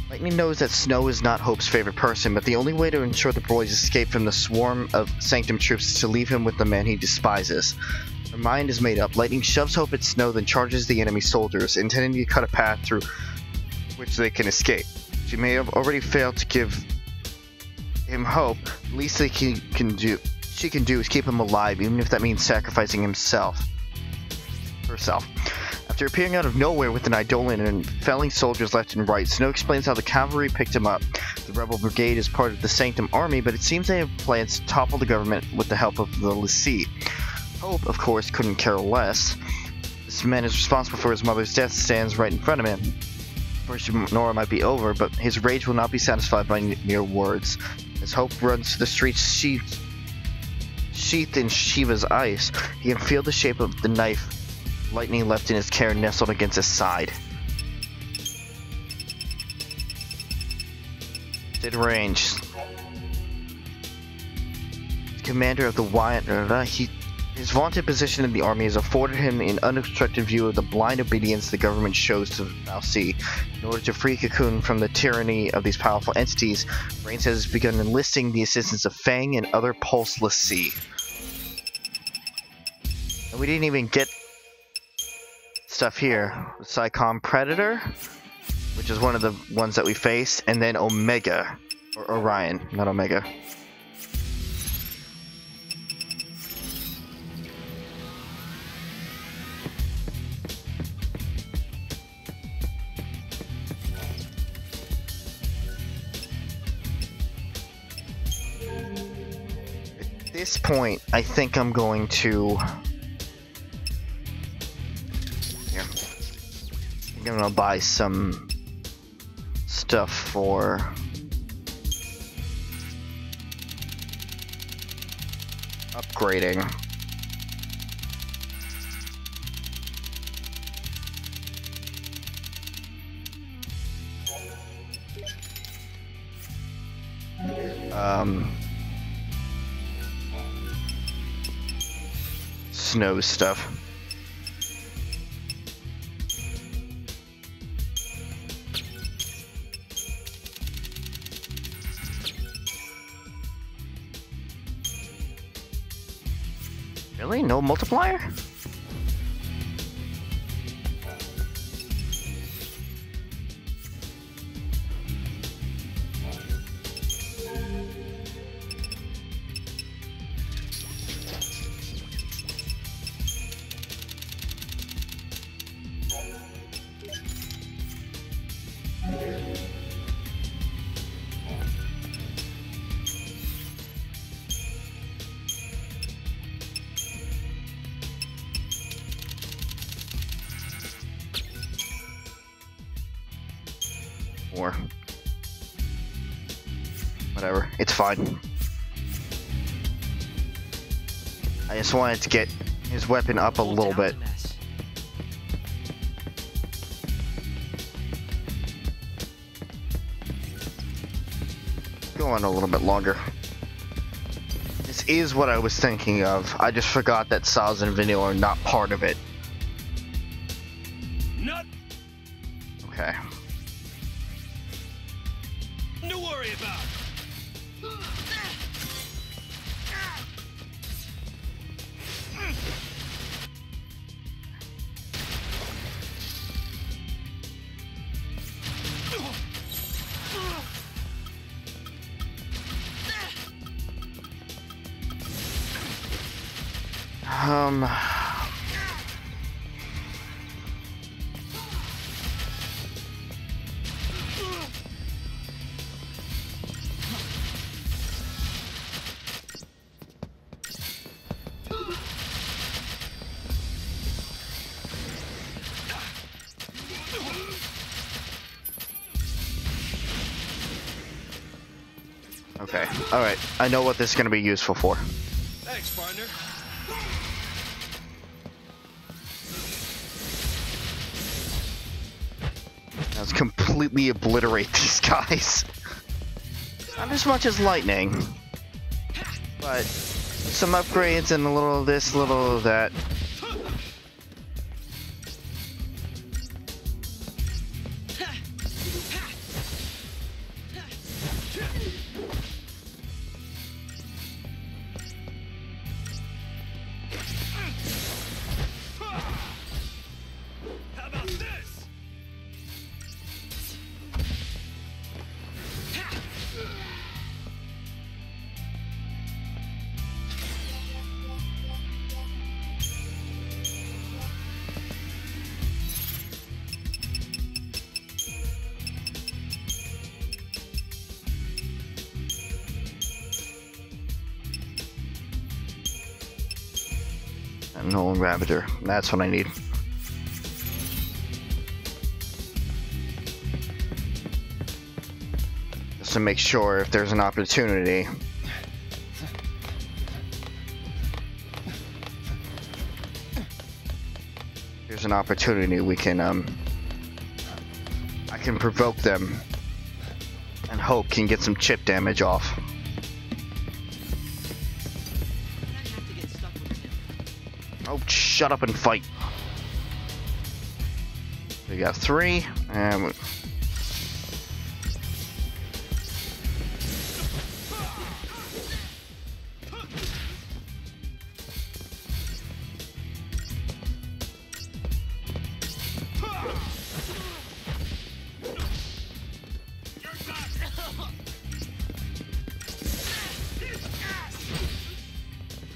Lightning knows that Snow is not Hope's favorite person, but the only way to ensure the boys escape from the swarm of Sanctum troops is to leave him with the man he despises. Her mind is made up. Lightning shoves Hope at Snow, then charges the enemy soldiers, intending to cut a path through which they can escape. She may have already failed to give him hope. The least they can do is keep him alive, even if that means sacrificing herself. After appearing out of nowhere with an Eidolon and felling soldiers left and right, Snow explains how the cavalry picked him up. The rebel brigade is part of the Sanctum army, but it seems they have plans to topple the government with the help of the l'Cie. Hope, of course, couldn't care less. This man is responsible for his mother's death, stands right in front of him. First Nora might be over, but his rage will not be satisfied by mere words. As Hope runs to the streets sheathed in Shiva's ice, he can feel the shape of the knife Lightning left in his care nestled against his side. Did range. Commander of the his vaunted position in the army has afforded him an unobstructed view of the blind obedience the government shows to fal'Cie. In order to free Cocoon from the tyranny of these powerful entities, Brains has begun enlisting the assistance of Fang and other Pulse l'Cie. And we didn't even get stuff here. Psycom Predator, which is one of the ones that we faced, and then Omega, or Orion, not Omega. At this point, I think I'm going to... I'm gonna buy some stuff for upgrading. Snow stuff. Really? No multiplier? Or whatever, it's fine. I just wanted to get his weapon up a little bit. Go on a little bit longer. This is what I was thinking of. I just forgot that Saz and Vanille are not part of it. Not. Okay. To worry about. Okay, alright. I know what this is going to be useful for. Thanks, partner. Let's completely obliterate these guys. Not as much as lightning, but some upgrades and a little of this, a little of that. A Nolan Ravager. That's what I need. Just to make sure if there's an opportunity. There's an opportunity we can, I can provoke them and hope can get some chip damage off. Oh, shut up and fight. We got 3, and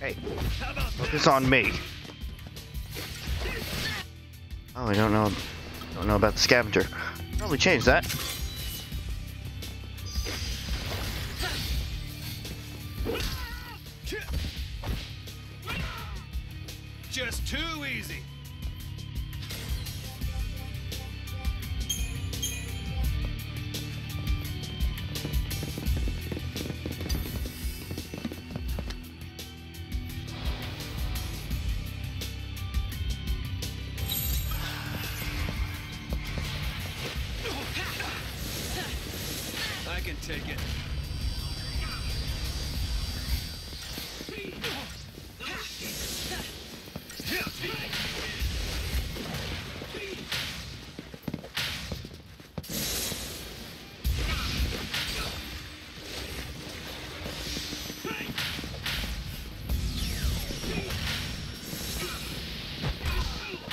hey, focus on me. Oh, I don't know about the scavenger. Probably change that. Just too easy. I can take it.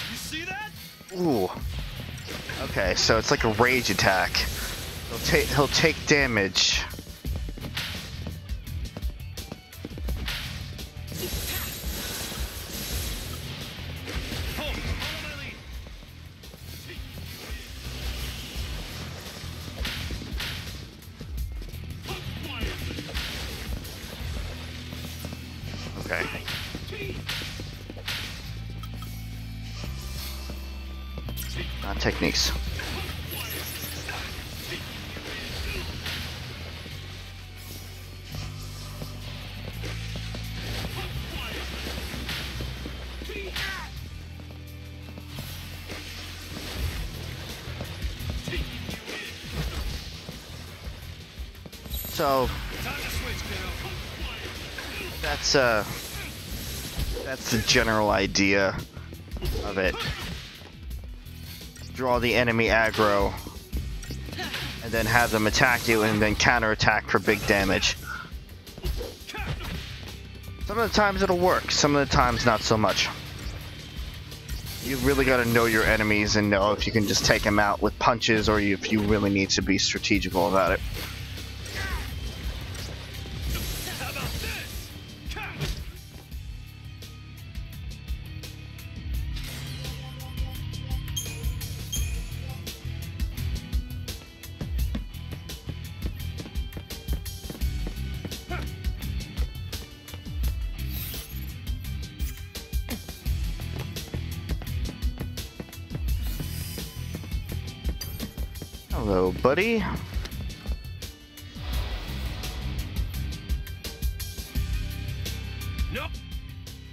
You see that? Ooh. Okay, so it's like a rage attack. He'll take damage. Okay. Not techniques. So that's the general idea of it. Draw the enemy aggro and then have them attack you and then counterattack for big damage. Some of the times it'll work, some of the times not so much. You really gotta know your enemies and know if you can just take them out with punches or if you really need to be strategical about it. Hello, buddy. Nope.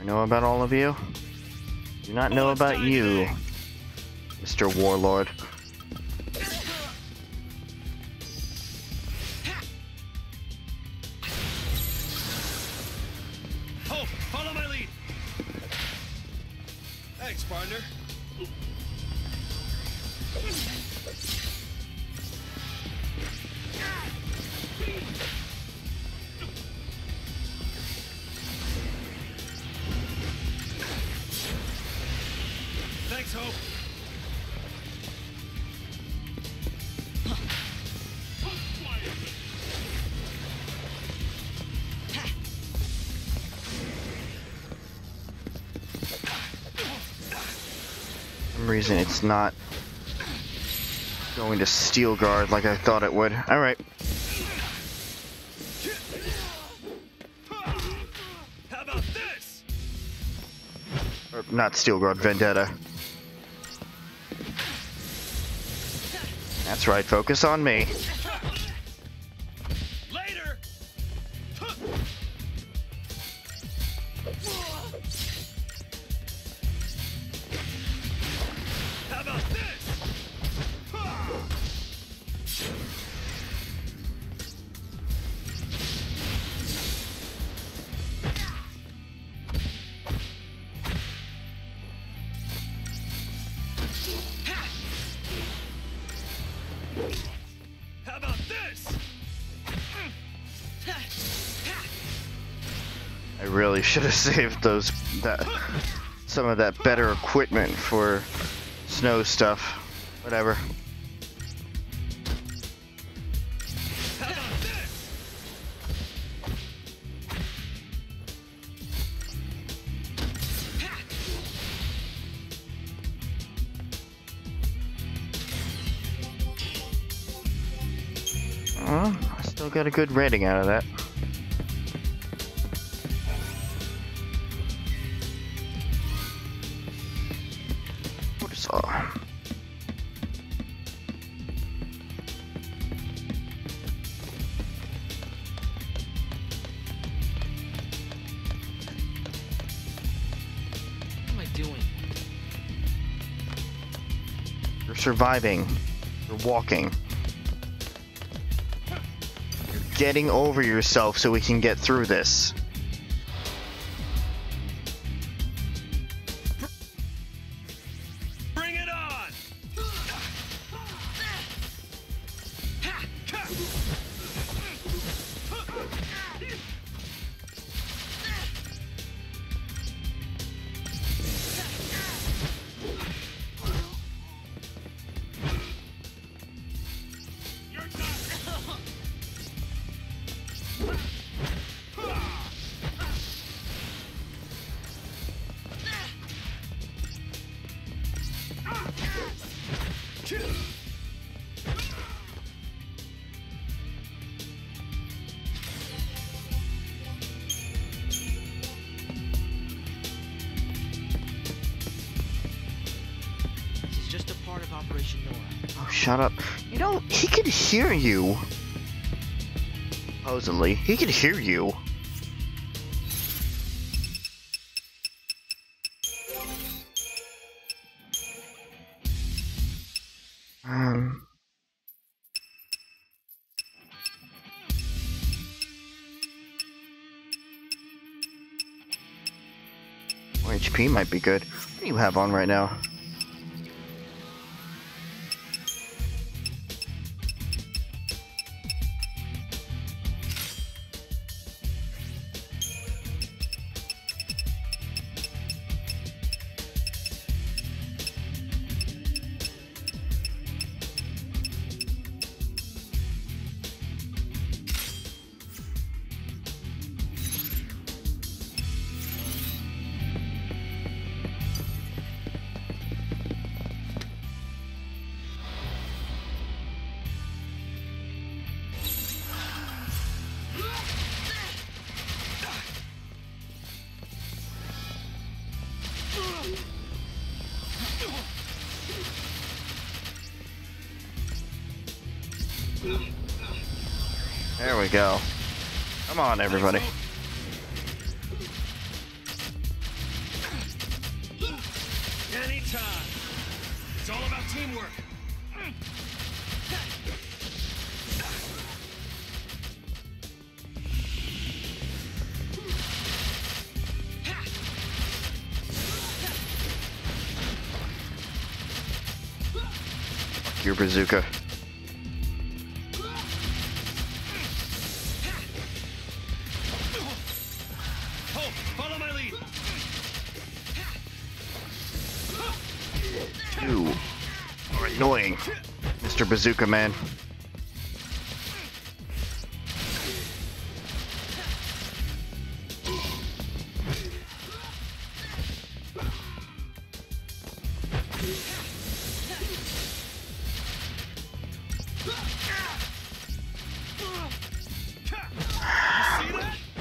I know about all of you. Do not know about you, Mr. Warlord. Oh, follow my lead. Thanks, partner. Thanks, Hope. For some reason it's not going to Steel Guard like I thought it would. Alright. How about this? Or not Steelguard, Vendetta. That's right, focus on me. Later. How about this? How about this? I really should have saved some of that better equipment for snow stuff. Whatever. How about this? I still got a good rating out of that. Cortisol. What am I doing? You're surviving. You're walking. You're getting over yourself so we can get through this. Bring it on! You're done! This is just a part of Operation Nora. Oh, shut up. You know, he could hear you. Supposedly. He could hear you. More HP might be good. What do you have on right now? There we go. Come on, everybody. Anytime. It's all about teamwork. Fuck your bazooka. Hope, follow my lead. You are annoying, Mr. Bazooka Man.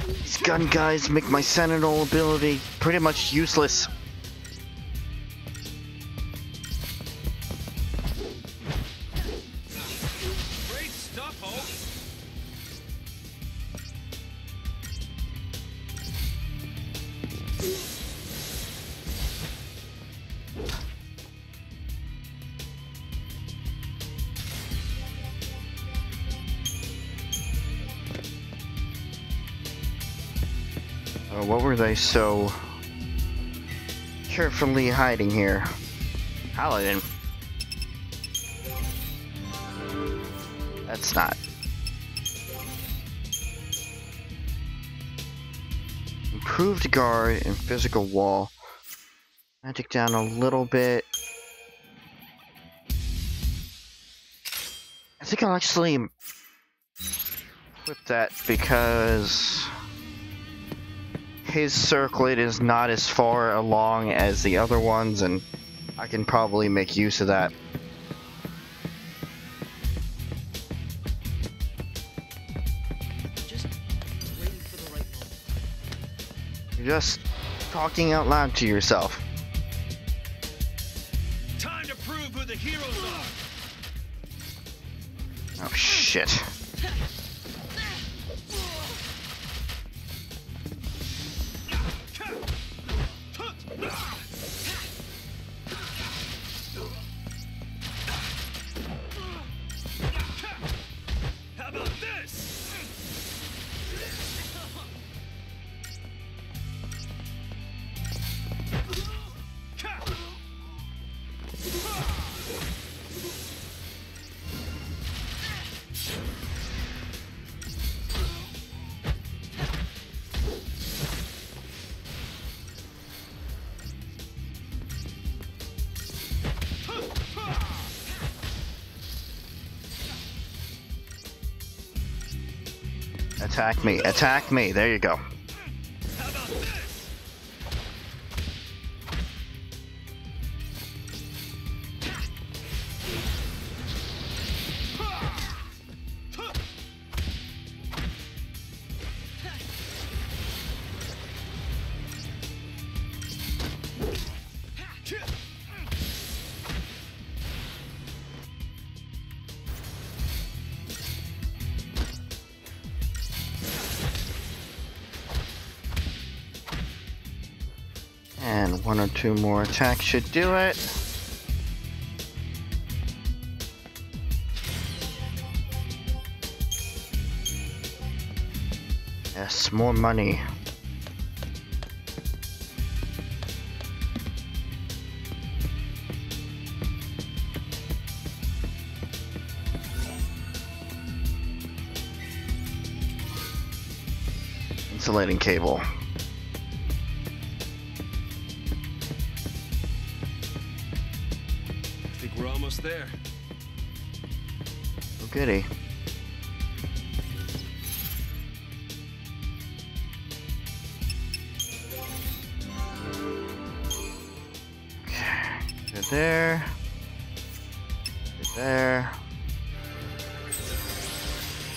These gun guys make my Sentinel ability pretty much useless. What were they so carefully hiding here? Paladin. That's not. Improved guard and physical wall. Magic down a little bit. I think I'll actually equip that because his circlet is not as far along as the other ones, and I can probably make use of that. Just waiting for the right moment. You're just talking out loud to yourself. Time to prove who the heroes are. Oh shit. How about this? Attack me, attack me. There you go. How about this? And one or two more attacks should do it. Yes, more money. Insulating cable. Think we're almost there. Oh goody. Good there. Good there.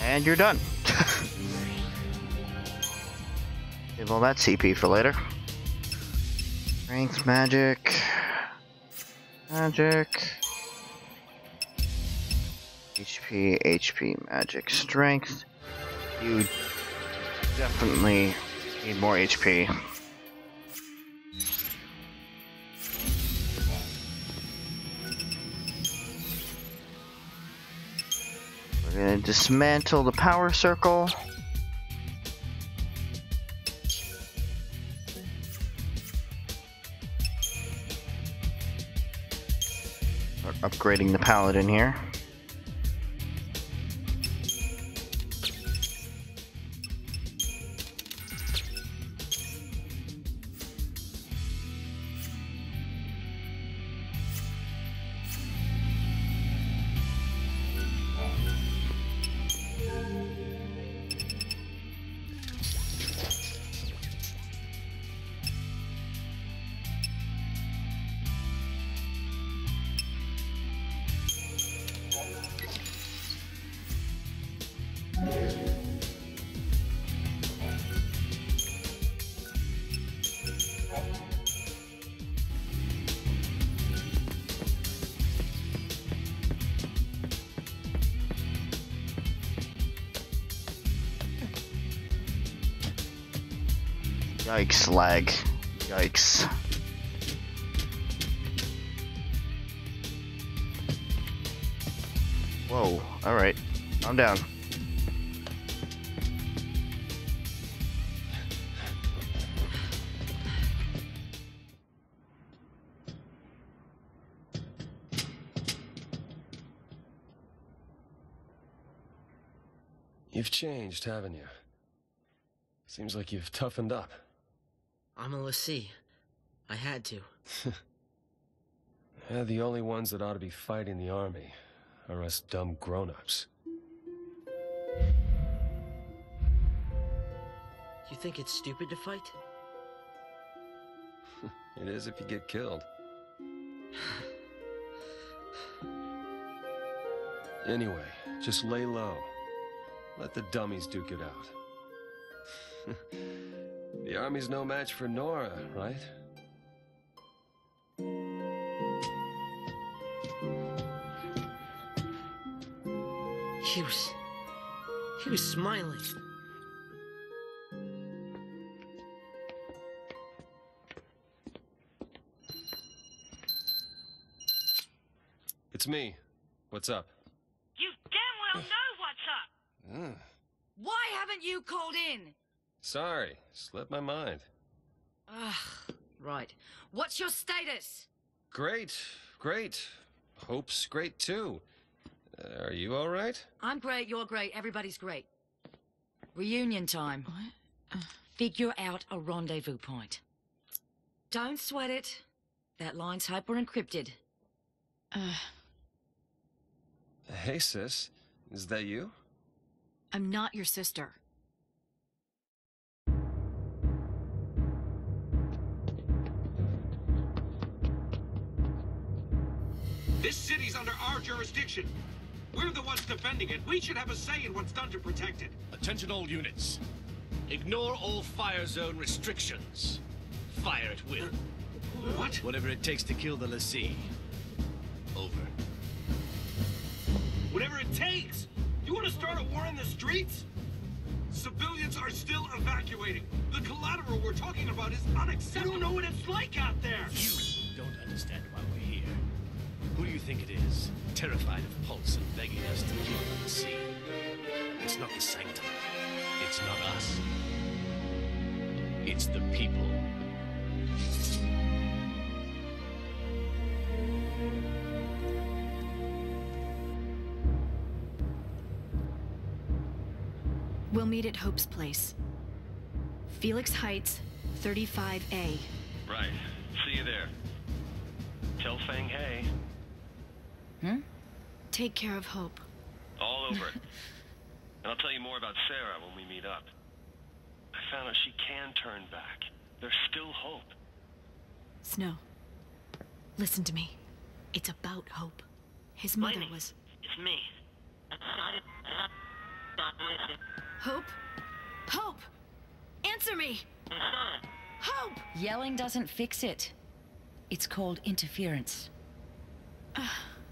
And you're done. Save all that CP for later. Strength, magic. Magic. HP, HP, magic, strength. You definitely need more HP. We're gonna dismantle the power circle. Start upgrading the paladin here. Yikes, lag. Yikes. Whoa, alright. Calm down. You've changed, haven't you? Seems like you've toughened up. I'm a l'Cie. I had to. Yeah, the only ones that ought to be fighting the army are us dumb grown-ups. You think it's stupid to fight? It is if you get killed. Anyway, just lay low. Let the dummies duke it out. The army's no match for Nora, right? He was smiling. It's me. What's up? You damn well know what's up! Why haven't you called in? Sorry, slipped my mind. Right. What's your status? Great, great. Hope's great too. Are you all right? I'm great, you're great, everybody's great. Reunion time. What? Figure out a rendezvous point. Don't sweat it. That line's hyper-encrypted. Hey, sis. Is that you? I'm not your sister. This city's under our jurisdiction. We're the ones defending it. We should have a say in what's done to protect it. Attention all units. Ignore all fire zone restrictions. Fire at will. What? Whatever it takes to kill the l'Cie. Over. Whatever it takes! You want to start a war in the streets? Civilians are still evacuating. The collateral we're talking about is unacceptable. You don't know what it's like out there! You don't understand why we're here. Who do you think it is? Terrified of Pulse and begging us to kill the l'Cie. It's not the Sanctum. It's not us. It's the people. We'll meet at Hope's place. Felix Heights, 35A. Right. See you there. Tell Fang hey. Take care of Hope. All over it. And I'll tell you more about Sarah when we meet up. I found out she can turn back. There's still hope. Snow, listen to me. It's about Hope. His mother was... It's me. Hope? Hope! Answer me! Hope! Yelling doesn't fix it. It's called interference.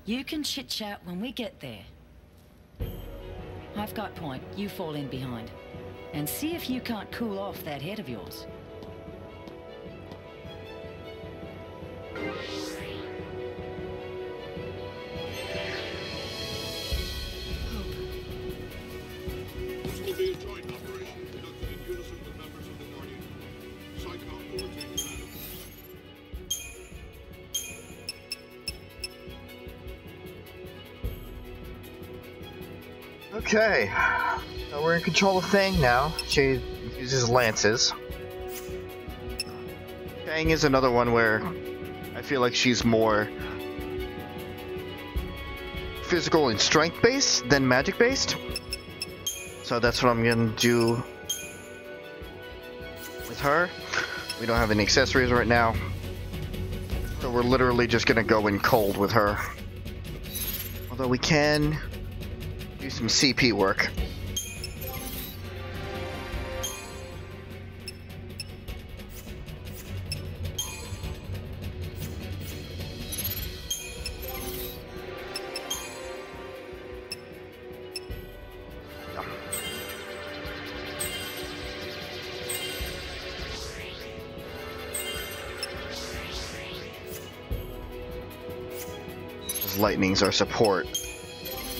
You can chit-chat when we get there. I've got point. You fall in behind. And see if you can't cool off that head of yours. This will be a joint operation conducted in unison with members of the Guardian. Psychom will retain command. Okay. We're in control of Fang now. She uses lances. Fang is another one where I feel like she's more physical and strength based than magic based. So that's what I'm gonna do with her. We don't have any accessories right now. So we're literally just gonna go in cold with her. Although we can do some CP work. Lightning's our support.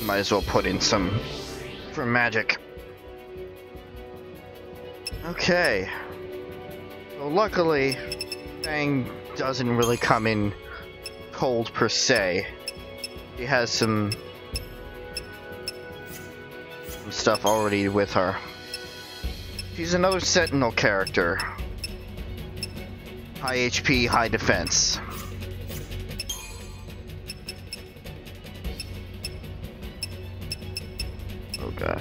Might as well put in some for magic. Okay. So luckily, Fang doesn't really come in cold per se. He has some some stuff already with her. She's another Sentinel character. High HP, high defense. Okay.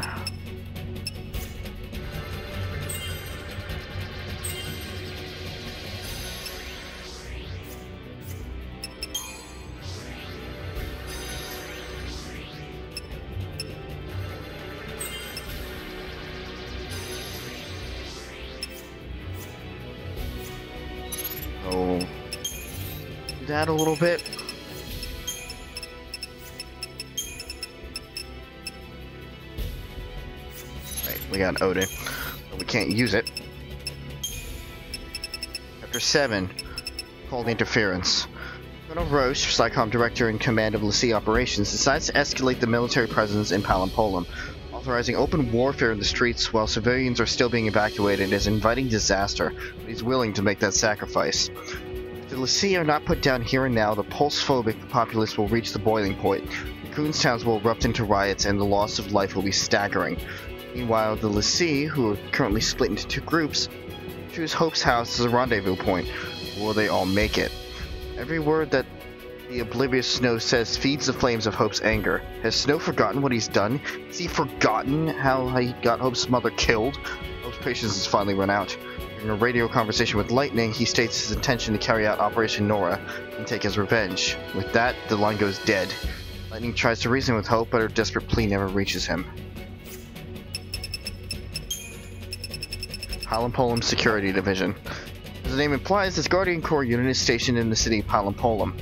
Oh, do that a little bit. Right, we got Odin, but we can't use it. Chapter 7, Cold Interference. Colonel Roche, SciComm Director in command of LaCie Operations, decides to escalate the military presence in Palimpolim, authorizing open warfare in the streets while civilians are still being evacuated is inviting disaster, but he's willing to make that sacrifice. If the LaCie are not put down here and now, the pulse-phobic populace will reach the boiling point. The Coons towns will erupt into riots and the loss of life will be staggering. Meanwhile, the LaCie, who are currently split into two groups, choose Hope's house as a rendezvous point. Will they all make it? Every word that the oblivious Snow says feeds the flames of Hope's anger. Has Snow forgotten what he's done? Has he forgotten how he got Hope's mother killed? Hope's patience has finally run out. During a radio conversation with Lightning, he states his intention to carry out Operation Nora and take his revenge. With that, the line goes dead. Lightning tries to reason with Hope, but her desperate plea never reaches him. Palimpolim Security Division. As the name implies, this Guardian Corps unit is stationed in the city of Palimpolim.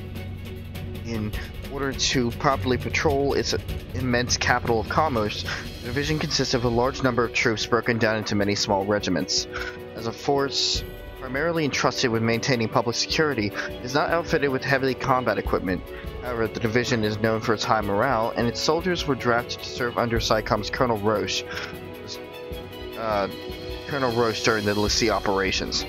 In order to properly patrol its immense capital of commerce, the division consists of a large number of troops broken down into many small regiments. As a force primarily entrusted with maintaining public security, it is not outfitted with heavy combat equipment. However, the division is known for its high morale, and its soldiers were drafted to serve under SciComm's Colonel Roche. Colonel Roche during the LaCie operations.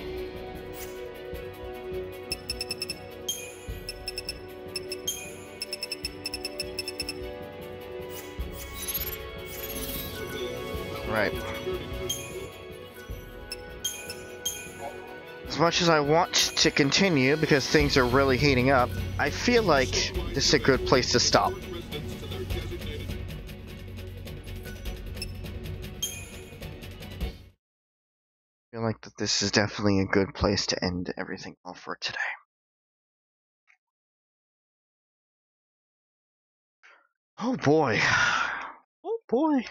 Right. As much as I want to continue because things are really heating up, I feel like this is a good place to stop. I feel like that this is definitely a good place to end everything off for today. Oh boy. Oh boy.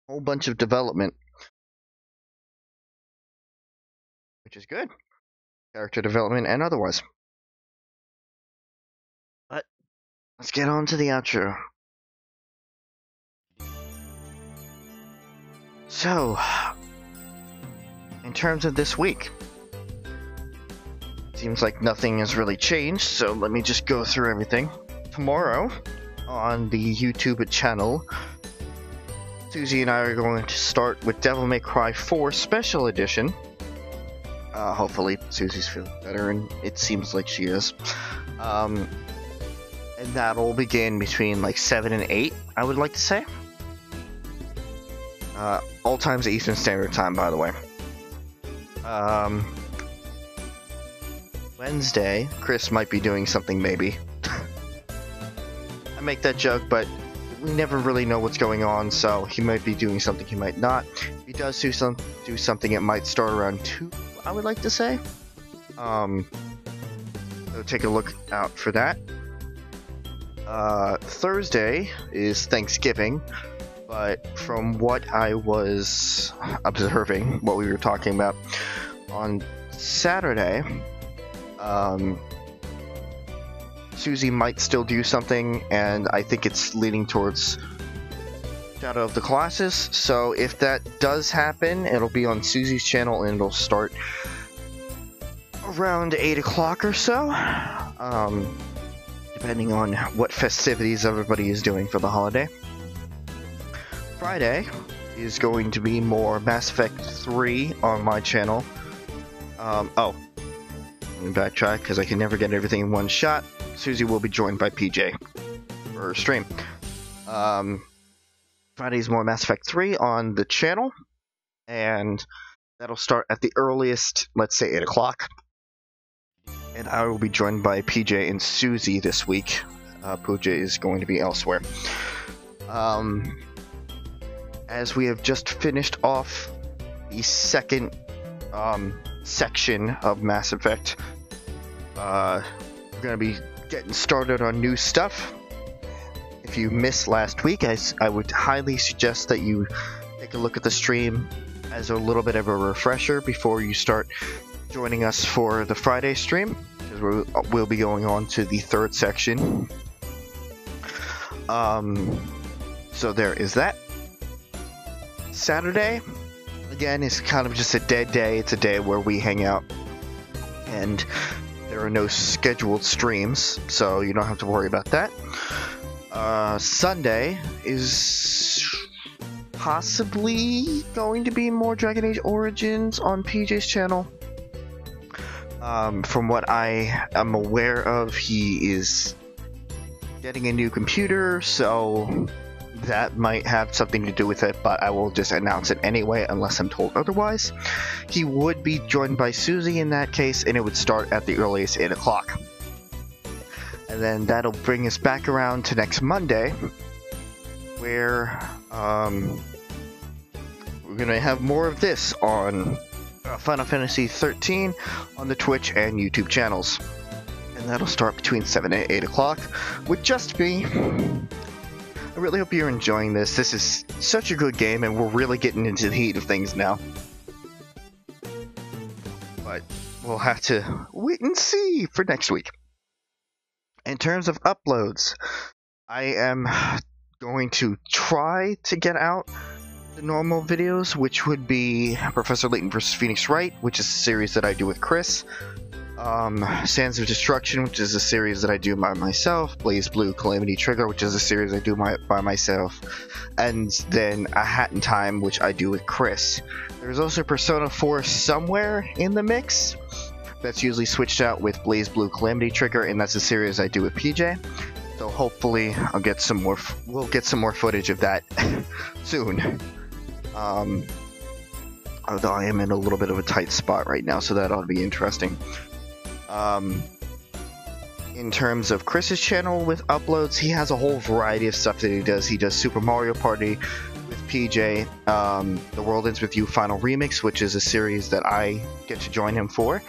Whole bunch of development. Which is good. Character development and otherwise. But let's get on to the outro. So, in terms of this week, seems like nothing has really changed, so let me just go through everything. Tomorrow, on the YouTube channel, Suzie and I are going to start with Devil May Cry 4 Special Edition. Hopefully Suzie's feeling better, and it seems like she is. And that'll begin between like 7 and 8, I would like to say. All times at Eastern Standard Time, by the way. Wednesday, Chris might be doing something, maybe. I make that joke, but we never really know what's going on, so he might be doing something, he might not. If he does do something, it might start around 2, I would like to say. So take a look out for that. Thursday is Thanksgiving, but from what I was observing, what we were talking about, on Saturday, Suzie might still do something, and I think it's leaning towards Shadow of the Colossus. So if that does happen, it'll be on Suzie's channel, and it'll start around 8 o'clock or so, depending on what festivities everybody is doing for the holiday. Friday is going to be more Mass Effect 3 on my channel. Let me backtrack because I can never get everything in one shot. Suzie will be joined by PJ for her stream. Friday's more Mass Effect 3 on the channel, and that'll start at the earliest, let's say 8 o'clock. And I will be joined by PJ and Suzie this week. Pooja is going to be elsewhere. As we have just finished off the second section of Mass Effect, we're going to be getting started on new stuff. If you missed last week, I would highly suggest that you take a look at the stream as a little bit of a refresher before you start joining us for the Friday stream, because we'll be going on to the third section. So there is that. Saturday, again, is kind of just a dead day. It's a day where we hang out, and there are no scheduled streams, so you don't have to worry about that. Sunday is possibly going to be more Dragon Age Origins on PJ's channel. From what I am aware of, he is getting a new computer, so that might have something to do with it, but I will just announce it anyway unless I'm told otherwise. He would be joined by Suzie in that case, and it would start at the earliest 8 o'clock. And then that'll bring us back around to next Monday, where we're going to have more of this on Final Fantasy 13 on the Twitch and YouTube channels. And that'll start between 7 and 8 o'clock with just me. I really hope you're enjoying this. This is such a good game, and we're really getting into the heat of things now. But we'll have to wait and see for next week. In terms of uploads, I am going to try to get out the normal videos, which would be Professor Layton vs. Phoenix Wright, which is a series that I do with Chris. Sands of Destruction, which is a series that I do by myself. Blaze Blue Calamity Trigger, which is a series I do by myself. And then A Hat in Time, which I do with Chris. There's also Persona 4 somewhere in the mix. That's usually switched out with Blaze Blue Calamity Trigger, and that's a series I do with PJ. So hopefully I'll get some more. We'll get some more footage of that soon. Although I am in a little bit of a tight spot right now, so that ought to be interesting. In terms of Chris's channel with uploads, he has a whole variety of stuff that he does. He does Super Mario Party with PJ, The World Ends With You Final Remix, which is a series that I get to join him for,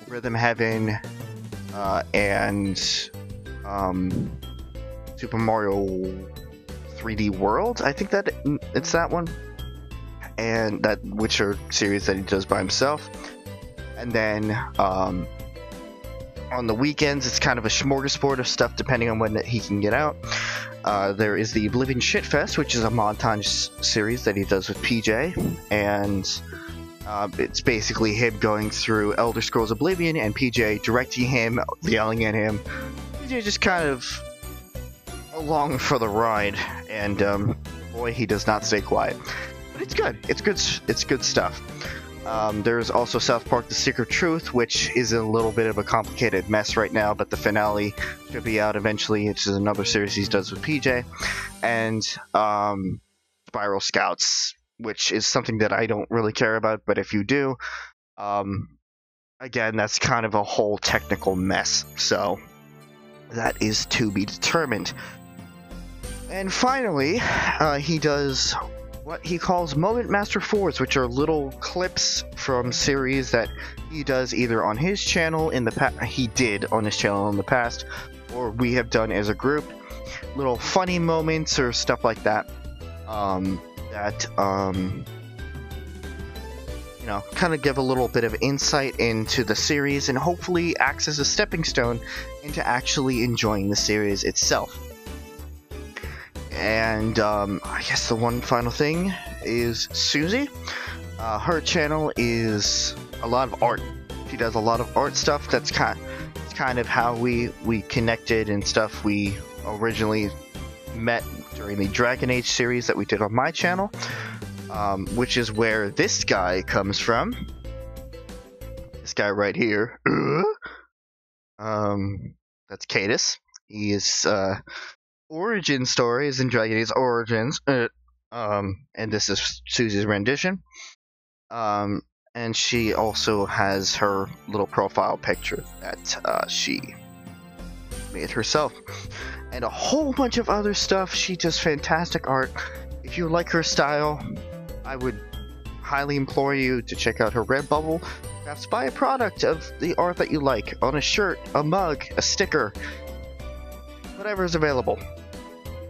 Rhythm Heaven, and Super Mario 3D World. I think that it's that one, and that, which are series that he does by himself. And then on the weekends, it's kind of a smorgasbord of stuff depending on when he can get out. There is the Oblivion Shitfest, which is a montage series that he does with PJ, and it's basically him going through Elder Scrolls Oblivion and PJ directing him, yelling at him. PJ just kind of along for the ride, and boy, he does not stay quiet. But it's good. It's good stuff. There's also South Park: The Secret Truth, which is a little bit of a complicated mess right now, but the finale should be out eventually. It's another series he does with PJ. And Spiral Scouts, which is something that I don't really care about, but if you do, again, that's kind of a whole technical mess. So that is to be determined. And finally, he does what he calls Moment Master 4s, which are little clips from series that he does either on his channel in the past, he did on his channel in the past, or we have done as a group. Little funny moments or stuff like that, you know, kind of give a little bit of insight into the series and hopefully acts as a stepping stone into actually enjoying the series itself. And I guess the one final thing is Suzie. Her channel is a lot of art. She does a lot of art stuff. That's kind of how we connected and stuff. We originally met during the Dragon Age series that we did on my channel, which is where this guy comes from. This guy right here. That's Cadus. He is origin stories in Dragon Age Origins. And this is Suzie's rendition. And she also has her little profile picture that she made herself. And a whole bunch of other stuff. She does fantastic art. If you like her style, I would highly implore you to check out her Redbubble. Perhaps buy a product of the art that you like on a shirt, a mug, a sticker, whatever is available.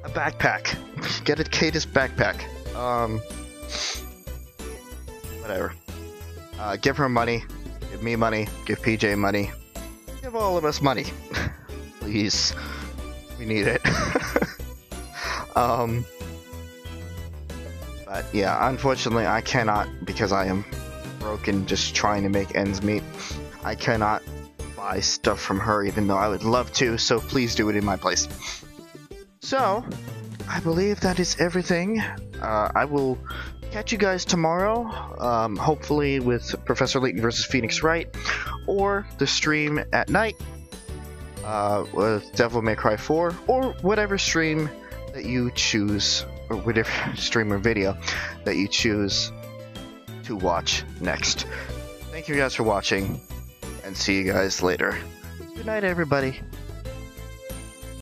A backpack. Get a Cadus backpack. Whatever. Give her money. Give me money. Give PJ money. Give all of us money. Please. We need it. But yeah, unfortunately I cannot, because I am broken just trying to make ends meet. I cannot buy stuff from her even though I would love to, so please do it in my place. So, I believe that is everything. I will catch you guys tomorrow, hopefully with Professor Layton vs. Phoenix Wright, or the stream at night with Devil May Cry 4, or whatever stream that you choose, or whatever stream or video that you choose to watch next. Thank you guys for watching, and see you guys later. Good night, everybody.